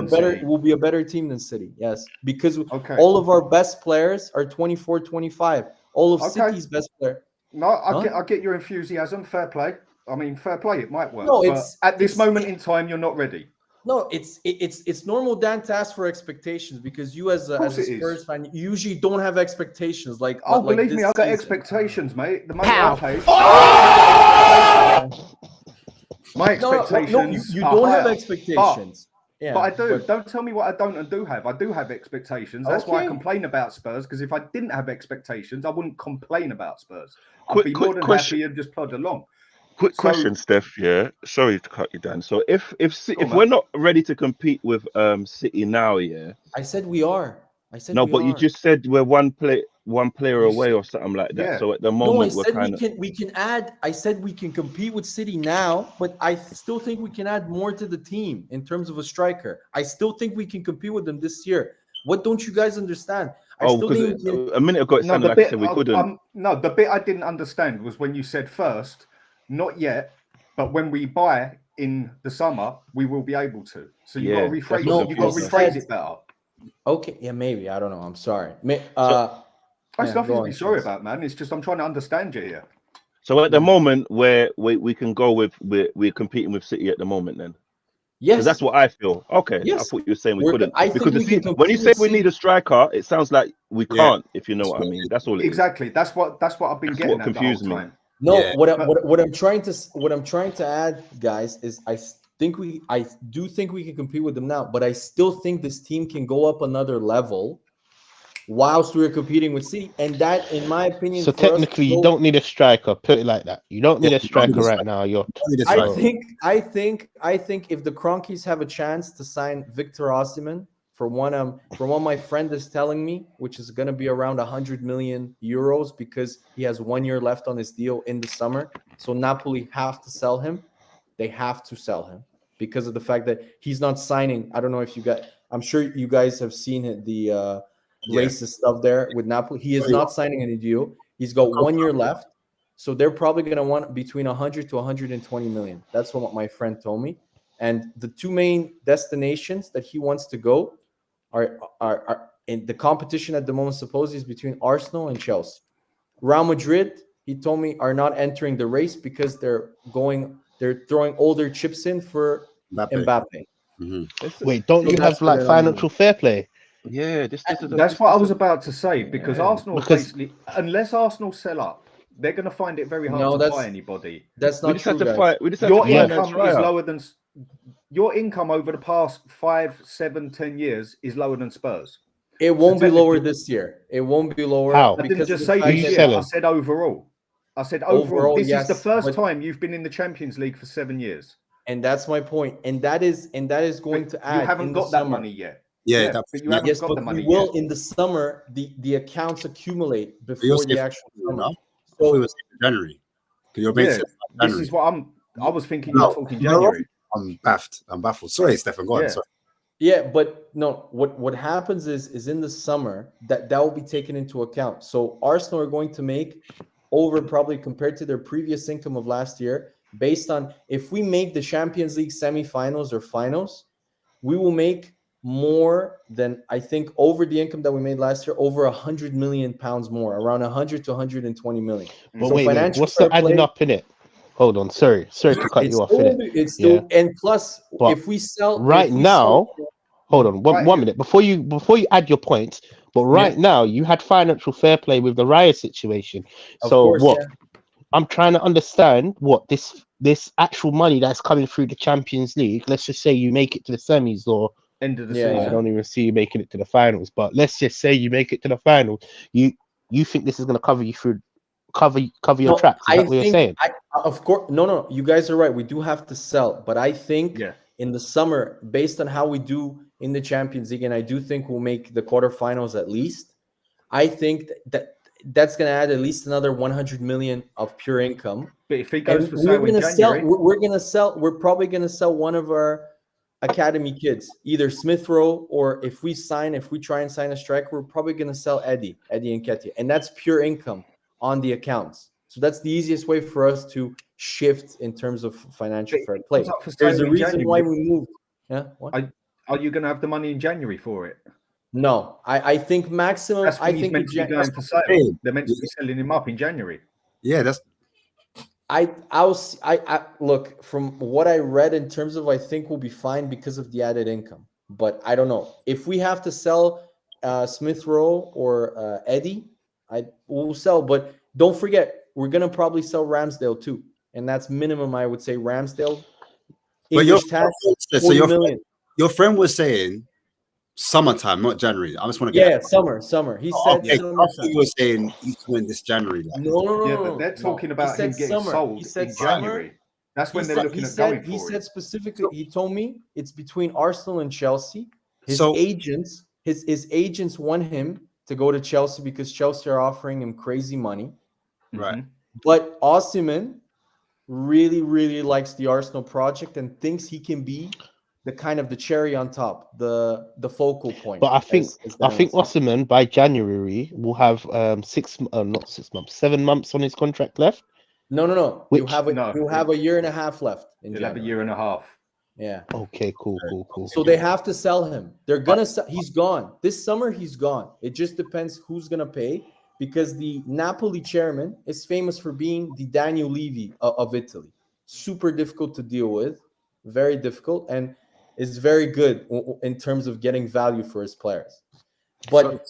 Speaker 3: we'll be a better team than City, yes. Because all of our best players are 24, 25. All of City's best players.
Speaker 4: No, I get your enthusiasm. Fair play. I mean, fair play. It might work. No, but at this moment in time, you're not ready.
Speaker 3: No, it's normal, Dan, to ask for expectations because you, as a Spurs fan, you usually don't have expectations.
Speaker 4: Believe me, I've got expectations, mate. The money I pay. My expectations.
Speaker 3: No, you don't have expectations.
Speaker 4: But I do. Don't tell me what I don't and do have. I do have expectations. That's why I complain about Spurs, because if I didn't have expectations, I wouldn't complain about Spurs. I'd be more than happy and just plod along.
Speaker 5: Quick question, Steph. Yeah, sorry to cut you down. So if we're not ready to compete with City now,
Speaker 3: I said we are.
Speaker 5: You just said we're one player away or something like that. Yeah. So at the moment
Speaker 3: we can add. I said we can compete with City now, but I still think we can add more to the team in terms of a striker. I still think we can compete with them this year. What don't you guys understand?
Speaker 5: A minute ago it sounded like I said we couldn't.
Speaker 4: The bit I didn't understand was when you said first, not yet, but when we buy in the summer, we will be able to. So you got to rephrase. You got to rephrase it better.
Speaker 3: Okay, maybe I don't know. I'm sorry.
Speaker 4: There's nothing to be sorry about, man. It's just I'm trying to understand you here.
Speaker 5: So at the moment, where we can go with, we're competing with City at the moment, then.
Speaker 3: Yes,
Speaker 5: that's what I feel. Okay,
Speaker 3: yes.
Speaker 5: I thought you were saying we couldn't. When you say we need a striker, it sounds like we can't. If you know what I mean, that's all.
Speaker 4: Exactly. That's what I've been getting at the whole time.
Speaker 3: No, what I'm trying to add, guys, is I do think we can compete with them now, but I still think this team can go up another level whilst we're competing with City, and that, in my opinion,
Speaker 2: so technically you don't need a striker. Put it like that. You don't need a striker right now.
Speaker 3: I think if the Cronkies have a chance to sign Victor Osimhen for one my friend is telling me, which is going to be around 100 million euros because he has 1 year left on his deal in the summer. So Napoli have to sell him. They have to sell him because of the fact that he's not signing. I don't know if you guys, I'm sure you guys have seen it, the racist stuff there with Napoli. He is not signing any deal. He's got 1 year left. So they're probably going to want between 100 to 120 million. That's what my friend told me. And the two main destinations that he wants to go are in the competition at the moment, supposedly, is between Arsenal and Chelsea. Real Madrid, he told me, are not entering the race because they're throwing older chips in for Mbappe.
Speaker 2: Wait, don't you have like financial fair play?
Speaker 5: Yeah,
Speaker 4: that's what I was about to say, because Arsenal basically, unless Arsenal sell up, they're going to find it very hard to buy anybody.
Speaker 3: That's not true, guys.
Speaker 4: Your income is lower than your income over the past 5, 7, 10 years is lower than Spurs.
Speaker 3: It won't be lower this year. It won't be lower.
Speaker 2: How?
Speaker 4: I didn't just say this year. I said overall. I said overall. This is the first time you've been in the Champions League for 7 years.
Speaker 3: And that's my point. And that is going to add.
Speaker 4: You haven't got that money yet.
Speaker 1: Yeah,
Speaker 4: but you haven't got the money yet.
Speaker 3: Will in the summer. The accounts accumulate before the actual summer.
Speaker 1: So it was January.
Speaker 4: This is what I was thinking. You're talking January.
Speaker 1: I'm baffled. Sorry, Stefan. Go on. Sorry.
Speaker 3: Yeah, but no. What happens is in the summer that will be taken into account. So Arsenal are going to make over, probably compared to their previous income of last year, based on if we make the Champions League semifinals or finals, we will make more than, I think, over the income that we made last year, over 100 million pounds more, around 100 to 120 million.
Speaker 2: But so wait, what's the adding up in it? Hold on, sorry to cut you off.
Speaker 3: It's still, and plus, but if we sell
Speaker 2: hold on, one minute before you add your points. But now you had financial fair play with the Raya situation. I'm trying to understand what this actual money that's coming through the Champions League. Let's just say you make it to the semis or
Speaker 4: end of the season.
Speaker 2: I don't even see you making it to the finals. But let's just say you make it to the final. You think this is going to cover you through? Cover your tracks. Is that what you're saying?
Speaker 3: Of course, no. You guys are right. We do have to sell, but I think in the summer, based on how we do in the Champions League, and I do think we'll make the quarterfinals at least. I think that's going to add at least another 100 million of pure income.
Speaker 4: But if he goes for sale in January,
Speaker 3: we're probably going to sell one of our academy kids, either Smith Rowe, or if we try and sign a striker, we're probably going to sell Eddie Nketiah, and that's pure income on the accounts. So that's the easiest way for us to shift in terms of financial fair play. There's a reason why we moved. Yeah. What?
Speaker 4: Are you going to have the money in January for it?
Speaker 3: No, I think maximum.
Speaker 4: That's when he's meant to be going for sale. They're meant to be selling him up in January.
Speaker 1: Yeah, that's.
Speaker 3: I look, from what I read in terms of, I think we'll be fine because of the added income. But I don't know if we have to sell Smith Rowe or Eddie. We'll sell, but don't forget we're gonna probably sell Ramsdale too, and that's minimum. I would say Ramsdale.
Speaker 1: But your friend was saying summertime, not January. I just want to get
Speaker 3: summer. He said summer.
Speaker 1: You were saying he's doing this January.
Speaker 3: No.
Speaker 4: But they're talking about him getting sold in January. That's when they're looking at going for it.
Speaker 3: He said specifically. He told me it's between Arsenal and Chelsea. His agents want him to go to Chelsea because Chelsea are offering him crazy money.
Speaker 1: Right.
Speaker 3: But Osimhen really, really likes the Arsenal project and thinks he can be the kind of the cherry on top, the focal point.
Speaker 2: But I think Osimhen by January will have 7 months on his contract left.
Speaker 3: No. He'll have a year and a half left.
Speaker 4: He'll have a year and a half.
Speaker 3: Yeah.
Speaker 2: Okay, cool.
Speaker 3: So they have to sell him. They're gonna sell. He's gone. This summer he's gone. It just depends who's gonna pay, because the Napoli chairman is famous for being the Daniel Levy of Italy. Super difficult to deal with, very difficult, and is very good in terms of getting value for his players. But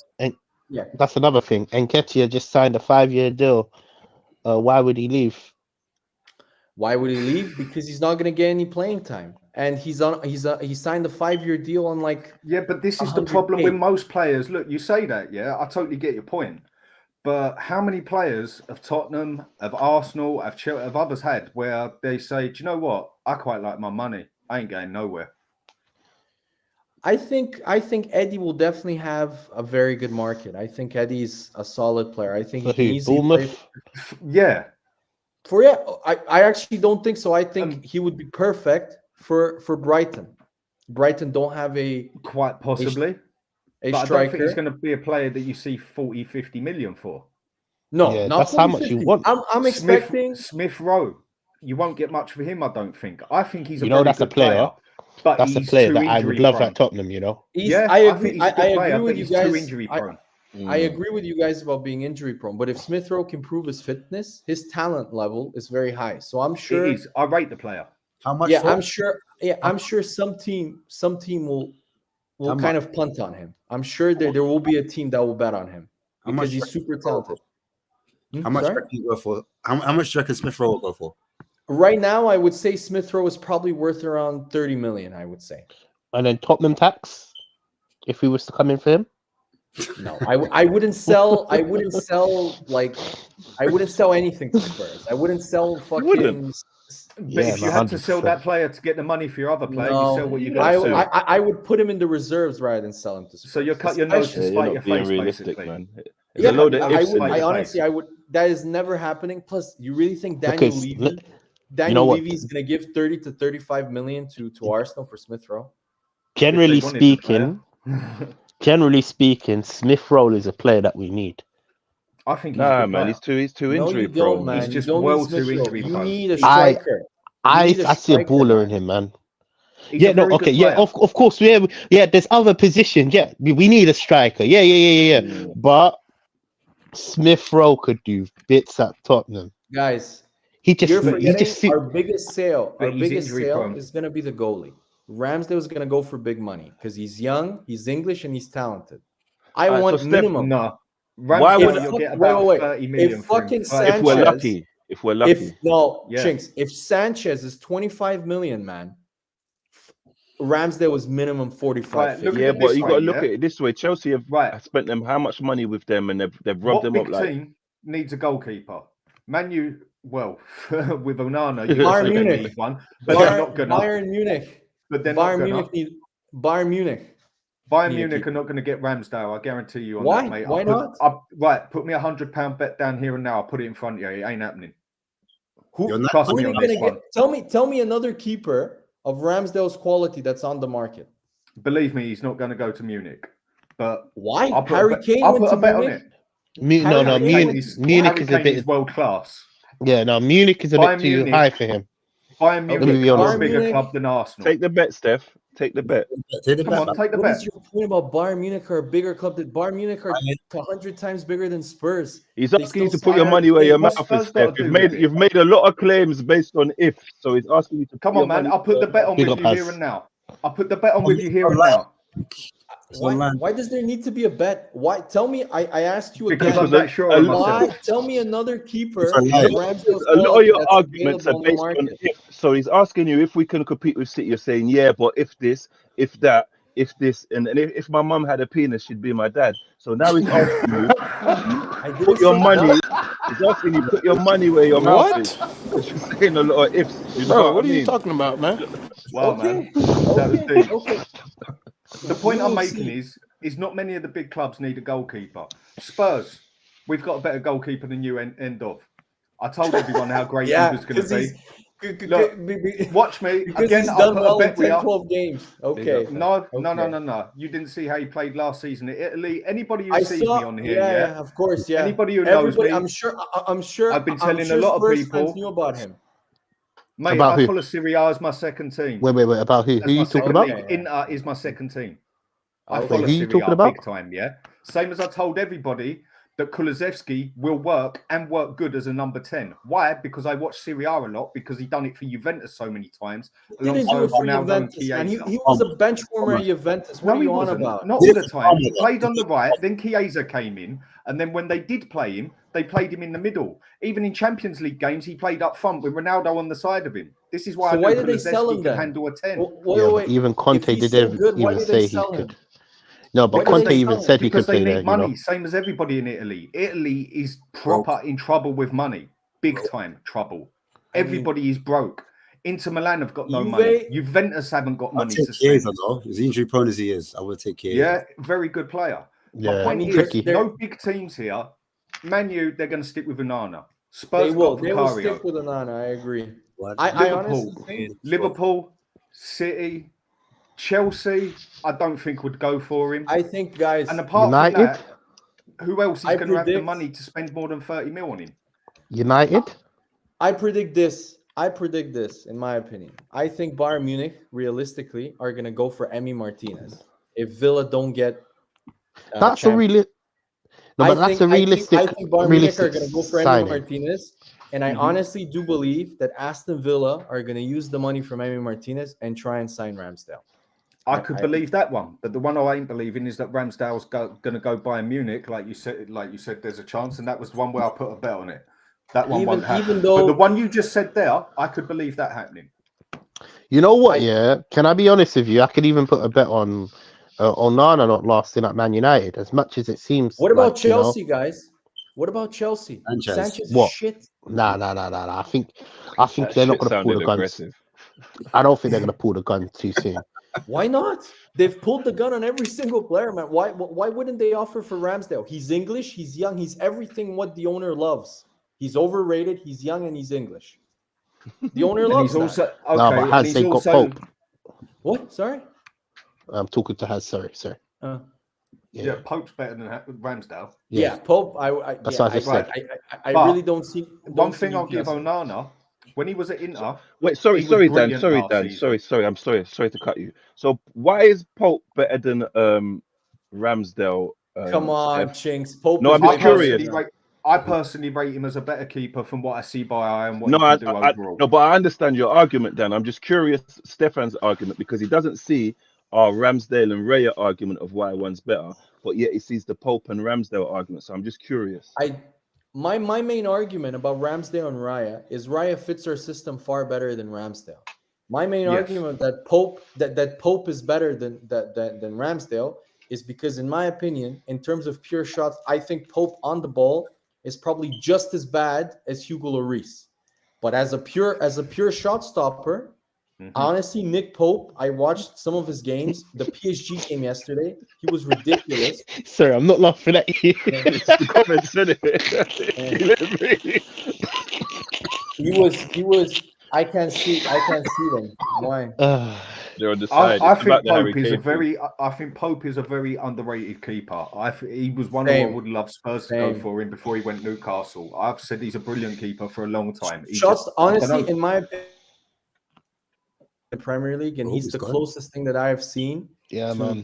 Speaker 2: that's another thing. Nketiah just signed a 5-year deal. Why would he leave?
Speaker 3: Why would he leave? Because he's not going to get any playing time, and he signed a 5-year deal on
Speaker 4: But this is the problem with most players. Look, you say that, I totally get your point. But how many players of Tottenham, of Arsenal, of others had where they say, do you know what? I quite like my money. I ain't going nowhere.
Speaker 3: I think Eddie will definitely have a very good market. I think Eddie's a solid player. I think he can easily play. I actually don't think so. I think he would be perfect for Brighton. Brighton don't have
Speaker 4: quite possibly.
Speaker 3: a
Speaker 4: but
Speaker 3: striker.
Speaker 4: I don't think he's going to be a player that you see 40, 50 million for.
Speaker 3: No,
Speaker 2: Yeah,
Speaker 3: not
Speaker 2: that's
Speaker 3: 40,
Speaker 2: how much
Speaker 3: 50.
Speaker 2: you want.
Speaker 3: I'm expecting
Speaker 4: Smith Rowe. You won't get much for him, I don't think. I think he's a
Speaker 2: You know,
Speaker 4: very
Speaker 2: that's a
Speaker 4: good player. But
Speaker 2: That's a
Speaker 4: he's
Speaker 2: player
Speaker 4: too
Speaker 2: that I would
Speaker 4: injury
Speaker 2: love
Speaker 4: prone.
Speaker 2: at Tottenham. You know.
Speaker 4: Yeah,
Speaker 3: I
Speaker 4: I
Speaker 3: agree.
Speaker 4: think he's a good player,
Speaker 3: agree with
Speaker 4: but
Speaker 3: you
Speaker 4: he's too
Speaker 3: guys.
Speaker 4: injury prone.
Speaker 3: I agree with you guys about being injury prone, but if Smith Rowe can prove his fitness, his talent level is very high. So I'm sure
Speaker 4: it is. I rate the player.
Speaker 1: How much?
Speaker 3: Yeah, I'm sure. Yeah, I'm sure some team will kind of punt on him. I'm sure there will be a team that will bet on him because he's super talented.
Speaker 1: How much do you go for? How much do you reckon Smith Rowe will go for?
Speaker 3: Right now, I would say Smith Rowe is probably worth around 30 million. I would say.
Speaker 2: And then Tottenham tax, if he was to come in for him.
Speaker 3: No, I wouldn't sell. I wouldn't sell anything to Spurs. I wouldn't sell fucking.
Speaker 4: But if you had to sell that player to get the money for your other player, you sell what you got to sell.
Speaker 3: I would put him in the reserves rather than sell him to Spurs.
Speaker 4: So you cut your nose to spite your face,
Speaker 5: realistic,
Speaker 4: basically.
Speaker 5: man.
Speaker 3: Yeah, I honestly, I would. That is never happening. Plus, you really think Daniel Levy is going to give 30 to 35 million to Arsenal for Smith Rowe?
Speaker 2: Generally speaking, Smith Rowe is a player that we need.
Speaker 4: I think he's
Speaker 5: he's too injury prone.
Speaker 3: Man.
Speaker 4: He's just well too injury prone.
Speaker 3: You need a striker.
Speaker 2: I see a baller in him, man. Of course. There's other positions. Yeah, we need a striker. Yeah. But Smith Rowe could do bits at Tottenham.
Speaker 3: Guys,
Speaker 2: our
Speaker 3: biggest sale is going to be the goalie. Ramsdale is going to go for big money because he's young, he's English, and he's talented. I want minimum.
Speaker 4: No.
Speaker 5: Why would
Speaker 4: you get about 30 million
Speaker 5: if we're lucky?
Speaker 3: Chinks, if Sanchez is 25 million, man, Ramsdale was minimum 45.
Speaker 5: But you got to look at it this way. Chelsea have spent them how much money with them, and they've robbed them up.
Speaker 4: What big team needs a goalkeeper? Man U, with Onana,
Speaker 3: Bayern Munich
Speaker 4: need one, but they're not gonna.
Speaker 3: Bayern Munich,
Speaker 4: but they're
Speaker 3: Bayern
Speaker 4: not
Speaker 3: Munich need Bayern Munich.
Speaker 4: Bayern Munich are not going to get Ramsdale. I guarantee you on
Speaker 3: Why?
Speaker 4: that, mate.
Speaker 3: Why not?
Speaker 4: Put me £100 bet down here and now. I'll put it in front of you. It ain't happening.
Speaker 3: Trust me on this one. Tell me another keeper of Ramsdale's quality that's on the market.
Speaker 4: Believe me, he's not going to go to Munich. But
Speaker 3: why? Harry Kane went to Munich.
Speaker 2: Munich is a bit
Speaker 4: world class.
Speaker 2: Yeah, no, Munich is a bit too high for him.
Speaker 4: Bayern Munich are a bigger club than Arsenal.
Speaker 5: Take the bet, Steph. Take the bet.
Speaker 4: Take the bet.
Speaker 3: What is your point about Bayern Munich are a bigger club? That Bayern Munich are 100 times bigger than Spurs.
Speaker 5: He's asking you to put your money where your mouth is, Steph. You've made a lot of claims based on if. So he's asking you to
Speaker 4: come on, man. I'll put the bet on with you here and now. I'll put the bet on with you here and now.
Speaker 3: Why does there need to be a bet? Why? Tell me. I asked you
Speaker 4: because
Speaker 3: again.
Speaker 4: I'm not sure.
Speaker 3: Why? Tell me another keeper.
Speaker 5: A lot of your arguments are based on if. So he's asking you if we can compete with City. You're saying yeah, but if this, if that, if this, and if my mum had a penis, she'd be my dad. So now he's asking you put your money. He's asking you put your money where your mouth is. Because you're saying a lot of ifs. You know
Speaker 2: what are you talking about, man?
Speaker 4: Wow, man. That was deep. Okay. The point I'm making is not many of the big clubs need a goalkeeper. Spurs, we've got a better goalkeeper than you. End of. I told everyone how great he was going to be. Look, watch me again. I'll put a bet with
Speaker 3: 12 games. Okay.
Speaker 4: No. You didn't see how he played last season in Italy. Anybody who sees me on here,
Speaker 3: yeah, of course, yeah.
Speaker 4: Anybody who knows me,
Speaker 3: I'm sure.
Speaker 4: I've been telling a lot of people
Speaker 3: knew about him.
Speaker 4: Mate, I follow Serie A as my second team.
Speaker 2: Wait, about who? Who are you talking about?
Speaker 4: Inter is my second team. I
Speaker 2: follow Serie A big
Speaker 4: time, yeah. Same as I told everybody that Kulusevski will work good as a number 10. Why? Because I watch Serie A a lot because he done it for Juventus so many times.
Speaker 3: He didn't do it for Juventus, and he was a bench warmer at Juventus. What are you on about?
Speaker 4: Not all the time. He played on the right, then Chiesa came in, and then when they did play him, they played him in the middle. Even in Champions League games, he played up front with Ronaldo on the side of him. This is why I know
Speaker 3: did they sell him
Speaker 4: can handle a 10.
Speaker 2: Wait. Even Conte didn't even say he could. No, but Conte even said he could play there.
Speaker 4: Money, same as everybody in Italy. Italy is proper in trouble with money, big time trouble. Everybody is broke. Inter Milan have got no money. Juventus haven't got money to spend.
Speaker 1: As injury prone as he is, I would take Chiesa.
Speaker 4: Yeah, very good player.
Speaker 2: Yeah,
Speaker 4: my point is, no big teams here. Man U, they're going to stick with Onana. Spurs
Speaker 3: they will stick with Onana. I agree.
Speaker 4: Liverpool, City. Chelsea, I don't think would go for him.
Speaker 3: I think, guys,
Speaker 4: and apart
Speaker 2: United,
Speaker 4: from that, who else is going to have the money to spend more than 30 mil on him?
Speaker 2: United.
Speaker 3: I predict this. In my opinion. I think Bayern Munich, realistically, are going to go for Emi Martinez. If Villa don't get
Speaker 2: That's a really... No, but that's a realistic.
Speaker 3: I think Bayern Munich are going to go for
Speaker 2: signing.
Speaker 3: Emi Martinez. And I honestly do believe that Aston Villa are going to use the money from Emi Martinez and try and sign Ramsdale.
Speaker 4: I could believe that one, but the one I ain't believing is that Ramsdale's going to go Bayern Munich, like you said. There's a chance, and that was the one where I put a bet on it. That one won't happen. But the one you just said there, I could believe that happening.
Speaker 2: You know what? Can I be honest with you? I could even put a bet on Onana not lasting at Man United. As much as it seems.
Speaker 3: What about Chelsea, guys? What about Chelsea? Sanchez
Speaker 2: what?
Speaker 3: Shit.
Speaker 2: Nah. I think they're not going to pull the guns. I don't think they're going to pull the gun too soon.
Speaker 3: Why not? They've pulled the gun on every single player, man. Why wouldn't they offer for Ramsdale? He's English, he's young, he's everything what the owner loves. He's overrated, he's young, and he's English. The owner loves
Speaker 4: he's also,
Speaker 3: that.
Speaker 2: No, but has they got Pope?
Speaker 3: What? Sorry?
Speaker 2: I'm talking to Has. Sorry.
Speaker 4: Yeah, Pope's better than Ramsdale.
Speaker 3: Yeah, Pope.
Speaker 2: That's what I just said.
Speaker 3: I really don't see.
Speaker 4: One thing I'll give Onana, when he was at Inter.
Speaker 5: Wait, sorry, Dan. Sorry. I'm sorry to cut you. So why is Pope better than Ramsdale?
Speaker 3: Come on, Chinks. Pope.
Speaker 5: No, I'm just curious.
Speaker 4: I personally rate him as a better keeper from what I see by eye and what he can do overall.
Speaker 5: No, but I understand your argument, Dan. I'm just curious, Stefan's argument, because he doesn't see our Ramsdale and Raya argument of why one's better, but yet he sees the Pope and Ramsdale argument. So I'm just curious.
Speaker 3: My main argument about Ramsdale and Raya is Raya fits our system far better than Ramsdale. My main argument that Pope is better than Ramsdale is because, in my opinion, in terms of pure shots, I think Pope on the ball is probably just as bad as Hugo Lloris. But as a pure shot stopper, honestly, Nick Pope, I watched some of his games. The PSG game yesterday, he was ridiculous.
Speaker 2: Sorry, I'm not laughing at you.
Speaker 5: The comments said
Speaker 3: it. He was. I can't see them. Why?
Speaker 5: They're on the side.
Speaker 4: I think Pope is a very underrated keeper. He was one who I would love Spurs to go for him before he went Newcastle. I've said he's a brilliant keeper for a long time.
Speaker 3: Honestly, in my opinion, the Premier League, and he's the closest thing that I have seen.
Speaker 2: Yeah, man.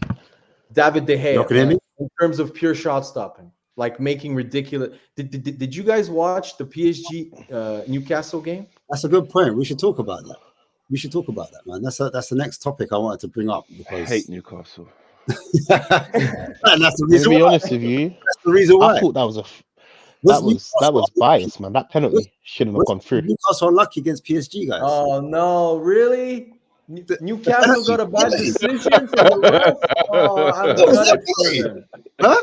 Speaker 3: David De Gea in terms of pure shot stopping, like making ridiculous. Did you guys watch the PSG Newcastle game?
Speaker 1: That's a good point. We should talk about that. Man. That's the next topic I wanted to bring up. Because...
Speaker 5: I hate Newcastle.
Speaker 1: And that's the reason.
Speaker 2: To be honest with you,
Speaker 1: that's the reason why.
Speaker 2: I thought that was biased, man. That penalty shouldn't have gone through.
Speaker 1: Newcastle unlucky against PSG, guys.
Speaker 3: Oh no, really? Newcastle got a bad decision from the ref. Oh, I'm gutted for them.
Speaker 1: Huh?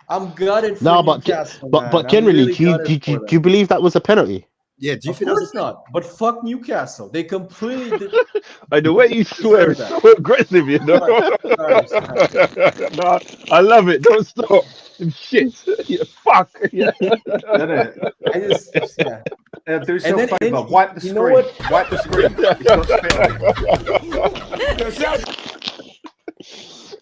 Speaker 3: I'm gutted for Newcastle.
Speaker 2: But generally, really do you believe that was a penalty?
Speaker 1: Yeah, do you think
Speaker 3: that's not? But fuck Newcastle. They completely did.
Speaker 5: The way you swear is so aggressive, you know. No, I love it. Don't stop. Shit. Yeah, fuck. Yeah.
Speaker 4: I just do yourself a favor. Wipe the screen. You know what? Wipe the screen.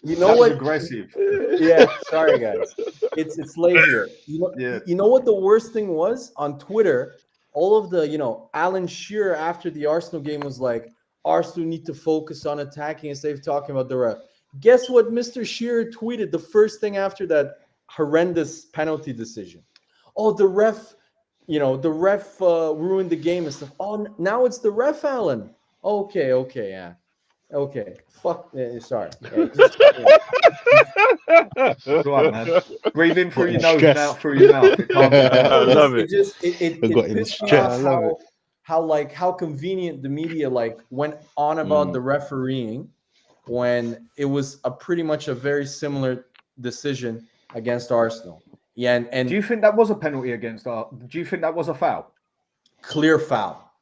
Speaker 3: You know what?
Speaker 4: Aggressive.
Speaker 3: Yeah. Sorry, guys. It's late here. You know what the worst thing was on Twitter? All of the, Alan Shearer after the Arsenal game was like, Arsenal need to focus on attacking instead of talking about the ref. Guess what Mr. Shearer tweeted the first thing after that horrendous penalty decision? Oh, the ref ruined the game and stuff. Oh, now it's the ref, Alan. Okay, yeah. Okay, fuck. Sorry.
Speaker 4: Go on, man. Breathe in through your nose and out through your mouth.
Speaker 5: I love it.
Speaker 3: It pissed me off how convenient the media went on about the refereeing when it was pretty much a very similar decision against Arsenal. Yeah, and
Speaker 4: do you think that was a penalty against Arsenal? Do you think that was a foul?
Speaker 3: Clear foul.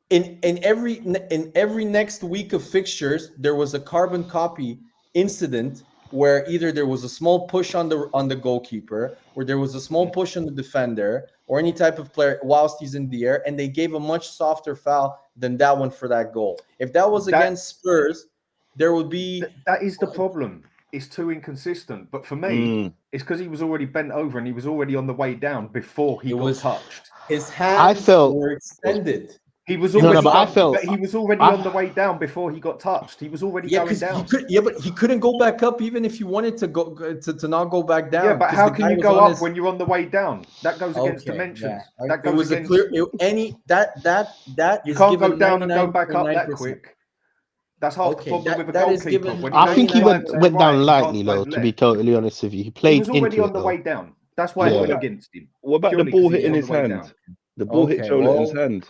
Speaker 3: In every next week of fixtures, there was a carbon copy incident where either there was a small push on the goalkeeper, or there was a small push on the defender, or any type of player whilst he's in the air, and they gave a much softer foul than that one for that goal. If that was against Spurs, there would be...
Speaker 4: That is the problem. It's too inconsistent. But for me, it's because he was already bent over and he was already on the way down before he got touched.
Speaker 3: His hands were extended.
Speaker 4: He was already he was already on the way down before he got touched. He was already going down.
Speaker 3: But he couldn't go back up even if you wanted to go to not go back down.
Speaker 4: Yeah, but how can you go up when you're on the way down? That goes against dimensions.
Speaker 3: Yeah.
Speaker 4: That goes
Speaker 3: against... that
Speaker 4: you can't go down and go back up that quick. That's half the problem with a goalkeeper.
Speaker 2: I think he went down lightly, though, to be totally honest with you. He played
Speaker 4: into it. He was already on the way down. That's why it went against him.
Speaker 5: What about the ball hitting his hand? The ball hit Joelinton's hand.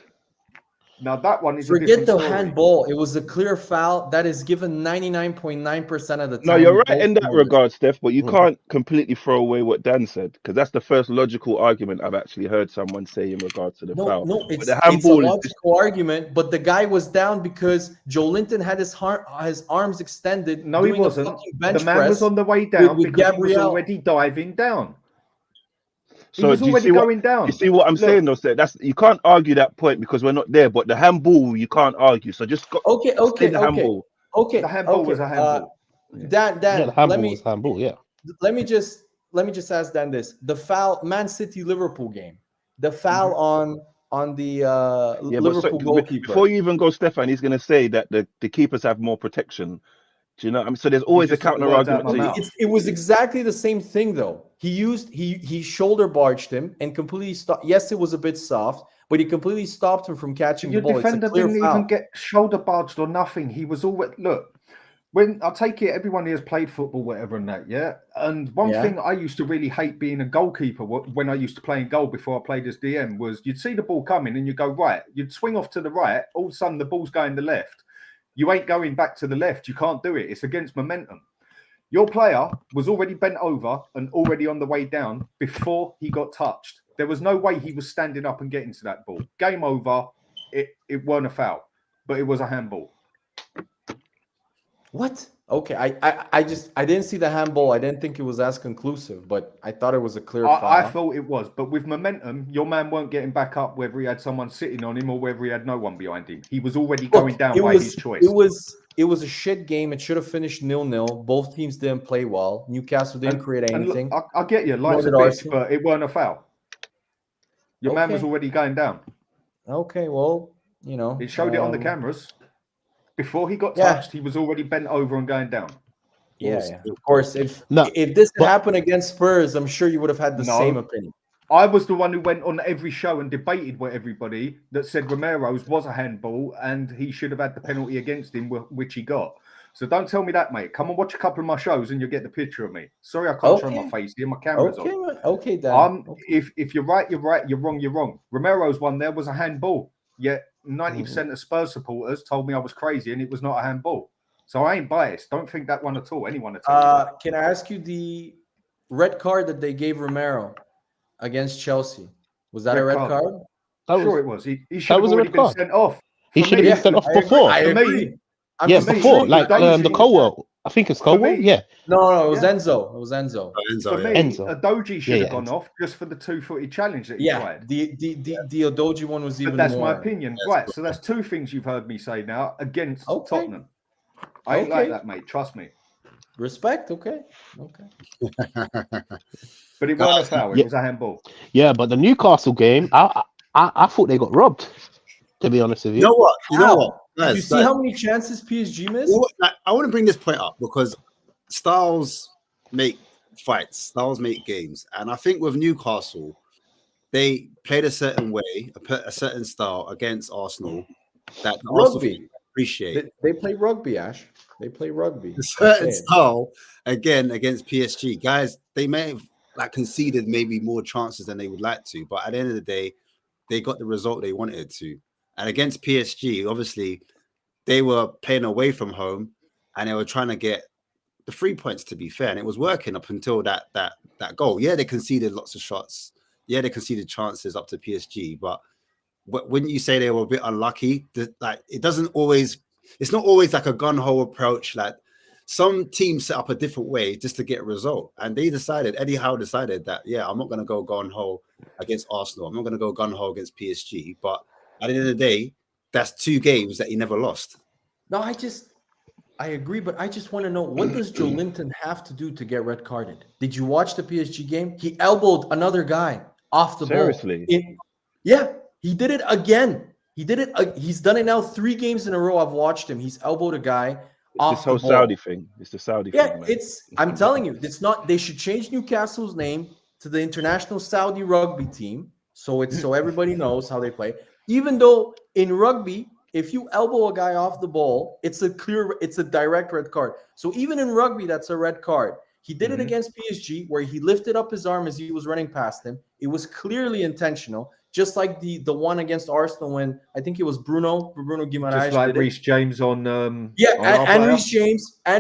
Speaker 4: Now that one is
Speaker 3: forget the handball. It was a clear foul that is given 99.9% of the time.
Speaker 5: No, you're right in that regard, Steph, but you can't completely throw away what Dan said, because that's the first logical argument I've actually heard someone say in regards to the foul.
Speaker 3: No, it's a logical argument, but the guy was down because Joelinton had his arms extended.
Speaker 4: No, he wasn't. The man was on the way down because he was already diving down.
Speaker 5: So he was already going down. You see what I'm saying, though? That's you can't argue that point because we're not there. But the handball, you can't argue. So just
Speaker 3: the
Speaker 4: handball. The handball was a handball.
Speaker 3: Dan,
Speaker 2: the handball was handball. Yeah.
Speaker 3: Let me just ask Dan this: the foul, Man City Liverpool game, the foul on the Liverpool goalkeeper.
Speaker 5: Before you even go, Stefan, he's going to say that the keepers have more protection. Do you know? I mean, so there's always a counter argument.
Speaker 3: It was exactly the same thing, though. He shoulder barged him and completely stopped. Yes, it was a bit soft, but he completely stopped him from catching the ball.
Speaker 4: Your defender didn't even get shoulder barged or nothing. He was always when I take it, everyone here has played football, whatever, and that, yeah. And one thing I used to really hate being a goalkeeper when I used to play in goal before I played as DM was you'd see the ball coming and you go right, you'd swing off to the right. All of a sudden, the ball's going to the left. You ain't going back to the left. You can't do it. It's against momentum. Your player was already bent over and already on the way down before he got touched. There was no way he was standing up and getting to that ball. Game over. It weren't a foul, but it was a handball.
Speaker 3: What? Okay, I didn't see the handball. I didn't think it was as conclusive, but I thought it was a clear foul.
Speaker 4: I thought it was, but with momentum, your man weren't getting back up whether he had someone sitting on him or whether he had no one behind him. He was already going down by his choice.
Speaker 3: It was a shit game. It should have finished 0-0. Both teams didn't play well. Newcastle didn't create anything.
Speaker 4: Look, I get you, life's a bitch, but it weren't a foul. Your man was already going down.
Speaker 3: Okay, well, you know.
Speaker 4: It showed it on the cameras. Before he got touched, he was already bent over and going down.
Speaker 3: Yeah. Of course. If this had happened against Spurs, I'm sure you would have had the same opinion.
Speaker 4: I was the one who went on every show and debated with everybody that said Romero's was a handball and he should have had the penalty against him, which he got. So don't tell me that, mate. Come and watch a couple of my shows and you'll get the picture of me. Sorry, I can't show my face here. My camera's on.
Speaker 3: Okay, Dan.
Speaker 4: If you're right, you're right. You're wrong, you're wrong. Romero's one there was a handball. Yet 90% of Spurs supporters told me I was crazy and it was not a handball. So I ain't biased. Don't think that one at all. Anyone at all.
Speaker 3: Can I ask you the red card that they gave Romero against Chelsea? Was that a red card?
Speaker 4: Sure it was. He should have already been sent off.
Speaker 2: He should have been sent off before.
Speaker 3: I agree.
Speaker 2: Before. Like the Colwell. I think it's Colwell. Yeah.
Speaker 3: No, it was Enzo. It was Enzo.
Speaker 4: For me, Adoji should have gone off just for the 2-footed challenge that he tried.
Speaker 3: The Adoji one was even more.
Speaker 4: But that's my opinion. Right, so that's two things you've heard me say now against Tottenham. I ain't like that, mate. Trust me.
Speaker 3: Respect, okay.
Speaker 4: But it wasn't a foul. It was a handball.
Speaker 2: Yeah, but the Newcastle game, I thought they got robbed, to be honest with you.
Speaker 1: You know what?
Speaker 3: Did you see how many chances PSG missed?
Speaker 1: I want to bring this point up because styles make fights, styles make games. And I think with Newcastle, they played a certain way, a certain style against Arsenal that
Speaker 3: rugby
Speaker 1: appreciate.
Speaker 3: They play rugby, Ash. They play rugby.
Speaker 1: A certain style again against PSG. Guys, they may have conceded maybe more chances than they would like to, but at the end of the day, they got the result they wanted to. And against PSG, obviously, they were playing away from home and they were trying to get the 3 points, to be fair. And it was working up until that goal. Yeah, they conceded lots of shots. Yeah, they conceded chances up to PSG. But wouldn't you say they were a bit unlucky? It's not always like a gun-ho approach. Like some teams set up a different way just to get a result. And Eddie Howe decided that, I'm not going to go gun-ho against Arsenal. I'm not going to go gun-ho against PSG. But at the end of the day, that's 2 games that he never lost.
Speaker 3: No, I agree, but I just want to know, what does Joe Linton have to do to get red carded? Did you watch the PSG game? He elbowed another guy off the ball. Yeah, he did it again. He did it. He's done it now 3 games in a row. I've watched him. He's elbowed a guy off the ball.
Speaker 5: Saudi thing. It's the Saudi thing, man.
Speaker 3: I'm telling you, it's not. They should change Newcastle's name to the International Saudi Rugby Team, so everybody knows how they play. Even though in rugby, if you elbow a guy off the ball, it's a direct red card. So even in rugby, that's a red card. He did it against PSG, where he lifted up his arm as he was running past him. It was clearly intentional, just like the one against Arsenal when I think it was Bruno Guimaraes.
Speaker 4: Just like Reece James on
Speaker 3: and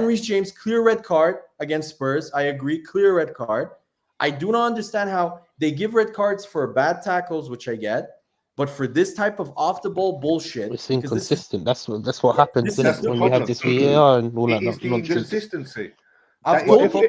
Speaker 3: Reece James, clear red card against Spurs. I agree, clear red card. I do not understand how they give red cards for bad tackles, which I get. But for this type of off-the-ball bullshit,
Speaker 2: it's inconsistent. That's what happens when you have this VAR and all that.
Speaker 4: It is the inconsistency.
Speaker 3: I've told you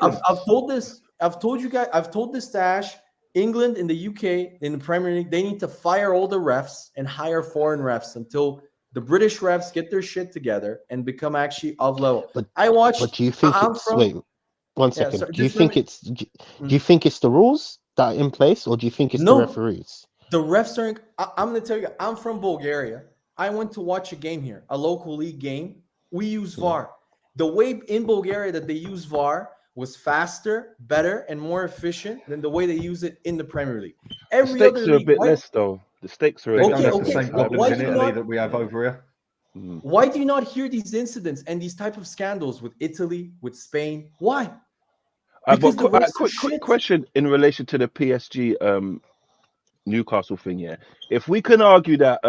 Speaker 3: guys. I've told this Stash. England in the UK in the Premier League, they need to fire all the refs and hire foreign refs until the British refs get their shit together and become actually of level.
Speaker 2: But do you think wait 1 second?
Speaker 3: Sorry,
Speaker 2: do you think it's the rules that are in place, or do you think it's the referees?
Speaker 3: The refs are. I'm going to tell you. I'm from Bulgaria. I went to watch a game here, a local league game. We use VAR. The way in Bulgaria that they use VAR was faster, better, and more efficient than the way they use it in the Premier League.
Speaker 5: The stakes are a bit less, though. The stakes are a bit less.
Speaker 4: The same problems in Italy that we have over here.
Speaker 3: Why do you not hear these incidents and these type of scandals with Italy, with Spain? Why?
Speaker 5: But quick question in relation to the PSG Newcastle thing. Yeah, if we can argue that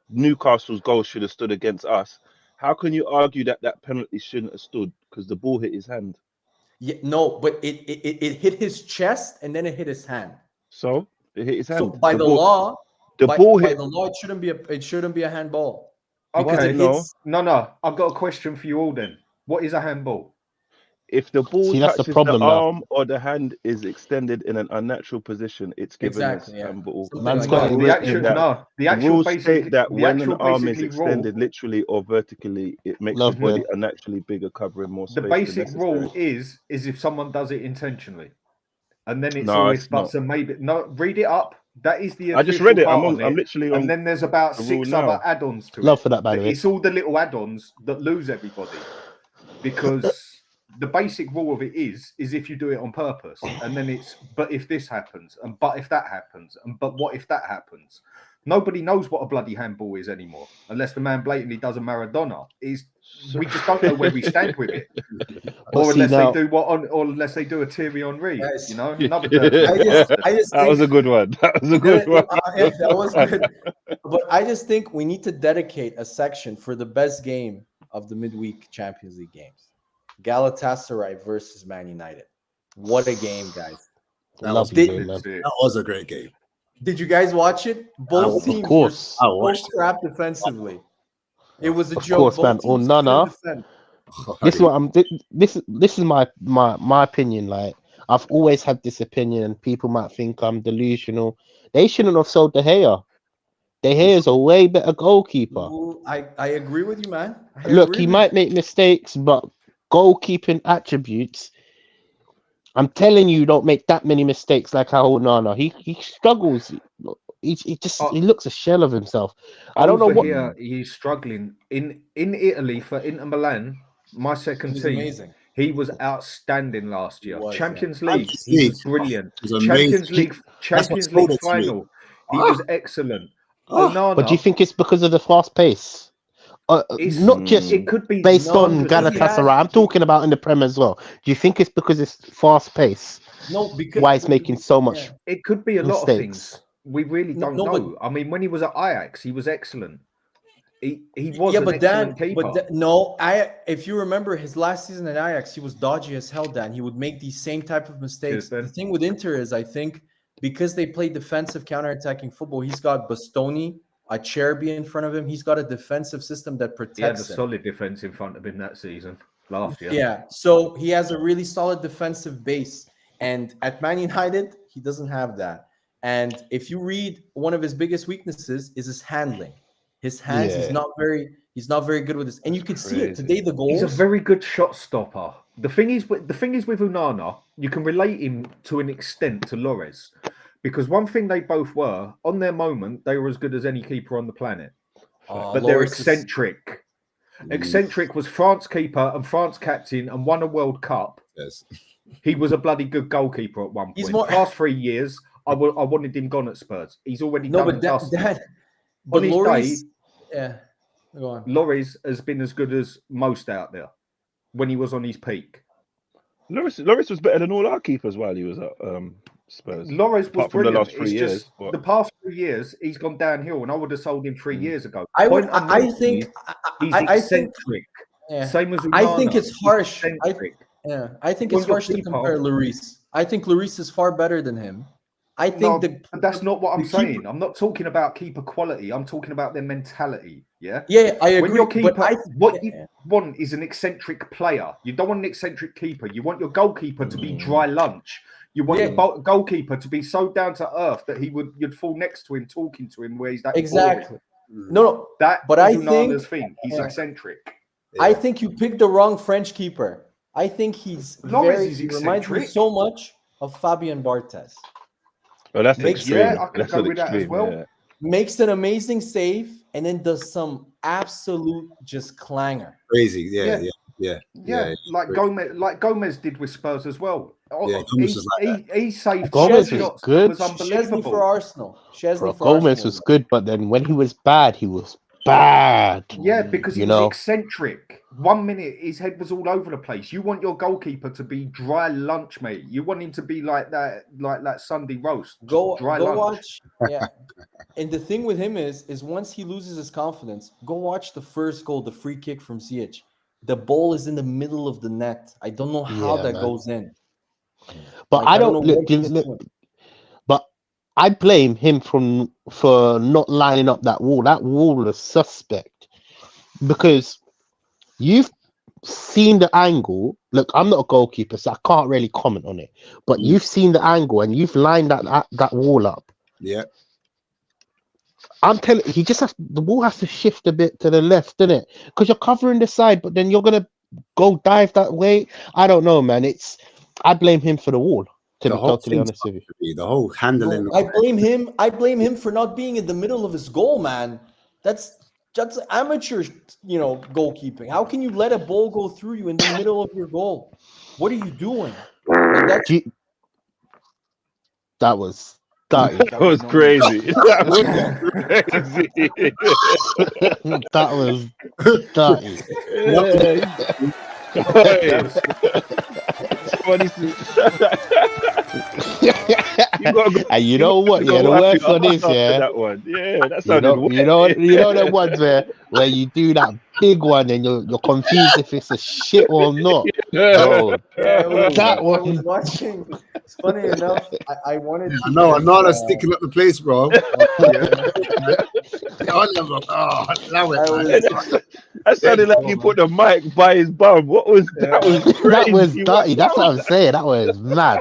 Speaker 5: Newcastle's goal should have stood against us, how can you argue that penalty shouldn't have stood because the ball hit his hand?
Speaker 3: Yeah, no, but it hit his chest and then it hit his hand.
Speaker 5: So it hit his hand.
Speaker 3: So by the law, it shouldn't be a handball.
Speaker 4: Okay, no. I've got a question for you all. Then, what is a handball?
Speaker 5: If the ball touches the arm or the hand is extended in an unnatural position, it's given as handball.
Speaker 4: The
Speaker 5: rules state that when an arm is extended literally or vertically, it makes the body unnaturally bigger, covering more space.
Speaker 4: The basic rule is if someone does it intentionally, and then it's always but so maybe read it up. That is the.
Speaker 5: I just read it. I'm literally on.
Speaker 4: And then there's about 6 other add-ons to it.
Speaker 2: Love for that, by the way.
Speaker 4: It's all the little add-ons that lose everybody, because the basic rule of it is if you do it on purpose, and then it's but if this happens, and but if that happens, and but what if that happens? Nobody knows what a bloody handball is anymore, unless the man blatantly does a Maradona. We just don't know where we stand with it, or unless they do a Thierry Henry.
Speaker 3: Yes.
Speaker 4: You know,
Speaker 5: that was a good one. That was a good one.
Speaker 3: That was good. But I just think we need to dedicate a section for the best game of the midweek Champions League games. Galatasaray versus Man United. What a game, guys.
Speaker 1: That was a great game.
Speaker 3: Did you guys watch it? Both teams were so trapped defensively. It was a joke.
Speaker 2: Of course, man. Or Nana. This is what this is my opinion. Like, I've always had this opinion, and people might think I'm delusional. They shouldn't have sold De Gea. De Gea is a way better goalkeeper.
Speaker 3: I agree with you, man.
Speaker 2: Look, he might make mistakes, but goalkeeping attributes, I'm telling you, don't make that many mistakes like how Nana. He struggles. He looks a shell of himself. I don't know what
Speaker 4: he's struggling in Italy for Inter Milan. My second team.
Speaker 3: Amazing.
Speaker 4: He was outstanding last year. Champions League, he was brilliant. Champions League final, he was excellent.
Speaker 2: But do you think it's because of the fast pace? Not just
Speaker 4: it could be
Speaker 2: based on Galatasaray. I'm talking about in the Prem as well. Do you think it's because it's fast pace?
Speaker 3: No, because
Speaker 2: why it's making so much.
Speaker 4: It could be a lot of things. We really don't know. I mean, when he was at Ajax, he was excellent. He was excellent keeper.
Speaker 3: If you remember his last season at Ajax, he was dodgy as hell. Dan, he would make these same type of mistakes. The thing with Inter is, I think, because they play defensive counter-attacking football, he's got Bastoni, Acerbi in front of him. He's got a defensive system that protects him.
Speaker 4: He had a solid defense in front of him that season. last year.
Speaker 3: Yeah, so he has a really solid defensive base, and at Man United, he doesn't have that. And if you read, one of his biggest weaknesses is his handling. His hands, he's not very good with this, and you could see it today. The goals.
Speaker 4: He's a very good shot stopper. The thing is with Onana, you can relate him to an extent to Lloris, because one thing they both were on their moment, they were as good as any keeper on the planet. But they're eccentric. Eccentric was France keeper and France captain and won a World Cup.
Speaker 1: Yes.
Speaker 4: He was a bloody good goalkeeper at one point. Past 3 years, I wanted him gone at Spurs. He's already done and dusted.
Speaker 3: But
Speaker 4: on his
Speaker 3: Lloris,
Speaker 4: day,
Speaker 3: go on.
Speaker 4: Lloris has been as good as most out there when he was on his peak.
Speaker 5: Lloris was better than all our keepers while he was at Spurs.
Speaker 4: Lloris was brilliant.
Speaker 5: The last 3 years.
Speaker 4: The past 3 years, he's gone downhill, and I would have sold him 3 years ago.
Speaker 3: I think
Speaker 4: he's eccentric. Same as Onana.
Speaker 3: I think it's harsh. I think it's harsh to compare Lloris. I think Lloris is far better than him. I think
Speaker 4: that's not what I'm saying. I'm not talking about keeper quality. I'm talking about their mentality. Yeah,
Speaker 3: I agree.
Speaker 4: When your keeper, what you want is an eccentric player. You don't want an eccentric keeper. You want your goalkeeper to be dry lunch. You want your goalkeeper to be so down to earth that you'd fall next to him, talking to him where he's that
Speaker 3: exactly.
Speaker 4: Boring.
Speaker 3: No,
Speaker 4: but I think he's eccentric.
Speaker 3: I think you picked the wrong French keeper. I think he reminds me so much of Fabien Barthez.
Speaker 5: Oh, that's extreme.
Speaker 4: Yeah, I can go with that as well.
Speaker 5: Yeah.
Speaker 3: Makes an amazing save and then does some absolute just clanger.
Speaker 1: Crazy, yeah.
Speaker 4: Like Gomez did with Spurs as well.
Speaker 1: Yeah,
Speaker 4: he saved
Speaker 2: Gomez was good.
Speaker 4: Was unbelievable
Speaker 3: for Arsenal.
Speaker 2: Gomez was good, but then when he was bad, he was bad.
Speaker 4: Yeah, because he was eccentric. 1 minute his head was all over the place. You want your goalkeeper to be dry lunch, mate. You want him to be like that Sunday roast.
Speaker 3: Go
Speaker 4: lunch.
Speaker 3: Watch. Yeah. And the thing with him is once he loses his confidence, go watch the first goal, the free kick from Ziyech. The ball is in the middle of the net. I don't know how that goes in.
Speaker 2: But I don't look, but I blame him for not lining up that wall. That wall was suspect because you've seen the angle. Look, I'm not a goalkeeper, so I can't really comment on it. But you've seen the angle and you've lined that wall up.
Speaker 1: Yeah.
Speaker 2: I'm telling you, the wall has to shift a bit to the left, doesn't it? Because you're covering the side, but then you're gonna go dive that way. I don't know, man. I blame him for the wall. To be totally honest with you,
Speaker 1: the whole handling.
Speaker 3: No, I blame him for not being in the middle of his goal, man. That's amateur, goalkeeping. How can you let a ball go through you in the middle of your goal? What are you doing?
Speaker 2: That was.
Speaker 5: That was crazy. That
Speaker 2: was dirty. And you know what? Yeah, the worst one is
Speaker 5: that one. Yeah, that sounded.
Speaker 2: You know the ones where you do that big one and you're confused if it's a shit or not. That one.
Speaker 3: I was watching. It's funny enough. I wanted to.
Speaker 1: No, I'm not sticking up the place, bro.
Speaker 5: That sounded like you put the mic by his bum. What was that? Was crazy.
Speaker 2: That was dirty. That's what I'm saying. That was mad.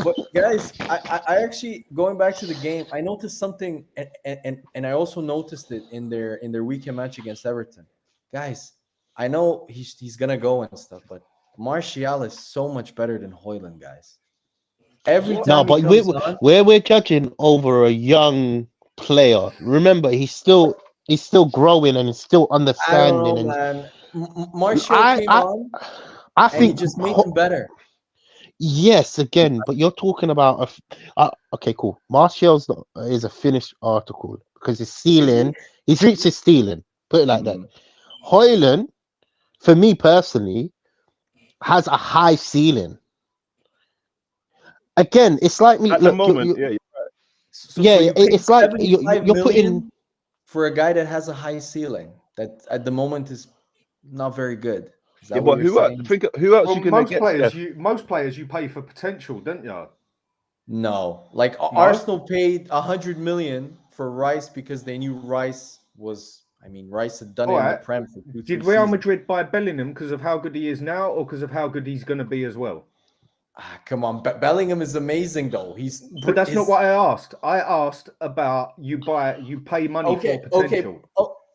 Speaker 3: But guys, I actually, going back to the game, I noticed something, and I also noticed it in their weekend match against Everton. Guys, I know he's gonna go and stuff, but Martial is so much better than Højlund, guys. Every time.
Speaker 2: No, but we're judging over a young player. Remember, he's still growing and he's still understanding.
Speaker 3: Martial came on.
Speaker 2: I think
Speaker 3: he just made him better.
Speaker 2: Yes, again, but you're talking about okay, cool. Martial's is a finished article because he's reached his ceiling. Put it like that. Højlund, for me personally, has a high ceiling. Again, it's like me
Speaker 5: at the moment. You're right.
Speaker 3: So
Speaker 2: it's like you're putting
Speaker 3: for a guy that has a high ceiling that at the moment is not very good.
Speaker 5: Yeah, but who else you can get?
Speaker 4: Most players you pay for potential, don't you?
Speaker 3: No, Arsenal paid 100 million for Rice because they knew Rice was I mean, Rice had done it in the Prem for 2-3
Speaker 4: Did Real Madrid buy Bellingham because of how good he is now, or because of how good he's going to be as well?
Speaker 3: Come on, Bellingham is amazing though.
Speaker 4: But that's not what I asked. I asked about you pay money for potential.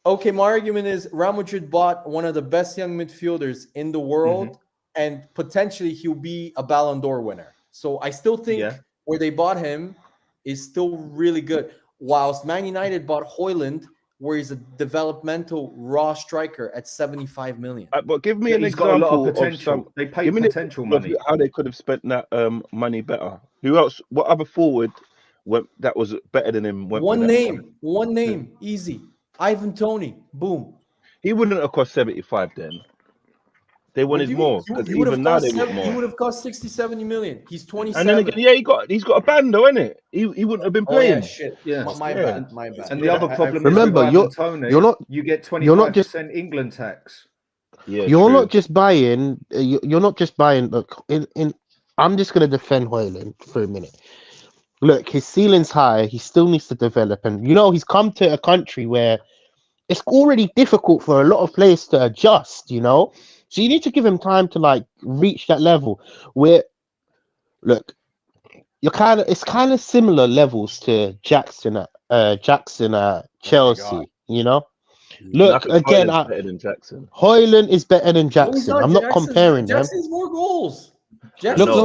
Speaker 3: Okay, my argument is Real Madrid bought one of the best young midfielders in the world, and potentially he'll be a Ballon d'Or winner. So I still think where they bought him is still really good. Whilst Man United bought Højlund, where he's a developmental raw striker at 75 million.
Speaker 5: But give me an example of some.
Speaker 4: They pay potential money.
Speaker 5: How they could have spent that money better. Who else? What other forward that was better than him?
Speaker 3: One name, easy. Ivan Toney. Boom.
Speaker 5: He wouldn't have cost 75 then. They wanted more.
Speaker 3: He would have cost 60, 70 million. He's 27.
Speaker 5: And then again, he's got a band though, isn't it? He wouldn't have been playing.
Speaker 3: Shit. Yeah. My bad.
Speaker 4: And the other problem
Speaker 2: remember,
Speaker 4: is you get 25% England tax.
Speaker 2: Yeah, you're not just buying. You're not just buying. Look, I'm just gonna defend Højlund for a minute. Look, his ceiling's high. He still needs to develop, and he's come to a country where it's already difficult for a lot of players to adjust. So you need to give him time to reach that level where, look, it's kind of similar levels to Jackson at Chelsea. Look again,
Speaker 5: better than Jackson.
Speaker 2: Højlund is better than Jackson. I'm not comparing them.
Speaker 3: Jackson's more goals.
Speaker 2: Wait.
Speaker 1: Not that.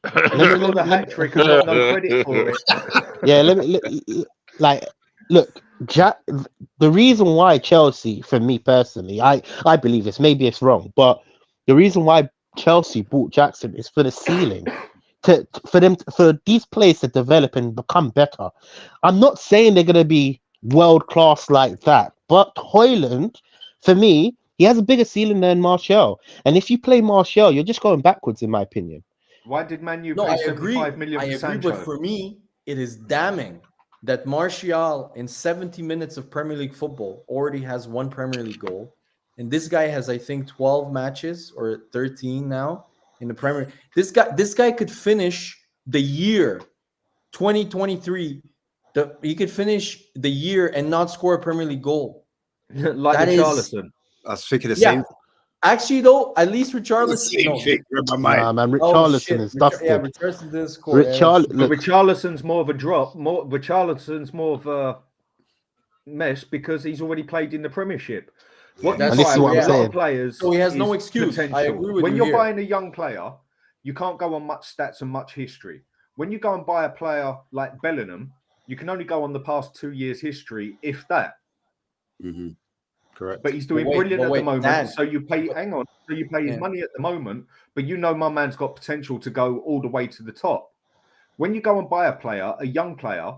Speaker 4: Let me the hat trick. I got no credit for it.
Speaker 2: Yeah, look, Jack. The reason why Chelsea, for me personally, I believe this. Maybe it's wrong, but the reason why Chelsea bought Jackson is for the ceiling, for these players to develop and become better. I'm not saying they're gonna be world class like that, but Højlund, for me, he has a bigger ceiling than Martial. And if you play Martial, you're just going backwards, in my opinion.
Speaker 4: Why did Man U pay 75 million for Sancho?
Speaker 3: But for me, it is damning that Martial, in 70 minutes of Premier League football, already has 1 Premier League goal. And this guy has, I think, 12 matches or 13 now in the Premier League. This guy could finish the year 2023. He could finish the year and not score a Premier League goal.
Speaker 4: Like Richarlison.
Speaker 1: I was thinking the same.
Speaker 3: Actually, though, at least Richarlison.
Speaker 2: Man, Richarlison is dusted.
Speaker 3: Yeah, Richarlison didn't score.
Speaker 4: Richarlison's more of a drop. Richarlison's more of a mess because he's already played in the Premiership.
Speaker 2: This is what I'm saying.
Speaker 4: Players,
Speaker 3: so he has no excuse. I agree with
Speaker 4: when
Speaker 3: you
Speaker 4: you're buying a young player, you can't go on much stats and much history. When you go and buy a player like Bellingham, you can only go on the past 2 years' history, if that.
Speaker 1: Mm-hmm. Correct.
Speaker 4: But he's doing brilliant at the moment. Dan. So you pay. Hang on. So you pay his money at the moment, but my man's got potential to go all the way to the top. When you go and buy a player, a young player,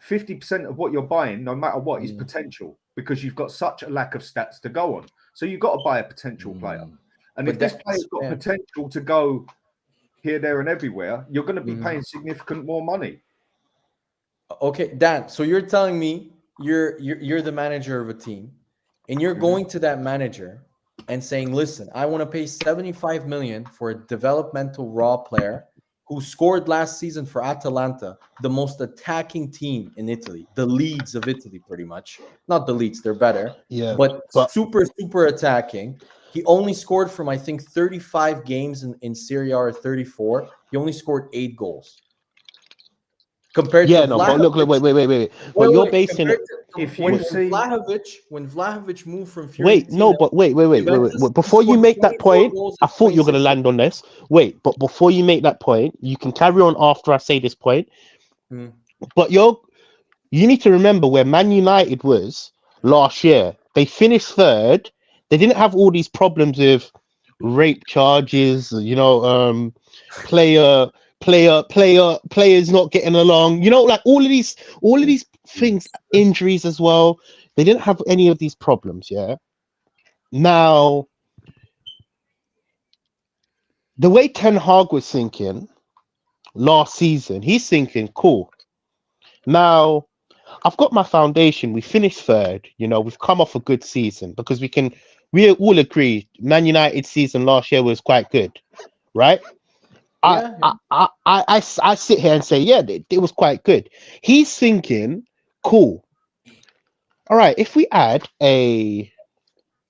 Speaker 4: 50% of what you're buying, no matter what, is potential because you've got such a lack of stats to go on. So you've got to buy a potential player. And if this player's got potential to go here, there, and everywhere, you're going to be paying significant more money.
Speaker 3: Okay, Dan. So you're telling me you're the manager of a team. And you're going to that manager and saying, listen, I want to pay 75 million for a developmental raw player who scored last season for Atalanta, the most attacking team in Italy, the Leeds of Italy, pretty much. Not the Leeds, they're better.
Speaker 2: Yeah,
Speaker 3: but super, super attacking. He only scored from, I think, 35 games in Serie A or 34. He only scored 8 goals. Compared to
Speaker 2: but look, wait. But you're basing it.
Speaker 3: When Vlahovic moved from
Speaker 2: Fiorentina, wait. Before you make that point, I thought you were going to land on this. Wait, but before you make that point, you can carry on after I say this point. But you need to remember where Man United was last year. They finished 3rd. They didn't have all these problems with rape charges, players not getting along, all of these things, injuries as well. They didn't have any of these problems. Now, the way Ten Hag was thinking last season, he's thinking, cool. Now, I've got my foundation. We finished 3rd. We've come off a good season because we all agree Man United season last year was quite good, right? I sit here and say, it was quite good. He's thinking, Cool. All right. If we add a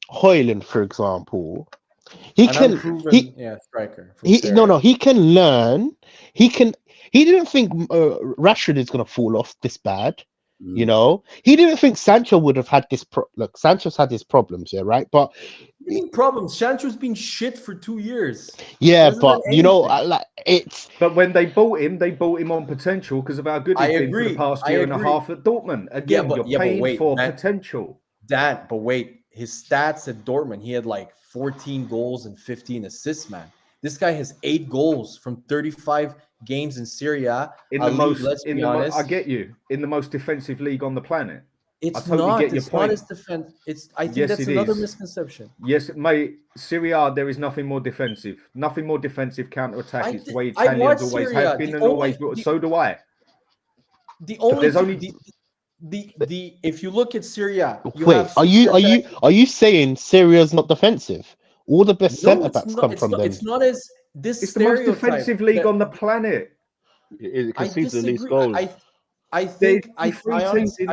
Speaker 2: Hoyland, for example, he
Speaker 3: striker.
Speaker 2: He can learn. He didn't think Rashford is going to fall off this bad. You know, he didn't think Sancho would have had this. Look, Sancho's had his problems, yeah, right? But
Speaker 3: problems. Sancho's been shit for 2 years.
Speaker 2: Yeah, but you know, like it's.
Speaker 4: But when they bought him on potential because of how good he's been for the past year and a half at Dortmund. Again, you're paying for potential.
Speaker 3: But wait, his stats at Dortmund, he had like 14 goals and 15 assists, man. This guy has 8 goals from 35 games in Serie A.
Speaker 4: I get you, in the most defensive league on the planet.
Speaker 3: It's not as defensive. I think that's another misconception.
Speaker 4: Yes, mate. Serie A, there is nothing more defensive. Nothing more defensive counter-attack. It's the way Italians always have been and always will. So do I.
Speaker 3: If you look at Serie A,
Speaker 2: are you saying Serie A is not defensive? All the best centre backs come from them.
Speaker 3: It's not as this.
Speaker 4: It's the most defensive league on the planet.
Speaker 5: It concedes the least goals.
Speaker 3: I think
Speaker 4: teams in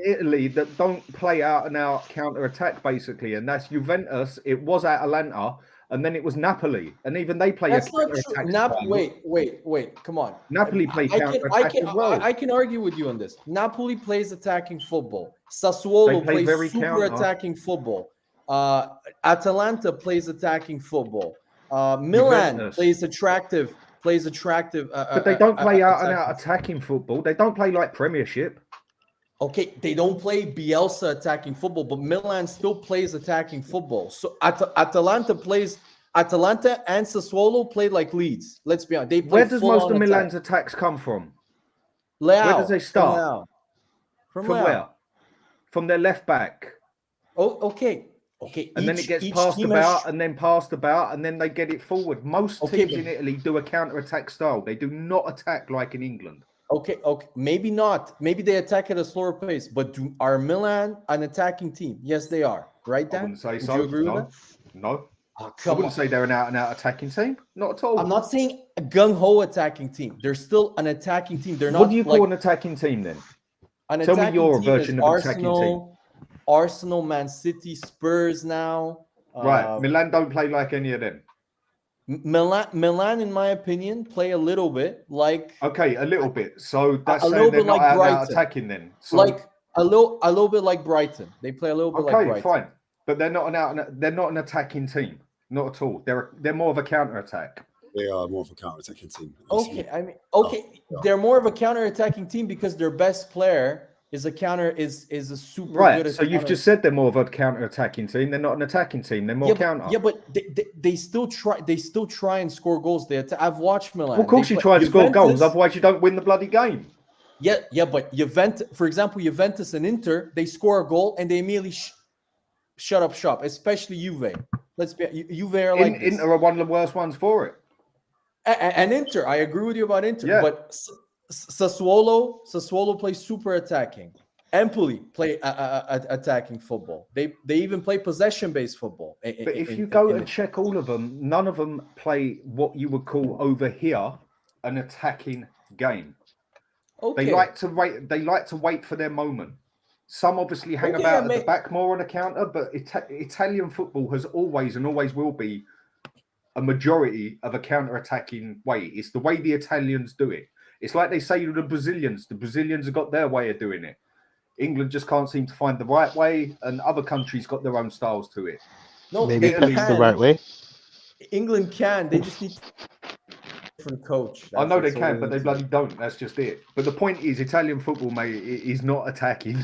Speaker 4: Italy that don't play out and out counter attack basically, and that's Juventus. It was Atalanta, and then it was Napoli, and even they play.
Speaker 3: That's not true. Wait, come on.
Speaker 4: Napoli play counter attack as well.
Speaker 3: I can argue with you on this. Napoli plays attacking football. Sassuolo plays super attacking football. Atalanta plays attacking football. Milan plays attractive.
Speaker 4: But they don't play out and out attacking football. They don't play like Premiership.
Speaker 3: Okay, they don't play Bielsa attacking football, but Milan still plays attacking football. So Atalanta and Sassuolo play like Leeds. Let's be honest.
Speaker 4: Where does most of Milan's attacks come from? Where does they start? From where? From their left back.
Speaker 3: Oh, okay.
Speaker 4: And then it gets passed about, and then they get it forward. Most teams in Italy do a counter-attack style. They do not attack like in England.
Speaker 3: Okay. Maybe not. Maybe they attack at a slower pace. But are Milan an attacking team? Yes, they are. Right, Dan?
Speaker 4: I wouldn't say so. You agree with that? No. I wouldn't say they're an out-and-out attacking team. Not at all.
Speaker 3: I'm not saying a gung-ho attacking team. They're still an attacking team. They're not.
Speaker 4: What do you call an attacking team then? Tell me your version of an attacking team.
Speaker 3: Arsenal, Man City, Spurs now.
Speaker 4: Right. Milan don't play like any of them.
Speaker 3: Milan, in my opinion, play a little bit like.
Speaker 4: Okay, a little bit. So that's saying they're not out attacking then. So,
Speaker 3: like a little bit like Brighton. They play a little bit like Brighton.
Speaker 4: Okay, fine. But they're not an attacking team. Not at all. They're more of a counter attack.
Speaker 1: They are more of a counter-attacking team.
Speaker 3: They're more of a counter-attacking team because their best player is a super
Speaker 4: right.
Speaker 3: good.
Speaker 4: So you've just said they're more of a counter-attacking team. They're not an attacking team. They're more counter.
Speaker 3: But they still try. They still try and score goals. I've watched Milan.
Speaker 4: Well, of course, you try to score goals. Otherwise, you don't win the bloody game.
Speaker 3: Yeah. But Juventus, for example, Juventus and Inter, they score a goal and they immediately shut up shop. Especially Juve. Juve are like
Speaker 4: Inter are one of the worst ones for it.
Speaker 3: And Inter, I agree with you about Inter.
Speaker 4: Yeah.
Speaker 3: But Sassuolo plays super attacking. Empoli play attacking football. They even play possession-based football.
Speaker 4: But if you go and check all of them, none of them play what you would call over here an attacking game. Okay. They like to wait for their moment. Some obviously hang about at the back more on a counter, but Italian football has always and always will be a majority of a counter-attacking way. It's the way the Italians do it. It's like they say to the Brazilians. The Brazilians have got their way of doing it. England just can't seem to find the right way, and other countries got their own styles to it.
Speaker 2: No, maybe that's the right way.
Speaker 3: England can. They just need a different coach.
Speaker 4: I know they can, but they bloody don't. That's just it. But the point is, Italian football, mate, is not attacking.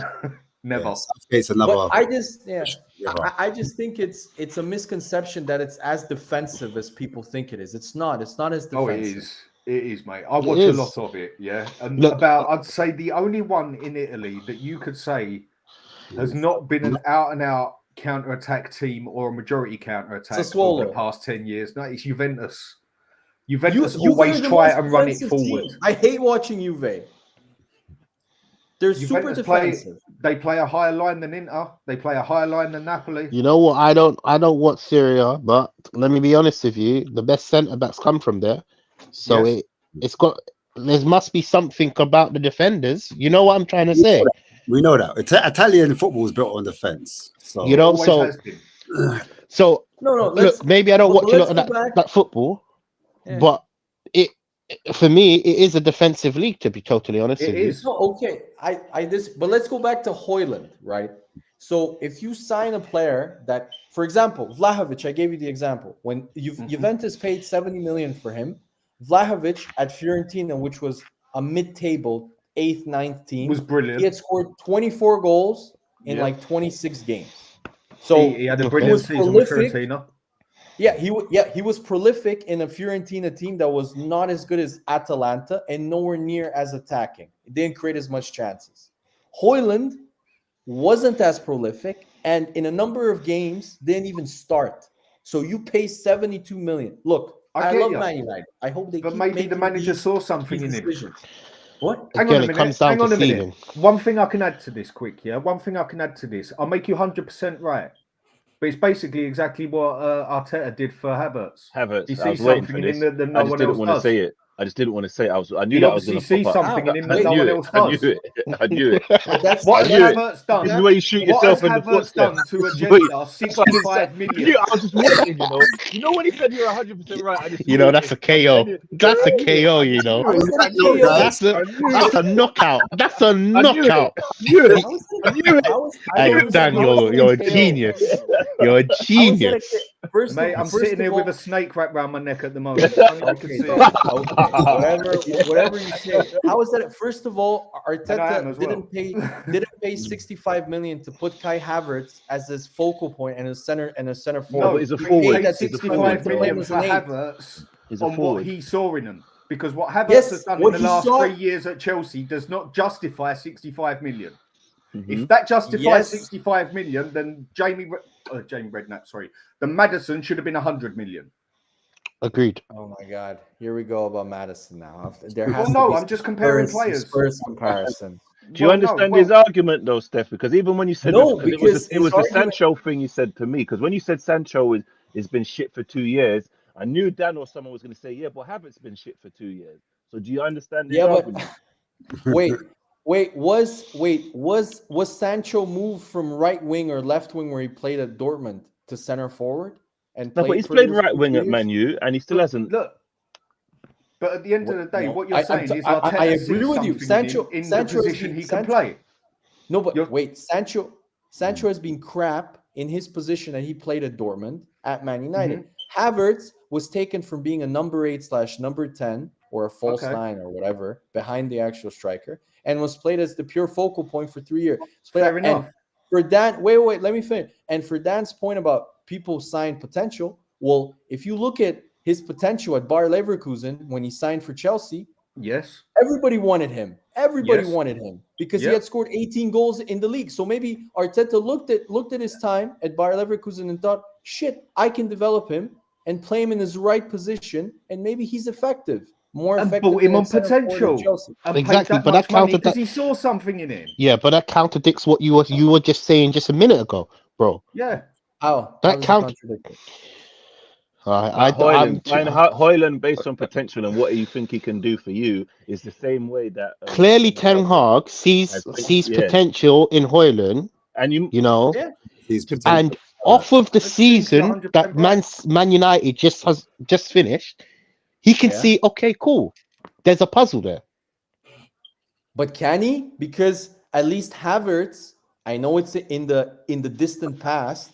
Speaker 4: Never.
Speaker 1: It's another.
Speaker 3: But I just think it's a misconception that it's as defensive as people think it is. It's not. It's not as defensive.
Speaker 4: Oh, it is. It is, mate. I watch a lot of it, yeah. And I'd say the only one in Italy that you could say has not been an out-and-out counter-attack team or a majority counter-attack over the past 10 years. No, it's Juventus. Juventus always try and run it forward.
Speaker 3: I hate watching Juve. They're super defensive.
Speaker 4: They play a higher line than Inter. They play a higher line than Napoli.
Speaker 2: You know what? I don't watch Serie A, but let me be honest with you. The best centre-backs come from there. So there must be something about the defenders. You know what I'm trying to say?
Speaker 1: We know that Italian football is built on defense. So
Speaker 2: You know,
Speaker 4: Always has been.
Speaker 2: so
Speaker 3: No.
Speaker 2: look, maybe I don't watch a lot of that football, but it for me it is a defensive league, to be totally honest with you.
Speaker 3: No, okay. But let's go back to Højlund, right? So if you sign a player that, for example, Vlahovic, I gave you the example. When Juventus paid 70 million for him, Vlahovic at Fiorentina, which was a mid-table 8th, 9th team,
Speaker 4: was brilliant.
Speaker 3: He had scored 24 goals in like 26 games. So
Speaker 4: he had a brilliant season with Fiorentina.
Speaker 3: Yeah, he was prolific in a Fiorentina team that was not as good as Atalanta and nowhere near as attacking. It didn't create as much chances. Højlund wasn't as prolific and in a number of games didn't even start. So you pay 72 million. Look, I love Man United. I hope they
Speaker 4: but
Speaker 3: keep
Speaker 4: maybe the manager saw something in him.
Speaker 3: What?
Speaker 4: Hang on a minute. One thing I can add to this quick, yeah? One thing I can add to this. I'll make you 100% right. But it's basically exactly what Arteta did for Havertz.
Speaker 5: I was waiting for this. I just didn't want to say it. I just didn't want to say it. I knew that was going to
Speaker 4: see something in him that no one else does.
Speaker 5: I knew it.
Speaker 4: What has Havertz done?
Speaker 5: This is where you shoot yourself in the foot.
Speaker 4: Done to agenda 65 million.
Speaker 5: I was just waiting, you know when he said you're 100% right.
Speaker 2: That's a KO. That's a KO. That's a knockout. That's a knockout.
Speaker 5: I knew it.
Speaker 2: Hey, Dan, you're a genius. You're a genius.
Speaker 4: Mate, I'm sitting here with a snake wrapped around my neck at the moment.
Speaker 3: Whatever you say. How is that? First of all, Arteta didn't pay 65 million to put Kai Havertz as his focal point and a center forward.
Speaker 5: No, he's a forward.
Speaker 4: That 65 million for Havertz on what he saw in him. Because what Havertz has done in the last 3 years at Chelsea does not justify 65 million. If that justifies 65 million, then Jamie Redknapp, the Maddison should have been 100 million.
Speaker 2: Agreed.
Speaker 3: Oh my God, here we go about Maddison now.
Speaker 4: I'm just comparing players.
Speaker 3: Spurs comparison.
Speaker 5: Do you understand his argument though, Steph? Because even when you said it was the Sancho thing you said to me. Because when you said Sancho has been shit for 2 years, I knew Dan or someone was going to say, yeah, but Havertz been shit for 2 years. So do you understand his argument? Was Sancho moved from right wing or left wing where he played at Dortmund to center forward? But he's played right wing at Man U and he still hasn't.
Speaker 4: Look, but at the end of the day, what you're saying is
Speaker 3: I agree with you. Sancho
Speaker 4: in the position he can play.
Speaker 3: No, but Sancho has been crap in his position that he played at Dortmund at Man United. Havertz was taken from being a number 8/number 10 or a false 9 or whatever behind the actual striker and was played as the pure focal point for 3 years.
Speaker 4: Fair enough.
Speaker 3: For Dan, wait, let me finish. And for Dan's point about people sign potential, well, if you look at his potential at Bayer Leverkusen when he signed for Chelsea, everybody wanted him. Everybody wanted him because he had scored 18 goals in the league. So maybe Arteta looked at his time at Bayer Leverkusen and thought, shit, I can develop him and play him in his right position, and maybe he's effective. More
Speaker 4: and
Speaker 3: effective
Speaker 4: bought him on potential.
Speaker 2: Exactly, but that counted
Speaker 4: because he saw something in him.
Speaker 2: Yeah, but that contradicts what you were just saying just a minute ago, bro.
Speaker 4: Yeah.
Speaker 3: How?
Speaker 2: That counts.
Speaker 5: Højlund, based on potential and what you think he can do for you, is the same way that
Speaker 2: clearly Ten Hag sees potential in Højlund, and and off of the season that Man United just finished. He can see, okay, cool. There's a puzzle there.
Speaker 3: But can he? Because at least Havertz, I know it's in the distant past,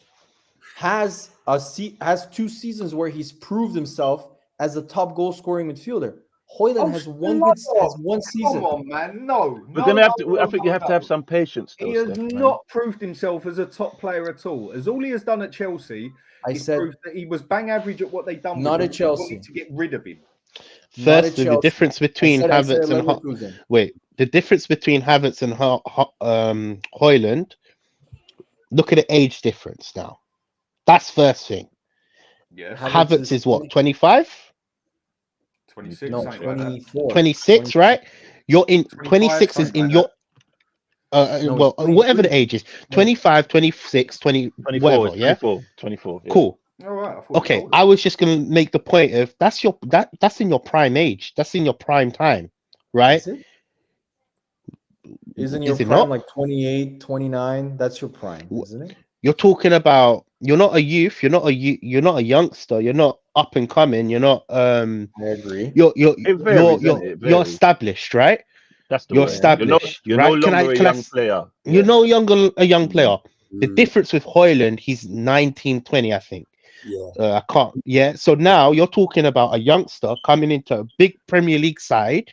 Speaker 3: has 2 seasons where he's proved himself as a top goal scoring midfielder. Højlund has one season.
Speaker 4: Come on, man. No.
Speaker 5: We're gonna have to. I think you have to have some patience.
Speaker 4: He has not proved himself as a top player at all. As all he has done at Chelsea, proved that he was bang average at what they've done.
Speaker 3: Not at Chelsea.
Speaker 4: To get rid of him.
Speaker 2: Firstly, the difference between Havertz and the difference between Havertz and Højlund. Look at the age difference now. That's first thing.
Speaker 4: Yeah.
Speaker 2: Havertz is what, 25?
Speaker 4: 26.
Speaker 3: No, 24.
Speaker 2: 26, right? You're in 26 is in your whatever the age is. 25, 26, 20
Speaker 5: 24,
Speaker 2: whatever, yeah?
Speaker 5: 24. Yeah.
Speaker 2: Cool.
Speaker 4: All right.
Speaker 2: Okay, I was just gonna make the point of that's in your prime age. That's in your prime time, right?
Speaker 3: Isn't your
Speaker 2: Is it
Speaker 3: prime
Speaker 2: not?
Speaker 3: like 28, 29? That's your prime, isn't it?
Speaker 2: You're talking about you're not a youth, you're not a youngster, you're not up and coming, you're not
Speaker 3: I agree.
Speaker 5: It varies, doesn't it? It
Speaker 2: you're
Speaker 5: varies.
Speaker 2: established, right?
Speaker 5: That's the
Speaker 2: You're
Speaker 5: word.
Speaker 2: established,
Speaker 5: You're no
Speaker 2: right?
Speaker 5: longer a young player.
Speaker 2: You're no younger a young player. The
Speaker 1: Mm.
Speaker 2: difference with Hoyland, he's 19, 20, I think.
Speaker 1: Yeah.
Speaker 2: I can't. Yeah. So now you're talking about a youngster coming into a big Premier League side,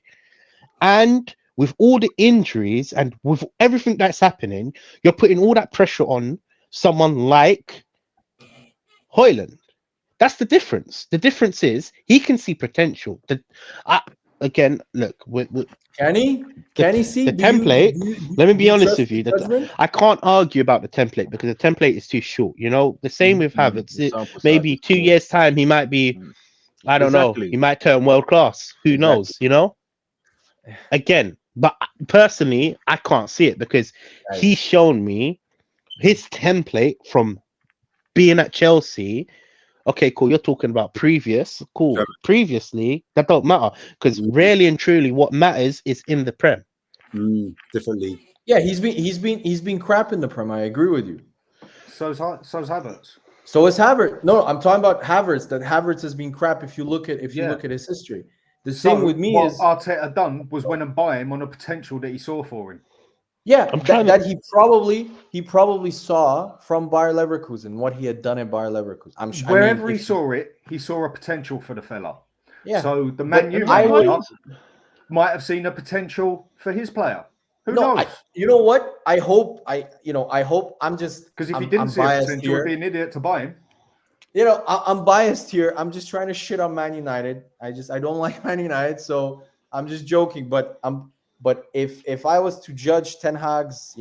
Speaker 2: and with all the injuries and with everything that's happening, you're putting all that pressure on someone like Hoyland. That's the difference. The difference is he can see potential. Again, look,
Speaker 3: Can he? Can he see?
Speaker 2: the template? Let me be honest with you.
Speaker 3: Judgment?
Speaker 2: I can't argue about the template because the template is too short. You know, the same with Havertz. Maybe 2 years time he might be. I don't know. He might turn world class. Who knows? You know. Again, but personally, I can't see it because he's shown me his template from being at Chelsea. Okay, cool. You're talking about previously, that don't matter because really and truly, what matters is in the Prem.
Speaker 1: Different league.
Speaker 3: Yeah, he's been crap in the Prem. I agree with you.
Speaker 4: So's Havertz.
Speaker 3: So is Havertz. No, I'm talking about Havertz. That Havertz has been crap. If you look at his history, the thing with me is
Speaker 4: what Arteta done was went and buy him on a potential that he saw for him.
Speaker 3: Yeah, that he probably saw from Bayer Leverkusen what he had done at Bayer Leverkusen.
Speaker 4: Wherever he saw it, he saw a potential for the fella.
Speaker 3: Yeah.
Speaker 4: So the Man U might have seen a potential for his player. Who knows?
Speaker 3: You know what? I hope I'm just
Speaker 4: because if he didn't see a potential, he'd be an idiot to buy him.
Speaker 3: You know, I'm biased here. I'm just trying to shit on Man United. I don't like Man United, so I'm just joking. But if I was to judge Ten Hag's,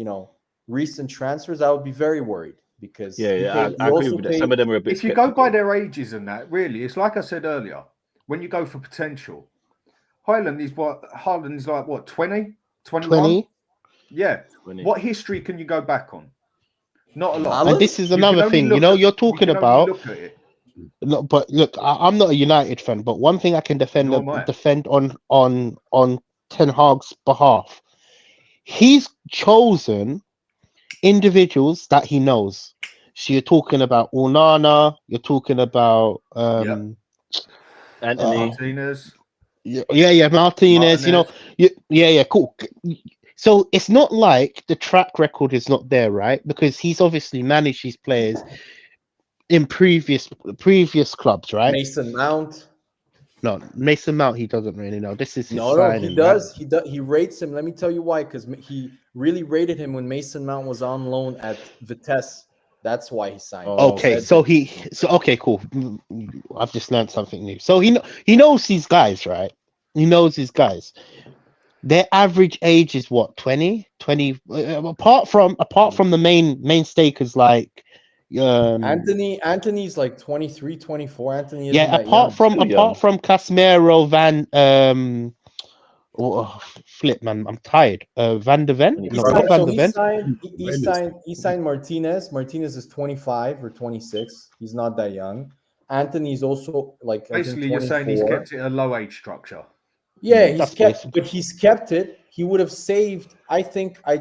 Speaker 3: recent transfers, I would be very worried because
Speaker 5: I agree with that. Some of them are a bit.
Speaker 4: If you go by their ages and that, really, it's like I said earlier. When you go for potential, Haaland is like what 20, 21?
Speaker 2: 20?
Speaker 4: Yeah.
Speaker 5: 20.
Speaker 4: What history can you go back on? Not a lot.
Speaker 2: And this is another thing. You're talking about. No, but look, I'm not a United fan, but one thing I can defend on Ten Hag's behalf, he's chosen individuals that he knows. So you're talking about Onana, you're talking about
Speaker 5: Anthony
Speaker 4: Martinez.
Speaker 2: Martinez. Cool. So it's not like the track record is not there, right? Because he's obviously managed his players in previous clubs, right?
Speaker 3: Mason Mount.
Speaker 2: No, Mason Mount, he doesn't really know. This is his
Speaker 3: signing. He does. Right? He does. He rates him. Let me tell you why. Because he really rated him when Mason Mount was on loan at Vitesse. That's why he signed.
Speaker 2: Okay, okay, cool. I've just learned something new. So he knows these guys, right? He knows these guys. Their average age is what, 20? Apart from the main stakers like
Speaker 3: Anthony's like 23, 24. Anthony isn't
Speaker 2: apart from Casemiro, flip man, I'm tired. Van de Ven? No, not Van de Ven.
Speaker 3: He signed Martinez. Martinez is 25 or 26. He's not that young. Anthony's also like
Speaker 4: basically you're saying he's kept it a low age structure.
Speaker 3: Yeah, he's kept it. He would have saved. I think I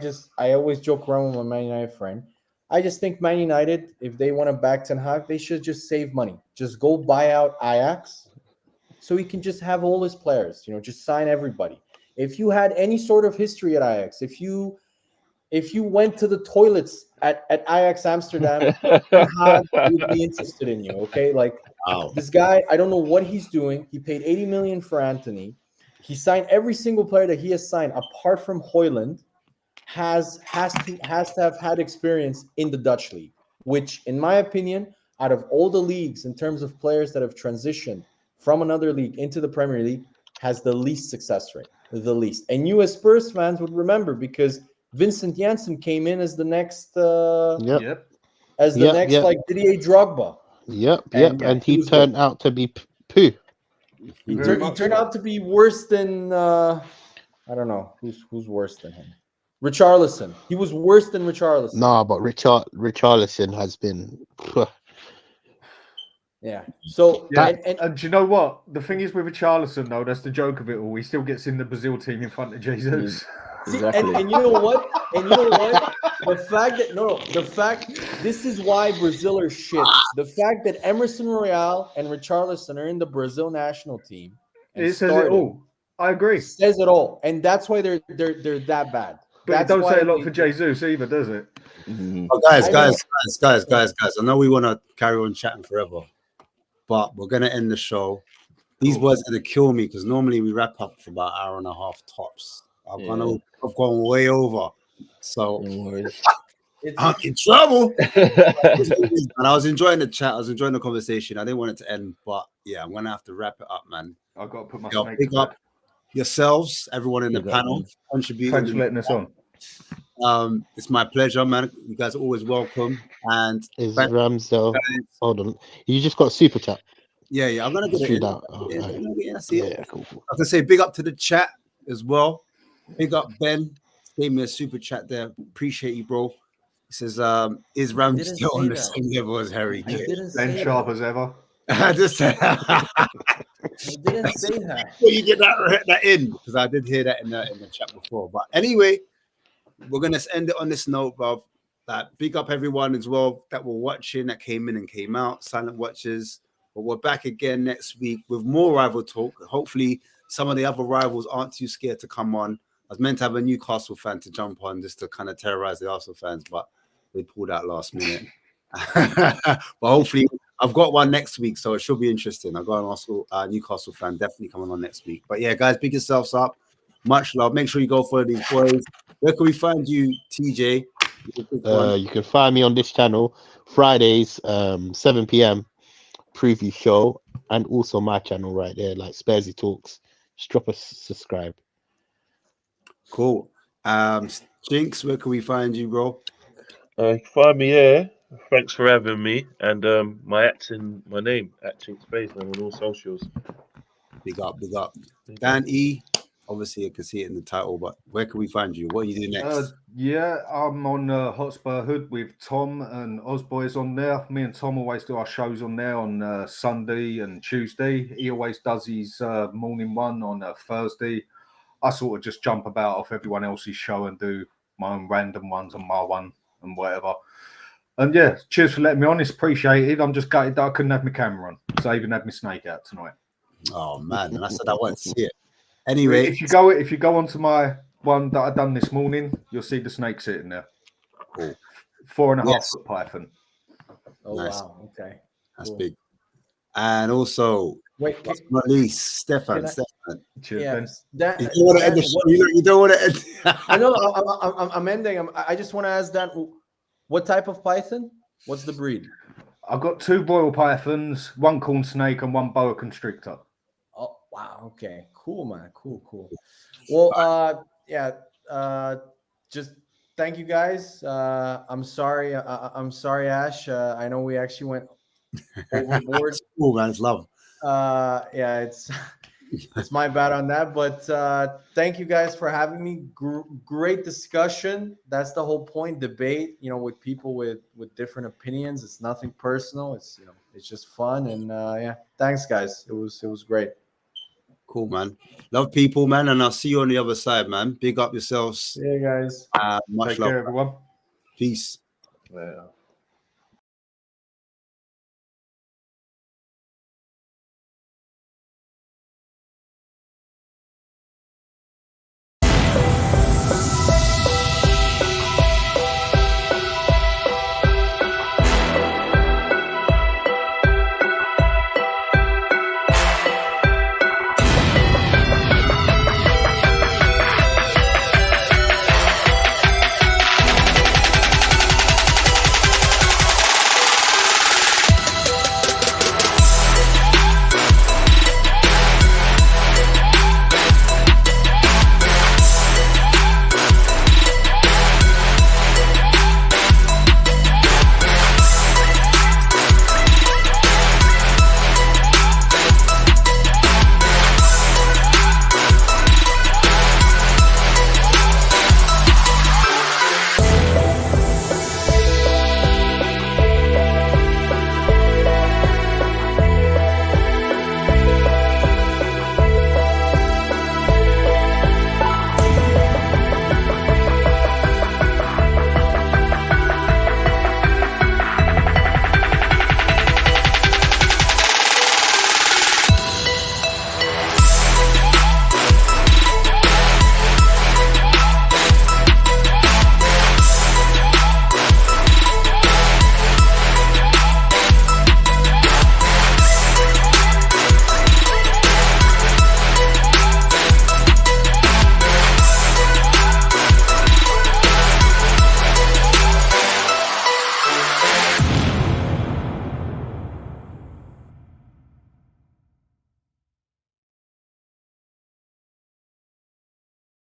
Speaker 3: always joke around with my Man United friend. I just think Man United, if they want to back Ten Hag, they should just save money. Just go buy out Ajax so he can just have all his players, just sign everybody. If you had any sort of history at Ajax, if you went to the toilets at Ajax Amsterdam, Ten Hag would be interested in you, okay? Like this guy, I don't know what he's doing. He paid 80 million for Anthony. He signed every single player that he has signed, apart from Højlund, has to have had experience in the Dutch league, which, in my opinion, out of all the leagues in terms of players that have transitioned from another league into the Premier League, has the least success rate, the least. And you as Spurs fans would remember because Vincent Janssen came in as the next, like Didier Drogba.
Speaker 2: And he turned out to be poo.
Speaker 3: He turned out to be worse than I don't know who's worse than him. Richarlison. He was worse than Richarlison.
Speaker 2: Nah, but Richarlison has been.
Speaker 3: Yeah. So
Speaker 4: and do you know what? The thing is with Richarlison though, that's the joke of it all. He still gets in the Brazil team in front of Jesus.
Speaker 2: Exactly.
Speaker 3: And you know what? The fact this is why Brazil are shit. The fact that Emerson Royale and Richarlison are in the Brazil national team
Speaker 4: it says it all. I agree.
Speaker 3: Says it all, and that's why they're that bad.
Speaker 4: But
Speaker 3: that's
Speaker 4: it don't say a lot
Speaker 3: they,
Speaker 4: for Jesus either, does it?
Speaker 1: Oh, guys. I know we want to carry on chatting forever, but we're gonna end the show. These words are gonna kill me because normally we wrap up for about an hour and a half tops. I've gone way over, so I'm in trouble. And I was enjoying the chat. I was enjoying the conversation. I didn't want it to end, but yeah, I'm gonna have to wrap it up, man.
Speaker 4: I've got to put my
Speaker 1: big up yourselves, everyone in the panel, contributing.
Speaker 4: Thanks for letting us on.
Speaker 1: It's my pleasure, man. You guys are always welcome. And
Speaker 2: is Ramsdale? Hold on, you just got super chat.
Speaker 1: Yeah, I'm gonna get it. I see it.
Speaker 2: Yeah, cool.
Speaker 1: I can say big up to the chat as well. Big up Ben, gave me a super chat there. Appreciate you, bro. He says, "Is Ram still on the same level as Harry Kane?"
Speaker 4: Ben sharp as ever.
Speaker 1: I just said,
Speaker 3: I didn't say that.
Speaker 1: Well, you get that in because I did hear that in the chat before. But anyway, we're gonna end it on this note, bro. That big up everyone as well that were watching, that came in and came out, silent watchers. But we're back again next week with more rival talk. Hopefully, some of the other rivals aren't too scared to come on. I was meant to have a Newcastle fan to jump on just to kind of terrorize the Arsenal fans, but they pulled out last minute. But hopefully, I've got one next week, so it should be interesting. I've got an Newcastle fan definitely coming on next week. But yeah, guys, big yourselves up. Much love. Make sure you go follow these boys. Where can we find you, TJ?
Speaker 2: You can find me on this channel Fridays, 7 p.m. preview show, and also my channel right there, like Spursy Talks. Just drop a subscribe.
Speaker 1: Cool. Jinx, where can we find you, bro?
Speaker 5: Find me here. Thanks for having me. And my name at Jinx Space on all socials.
Speaker 1: Big up. Dan E. Obviously, I can see it in the title, but where can we find you? What do you do next?
Speaker 4: Yeah, I'm on Hotspur Hood with Tom and Ozboys on there. Me and Tom always do our shows on there on Sunday and Tuesday. He always does his morning one on Thursday. I sort of just jump about off everyone else's show and do my own random ones on my one and whatever. And yeah, cheers for letting me on. It's appreciated. I'm just gutted that I couldn't have my camera on, so I even had my snake out tonight.
Speaker 1: Oh man, and I said I wanted to see it. Anyway,
Speaker 4: if you go onto my one that I done this morning, you'll see the snake sitting there.
Speaker 1: Cool.
Speaker 4: 4.5 foot python.
Speaker 3: Oh nice. Wow, okay.
Speaker 1: That's cool. Big. And also, not least, Stefan.
Speaker 4: Cheers,
Speaker 3: Ben.
Speaker 1: You don't want to end the show. You don't want to end.
Speaker 3: I know. I'm ending. I just want to ask that. What type of python? What's the breed?
Speaker 4: I've got 2 royal pythons, 1 corn snake, and 1 boa constrictor.
Speaker 3: Oh wow. Okay. Cool, man. Cool. Well, just thank you guys. I'm sorry. I'm sorry, Ash. I know we actually went overboard.
Speaker 1: It's cool, man. It's love.
Speaker 3: Yeah, it's my bad on that. But thank you guys for having me. Great discussion. That's the whole point. Debate, with people with different opinions. It's nothing personal. It's it's just fun. And yeah, thanks, guys. It was great.
Speaker 1: Cool, man. Love people, man, and I'll see you on the other side, man. Big up yourselves.
Speaker 3: Yeah, guys.
Speaker 1: Much
Speaker 4: Take
Speaker 1: love,
Speaker 4: care, everyone.
Speaker 1: Peace.
Speaker 3: Yeah.